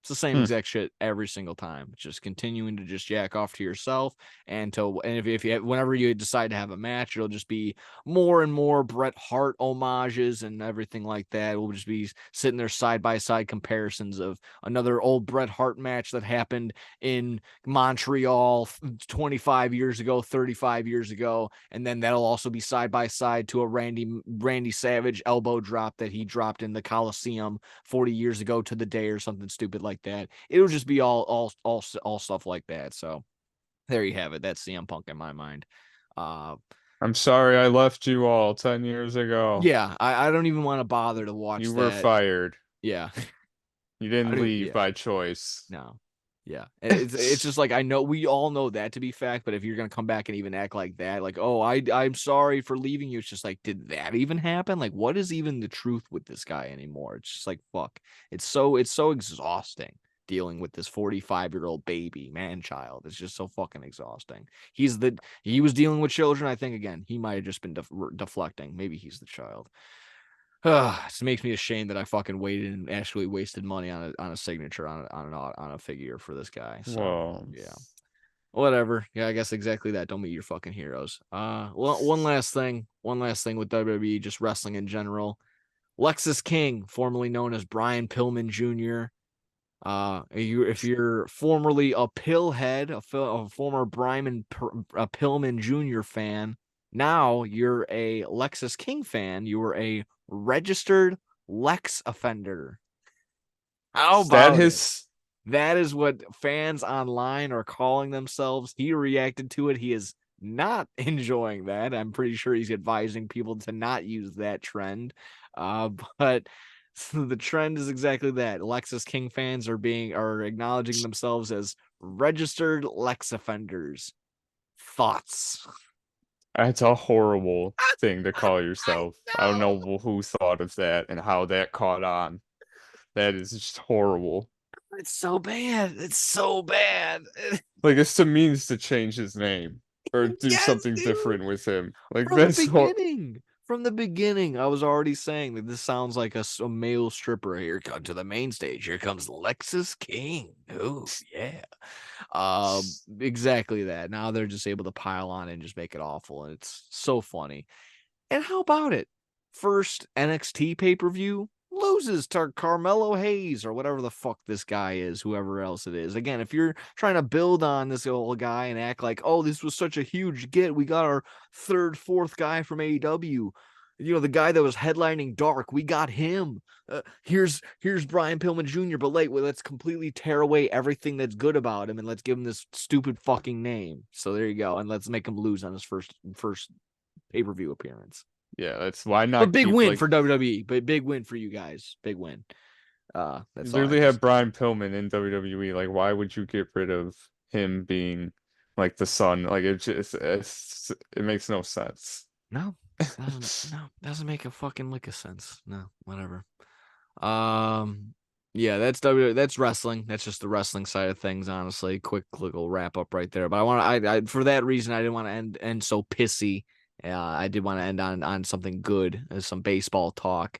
S1: It's the same
S2: hmm,
S1: exact shit every single time. Just continuing to just jack off to yourself, and if you whenever you decide to have a match, it'll just be more and more Bret Hart homages and everything like that. We'll just be sitting there side by side comparisons of another old Bret Hart match that happened in Montreal 25 years ago, 35 years ago, and then that'll also be side by side to a Randy Savage elbow drop that he dropped in the Coliseum 40 years ago to the day or something stupid like that. It'll just be all stuff like that. So there you have it. That's CM Punk in my mind. Uh
S2: I'm sorry I left you all 10 years ago.
S1: yeah, I don't even want to bother to
S2: You
S1: watch
S2: were
S1: that.
S2: fired.
S1: Yeah.
S2: You
S1: I
S2: didn't
S1: do,
S2: leave
S1: yeah.
S2: by choice.
S1: No. Yeah. It's just like I know we all know that to be fact, but if you're gonna come back and even act like that, like, oh, I'm sorry for leaving you, it's just like, did that even happen? Like, what is even the truth with this guy anymore? It's just like fuck. It's so exhausting dealing with this 45-year-old baby man child. It's just so fucking exhausting. He was dealing with children. I think again, he might have just been deflecting. Maybe he's the child. It makes me ashamed that I fucking waited and actually wasted money on a signature on a figure for this guy. So
S2: Whoa.
S1: yeah, whatever. Yeah, I guess exactly that. Don't meet your fucking heroes. Well, one last thing with WWE, just wrestling in general. Lexus King, formerly known as Brian Pillman Jr. If you're formerly a Pillhead, a former a Pillman Jr. fan, now you're a Lexus King fan. You were a registered Lex offender. How
S2: Is that
S1: about it?
S2: his?
S1: That is what fans online are calling themselves. He reacted to it. He is not enjoying that. I'm pretty sure he's advising people to not use that trend. But so the trend is exactly that. Lexus King fans are acknowledging themselves as registered Lex offenders. Thoughts?
S2: That's a horrible thing to call
S1: I
S2: yourself. I don't
S1: know.
S2: know who thought of that and how that caught on. That is just horrible.
S1: It's so bad. It's so bad.
S2: Like, it's a means to change his name or do
S1: Yes,
S2: something
S1: dude.
S2: different with him. Like,
S1: From the
S2: that's hor
S1: beginning. From the beginning, I was already saying that this sounds like a male stripper. Here come to the main stage. Here comes Lexus King. Oh yeah, exactly that. Now they're just able to pile on and just make it awful, and it's so funny. And how about it? First NXT pay per view loses to Carmelo Hayes or whatever the fuck this guy is, whoever else it is. Again, if you're trying to build on this old guy and act like, oh, this was such a huge get, we got our third, fourth guy from AEW. You know, the guy that was headlining Dark, we got him. Here's Brian Pillman Jr. But let's completely tear away everything that's good about him and let's give him this stupid fucking name. So there you go, and let's make him lose on his first pay per view appearance.
S2: yeah, that's why
S1: But
S2: not
S1: big
S2: keep
S1: win
S2: like
S1: for WWE. But big win for you guys. Big win.
S2: you
S1: That's all I
S2: literally
S1: have to say.
S2: have Brian Pillman in WWE. Like, why would you get rid of him being like the son? Like, it makes no sense.
S1: No, doesn't make a fucking lick of sense. No, whatever. Um, yeah, that's wrestling. That's just the wrestling side of things. Honestly, quick little wrap up right there. But I for that reason I didn't want to end so pissy I did want to end on something good, some baseball talk.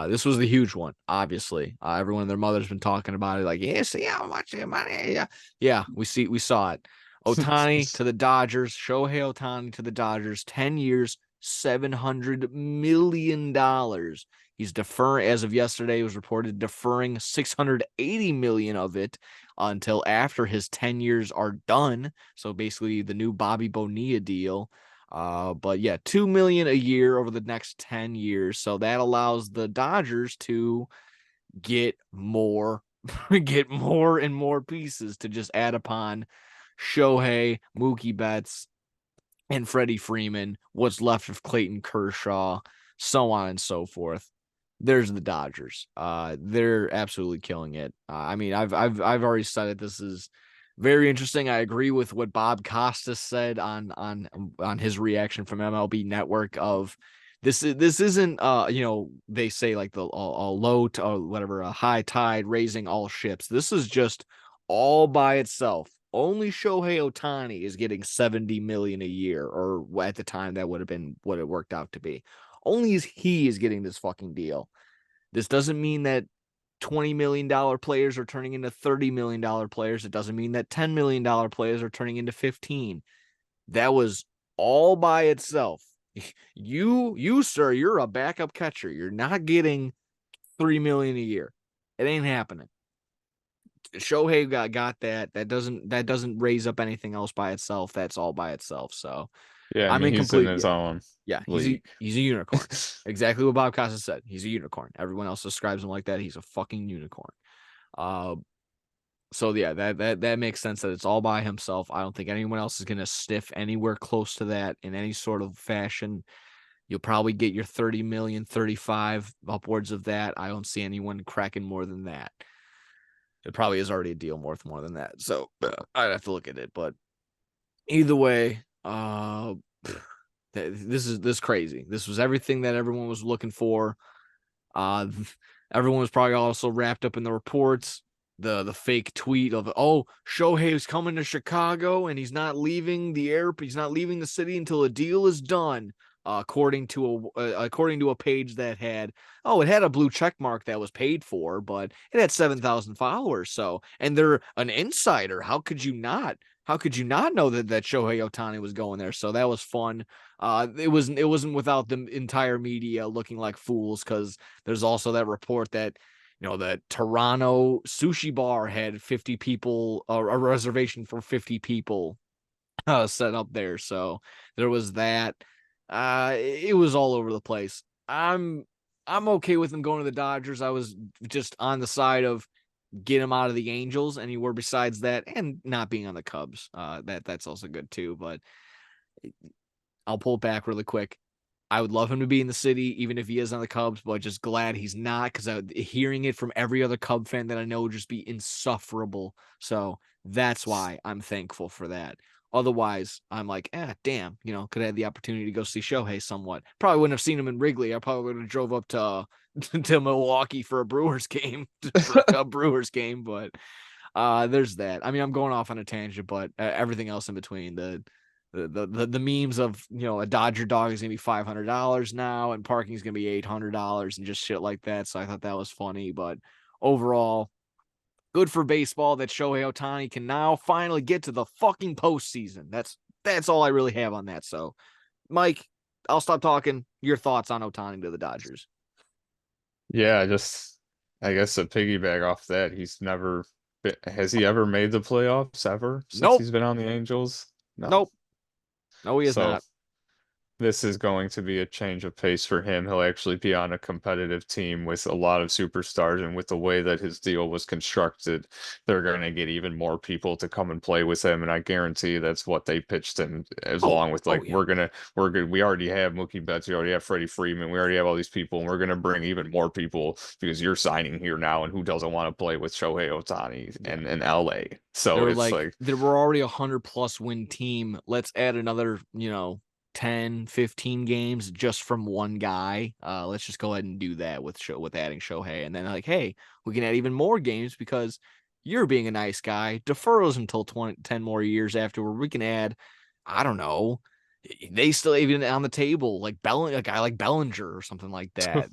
S1: This was the huge one, obviously. Everyone and their mother's been talking about it, like, yeah, see how much money. Yeah, we saw it. Ohtani to the Dodgers, Shohei Ohtani to the Dodgers, 10 years, $700 million. He's deferring, as of yesterday, it was reported deferring 680 million of it until after his 10 years are done. So basically the new Bobby Bonilla deal. But yeah, 2 million a year over the next 10 years. So that allows the Dodgers to get more get more and more pieces to just add upon Shohei, Mookie Betts, and Freddie Freeman, what's left of Clayton Kershaw, so on and so forth. There's the Dodgers. They're absolutely killing it. I mean, I've already said it. This is very interesting. I agree with what Bob Costas said on his reaction from MLB Network of this isn't they say like the a low to or whatever, a high tide raising all ships. This is just all by itself. Only Shohei Ohtani is getting 70 million a year, or at the time that would have been what it worked out to be. Only he is getting this fucking deal. This doesn't mean that $20 million players are turning into $30 million players. It doesn't mean that $10 million players are turning into 15. That was all by itself. You, sir, you're a backup catcher. You're not getting 3 million a year. It ain't happening. Shohei got that. That doesn't raise up anything else by itself. That's all by itself. So
S2: Yeah, I
S1: I'm
S2: mean
S1: in
S2: he's in
S1: complete.
S2: his own
S1: Yeah,
S2: league.
S1: he's a unicorn. Exactly what Bob Costa said. He's a unicorn. Everyone else describes him like that. He's a fucking unicorn. Uh, so yeah, that makes sense that it's all by himself. I don't think anyone else is gonna sniff anywhere close to that in any sort of fashion. You'll probably get your 30 million, 35 upwards of that. I don't see anyone cracking more than that. It probably is already a deal worth more than that. So I'd have to look at it. But either way, this is crazy. This was everything that everyone was looking for. Uh, Everyone was probably also wrapped up in the reports, the fake tweet of, oh, Shohei's coming to Chicago and he's not leaving he's not leaving the city until a deal is done. According to a page that had, it had a blue check mark that was paid for, but it had 7,000 followers. So, and they're an insider. How could you not? How could you not know that Shohei Ohtani was going there? So that was fun. It wasn't without the entire media looking like fools, because there's also that report that that Toronto sushi bar had 50 people, a reservation for 50 people set up there. So there was that. It was all over the place. I'm okay with him going to the Dodgers. I was just on the side of get him out of the Angels anywhere besides that, and not being on the Cubs. That's also good too. But I'll pull it back really quick. I would love him to be in the city, even if he is on the Cubs, but just glad he's not, because hearing it from every other Cub fan that I know would just be insufferable. So that's why I'm thankful for that. Otherwise, I'm like, damn, could have had the opportunity to go see Shohei somewhat. Probably wouldn't have seen him in Wrigley. I probably would have drove up to to Milwaukee for a Brewers game, for a Cub Brewers game. But there's that. I mean, I'm going off on a tangent, but everything else in between, the memes of a Dodger dog is gonna be $500 now and parking is gonna be $800 and just shit like that. So I thought that was funny, but overall, good for baseball that Shohei Ohtani can now finally get to the fucking postseason. That's all I really have on that. So, Mike, I'll stop talking. Your thoughts on Ohtani to the Dodgers?
S2: Yeah, just I guess to piggyback off that, has he ever made the playoffs ever since
S1: Nope,
S2: he's been on the Angels? No.
S1: nope, no, he is
S2: So
S1: not.
S2: this is going to be a change of pace for him. He'll actually be on a competitive team with a lot of superstars, and with the way that his deal was constructed, they're going to get even more people to come and play with him. And I guarantee that's what they pitched him, as
S1: Oh,
S2: along with
S1: oh
S2: like,
S1: yeah.
S2: we already have Mookie Betts, we already have Freddie Freeman, we already have all these people, and we're going to bring even more people because you're signing here now, and who doesn't want to play with Shohei Ohtani
S1: Yeah.
S2: in LA?
S1: They
S2: So
S1: were
S2: it's
S1: like,
S2: like,
S1: there were already 100+ win team. Let's add another, 10, 15 games just from one guy. Let's just go ahead and do that with adding Shohei. And then like, hey, we can add even more games because you're being a nice guy. Defer us until 10 more years afterward. We can add, I don't know, They still even on the table, like a guy like Bellinger or something like that.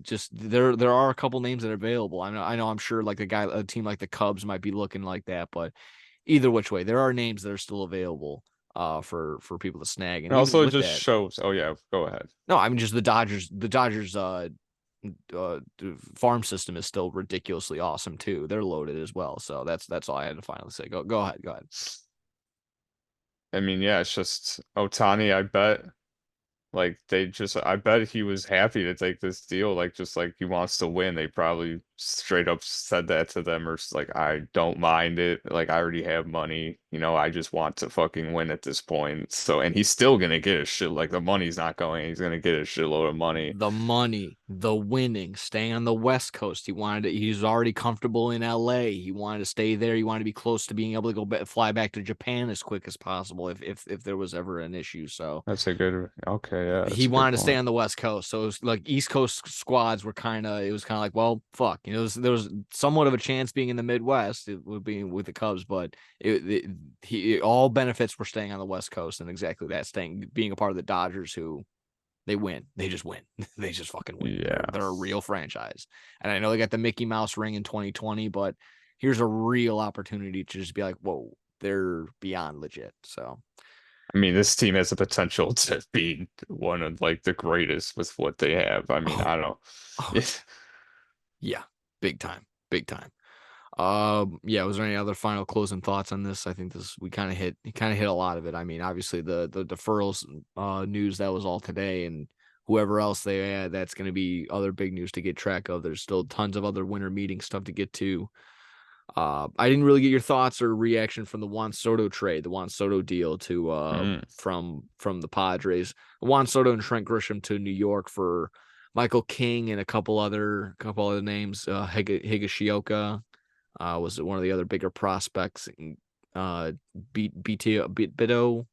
S1: Just there are a couple names that are available. I know I'm sure like a team like the Cubs might be looking like that, but either which way, there are names that are still available for people to snag. And
S2: And
S1: even
S2: also, it
S1: with
S2: just
S1: that,
S2: shows. Oh yeah, go ahead.
S1: no, I mean just the Dodgers farm system is still ridiculously awesome too. They're loaded as well. So that's all I had to finally say. Go ahead. Go ahead.
S2: I mean, yeah, it's just Ohtani. I bet. Like I bet he was happy to take this deal. Like just like he wants to win. They probably straight up said that to them, or like I don't mind it. Like I already have money. I just want to fucking win at this point. So and he's still gonna get a shit. Like the money's not going. He's gonna get a shitload of money.
S1: The money, the winning, staying on the West Coast. He's already comfortable in LA. He wanted to stay there. He wanted to be close to being able to fly back to Japan as quick as possible if there was ever an issue. So
S2: That's a good. Okay, yeah,
S1: he
S2: that's a good
S1: wanted to stay
S2: point.
S1: on the West Coast. So it was like East Coast squads were it was kind of like, well, fuck. There was somewhat of a chance being in the Midwest. It would be with the Cubs, but all benefits were staying on the West Coast and exactly that, being a part of the Dodgers who they win. They just win. They just fucking win.
S2: Yeah.
S1: They're a real franchise. And I know they got the Mickey Mouse ring in 2020, but here's a real opportunity to just be like, whoa, they're beyond legit. So
S2: I mean, this team has the potential to be one of like the greatest with what they have. I mean,
S1: oh,
S2: I don't.
S1: oh yeah, big time, big time. Yeah, was there any other final closing thoughts on this? I think we kind of hit a lot of it. I mean, obviously the deferrals news, that was all today, and whoever else they had, that's going to be other big news to get track of. There's still tons of other winter meeting stuff to get to. I didn't really get your thoughts or reaction from the Juan Soto trade, the Juan Soto deal to
S2: Mm.
S1: from the Padres. Juan Soto and Trent Grisham to New York for Michael King and a couple other names. Higashioka was one of the other bigger prospects. Bito,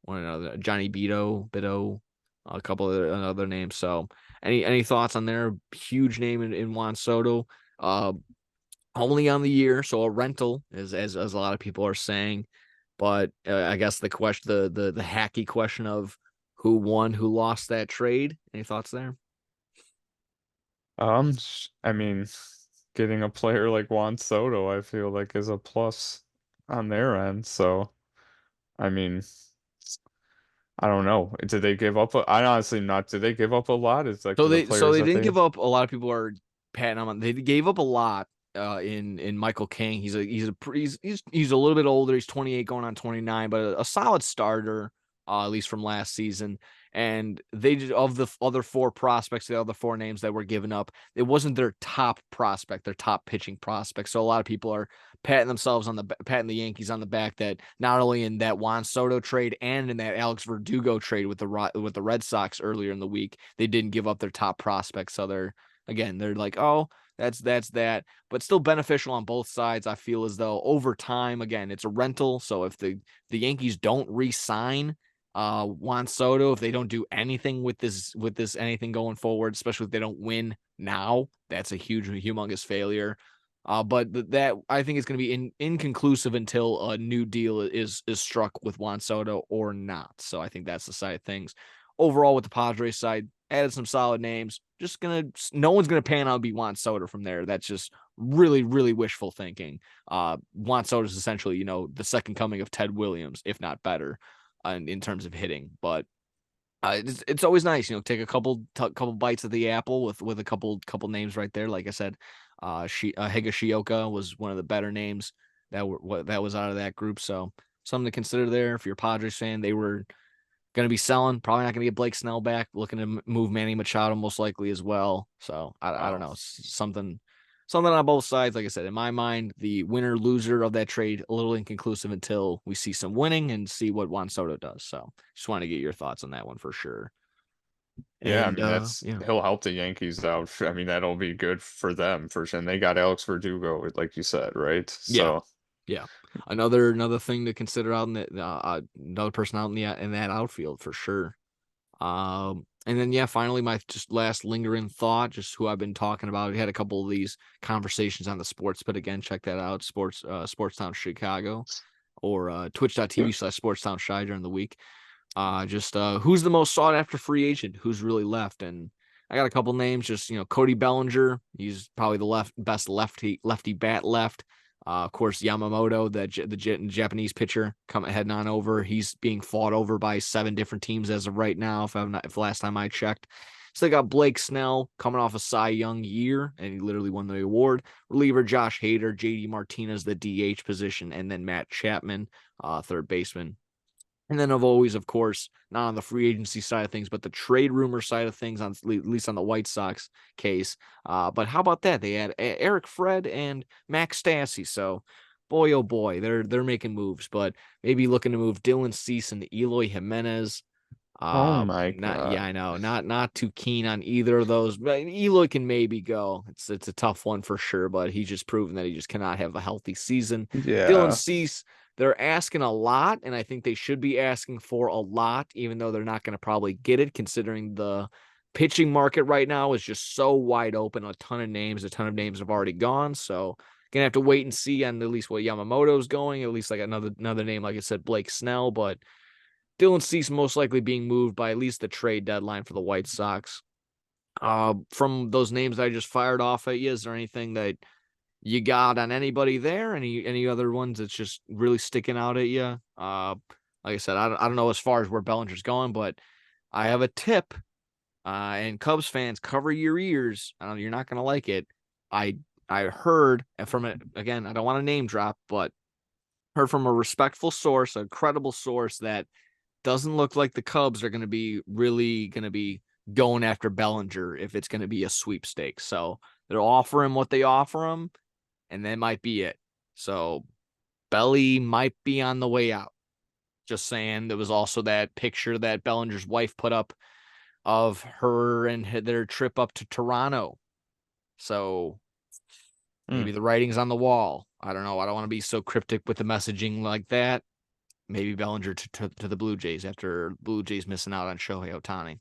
S1: one another Johnny Bito, a couple of other names. So any thoughts on their huge name in Juan Soto? Only on the year, so a rental, as a lot of people are saying. But I guess the question, the hacky question of who won, who lost that trade. Any thoughts there?
S2: I mean, getting a player like Juan Soto, I feel like is a plus on their end. So, I mean, I don't know. Did they give up? I honestly not. Did they give up a lot? It's like the
S1: So
S2: players
S1: they
S2: that
S1: didn't
S2: they.
S1: give up. A lot of people are patting them on. They gave up a lot in Michael King. He's a little bit older. He's 28 going on 29, but a solid starter, at least from last season. And they did, of the other four prospects, the other four names that were given up, it wasn't their top prospect, their top pitching prospect. So a lot of people are patting the Yankees on the back that not only in that Juan Soto trade and in that Alex Verdugo trade with the Red Sox earlier in the week, they didn't give up their top prospects. So they're like, oh, that's that, but still beneficial on both sides. I feel as though over time, again, it's a rental. So if the Yankees don't re-sign Juan Soto, if they don't do anything with this anything going forward, especially if they don't win now, that's a humongous failure. But that I think is going to be inconclusive until a new deal is struck with Juan Soto or not. So I think that's the side of things. Overall, with the Padres side, added some solid names. No one's gonna pan out and be Juan Soto from there. That's just really, really wishful thinking. Juan Soto is essentially, the second coming of Ted Williams, if not better, in terms of hitting. But it's always nice, take a couple bites of the apple with a couple names right there. Like I said, Higashioka was one of the better names that was out of that group. So something to consider there. If you're a Padres fan, they were going to be selling. Probably not going to get Blake Snell back. Looking to move Manny Machado most likely as well. So I don't
S2: Wow.
S1: know. Something on both sides. Like I said, in my mind, the winner loser of that trade a little inconclusive until we see some winning and see what Juan Soto does. So just want to get your thoughts on that one for sure.
S2: Yeah, I
S1: And
S2: mean that's
S1: yeah,
S2: he'll help the Yankees out. I mean that'll be good for them for sure. And they got Alex Verdugo, like you said, right?
S1: yeah,
S2: So
S1: yeah. Another thing to consider out in that another person out in that outfield for sure. And then yeah, finally my just last lingering thought, just who I've been talking about. We had a couple of these conversations on the sports, but again, check that out, Sportstown Chicago or twitch.tv/Sportstown Shy during the week. Just who's the most sought after free agent? Who's really left? And I got a couple names. Just Cody Bellinger. He's probably the best lefty bat left. Of course, Yamamoto, the Japanese pitcher, heading on over. He's being fought over by 7 different teams as of right now. If last time I checked. So they got Blake Snell coming off a Cy Young year, and he literally won the award. Reliever Josh Hader, JD Martinez, the DH position, and then Matt Chapman, third baseman. And then of course, not on the free agency side of things, but the trade rumor side of things, at least on the White Sox case. But how about that? They had Eric Fred and Max Stassi. So, boy, oh boy, they're making moves. But maybe looking to move Dylan Cease and Eloy Jimenez.
S2: Oh my
S1: Not yeah,
S2: God.
S1: I know, not too keen on either of those. But Eloy can maybe go. It's a tough one for sure, but he's just proven that he just cannot have a healthy season. Dylan
S2: Yeah.
S1: Cease, they're asking a lot, and I think they should be asking for a lot, even though they're not going to probably get it, considering the pitching market right now is just so wide open. A ton of names have already gone. So gonna have to wait and see on at least what Yamamoto's going. At least like another name, like I said, Blake Snell, but Dylan Cease most likely being moved by at least the trade deadline for the White Sox. From those names I just fired off at you, is there anything that you got on anybody there? Any other ones that's just really sticking out at you? Like I said, I don't know as far as where Bellinger's going, but I have a tip. And Cubs fans, cover your ears. I know you're not gonna like it. I I heard from it again. I don't want to name drop, but heard from a respectful source, a credible source, that doesn't look like the Cubs are really going to be going after Bellinger if it's going to be a sweepstakes. So they'll offer him what they offer him, and that might be it. So Belly might be on the way out. Just saying. There was also that picture that Bellinger's wife put up of her and their trip up to Toronto. So
S2: Hmm.
S1: maybe the writing's on the wall. I don't know. I don't want to be so cryptic with the messaging like that. Maybe Bellinger to the Blue Jays after Blue Jays missing out on Shohei Ohtani.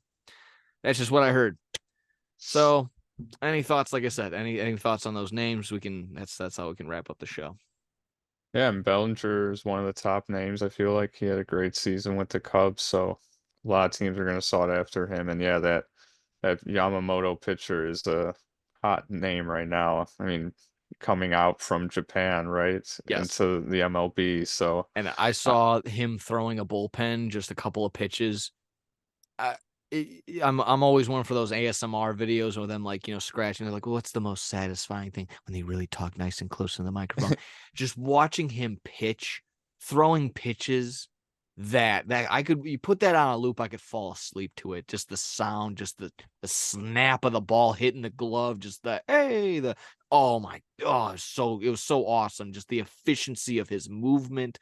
S1: That's just what I heard. So, any thoughts? Like I said, any thoughts on those names? We can. That's how we can wrap up the show.
S2: Yeah, and Bellinger is one of the top names. I feel like he had a great season with the Cubs, so a lot of teams are going to sought after him. And yeah, that Yamamoto pitcher is a hot name right now. I mean, coming out from Japan, right,
S1: Yes,
S2: into the MLB. So,
S1: and I
S2: uh,
S1: saw him throwing a bullpen, just a couple of pitches. I, I'm always one for those ASMR videos with them like scratching. They're like, well, what's the most satisfying thing when they really talk nice and close to the microphone? Just watching him pitch, throwing pitches that I could you put that on a loop, I could fall asleep to it. Just the sound, just the snap of the ball hitting the glove, just the hey, the oh my god, it was so awesome. Just the efficiency of his movement.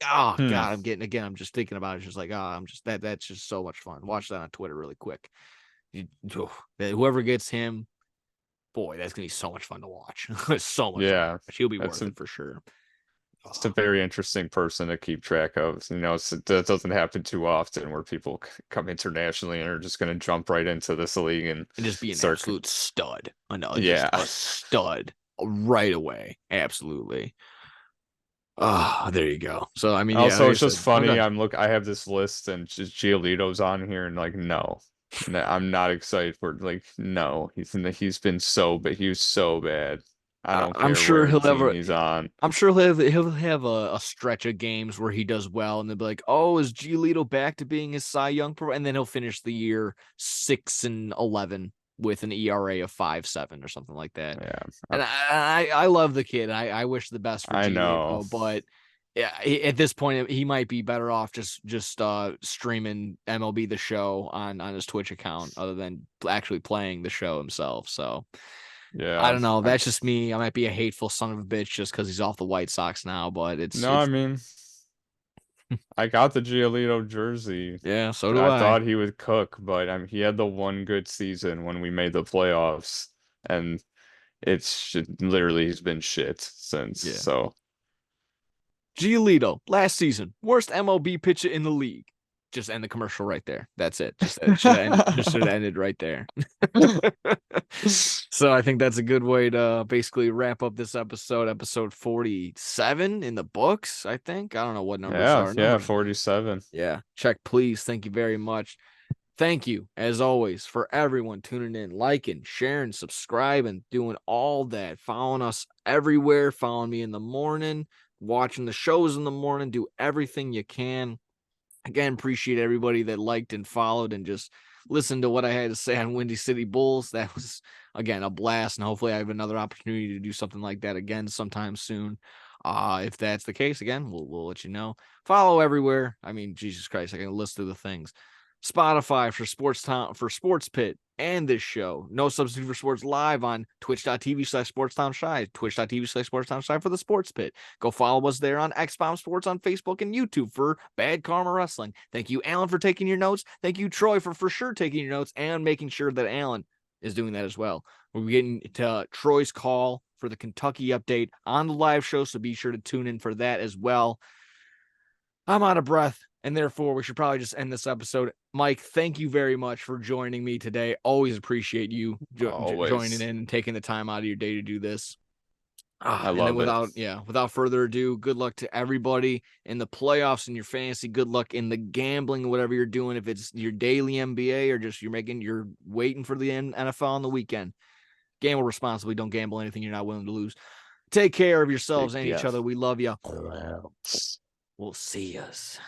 S1: Oh
S2: hmm,
S1: god, I'm just thinking about it. It's just like, I'm just that's just so much fun. Watch that on Twitter really quick. Whoever gets him, boy, that's gonna be so much fun to watch. So much fun.
S2: yeah,
S1: He'll be
S2: that's
S1: worth it for sure.
S2: it's a
S1: Oh,
S2: very interesting person to keep track of. That doesn't happen too often where people come internationally and are just going to jump right into this league and
S1: and just be an
S2: start.
S1: absolute stud. I know, just
S2: Yeah.
S1: a stud right away. Absolutely. Oh, there you go. So I mean, yeah, like
S2: Also,
S1: I
S2: it's just
S1: said, I'm
S2: funny.
S1: done.
S2: I have this list and just Giolito's on here and like, no, no, I'm not excited for like, no, he's been so, but he was so bad. I don't
S1: I'm
S2: care
S1: sure
S2: where
S1: he'll
S2: team
S1: ever.
S2: he's on.
S1: I'm sure he'll have a stretch of games where he does well, and they'll be like, "Oh, is Giolito back to being his Cy Young?" And then he'll finish the year 6-11 with an ERA of 5.7 or something like that.
S2: Yeah,
S1: And I love the kid. I wish the best for
S2: I know.
S1: Giolito, but yeah, at this point he might be better off just streaming MLB the Show on his Twitch account, other than actually playing the show himself. So. I
S2: Yeah,
S1: don't know. That's just me. I might be a hateful son of a bitch just because he's off the White Sox now, but
S2: no, I
S1: it's
S2: mean, I got the Giolito jersey.
S1: yeah, so do
S2: I
S1: I.
S2: thought he would cook, but I mean, he had the one good season when we made the playoffs, and literally he's been shit since.
S1: Yeah.
S2: So
S1: Giolito, last season, worst MLB pitcher in the league. just end the commercial right there. That's it. Just it should end. Just should have ended right there. So I think that's a good way to basically wrap up this episode 47 in the books. I think I don't know what numbers
S2: Yeah,
S1: are.
S2: yeah,
S1: Number
S2: 47.
S1: yeah, check please. Thank you very much. Thank you, as always, for everyone tuning in, liking, sharing, subscribing, doing all that. Following us everywhere. Following me in the morning, watching the shows in the morning. Do everything you can. Again, appreciate everybody that liked and followed and just listened to what I had to say on Windy City Bulls. That was, again, a blast. And hopefully I have another opportunity to do something like that again sometime soon. If that's the case, again, we'll let you know. Follow everywhere. I mean, Jesus Christ, I can list through the things. Spotify for Sports Pit and this show. No Substitute for Sports live on twitch.tv/SportsTownShy, twitch.tv/SportsTownShy for the Sports Pit. Go follow us there on XBomb Sports on Facebook and YouTube for Bad Karma Wrestling. Thank you, Alan, for taking your notes. Thank you, Troy, for sure taking your notes and making sure that Alan is doing that as well. We're getting to Troy's call for the Kentucky update on the live show, so be sure to tune in for that as well. I'm out of breath, and therefore we should probably just end this episode. Mike, thank you very much for joining me today. Always appreciate you joining in and taking the time out of your day to do this.
S2: I
S1: And then
S2: love it.
S1: without further ado, good luck to everybody in the playoffs and your fantasy. Good luck in the gambling, whatever you're doing. If it's your daily NBA or just you're waiting for the NFL on the weekend. Gamble responsibly. Don't gamble anything you're not willing to lose. Take care of yourselves and each other. We love you. We'll see yous.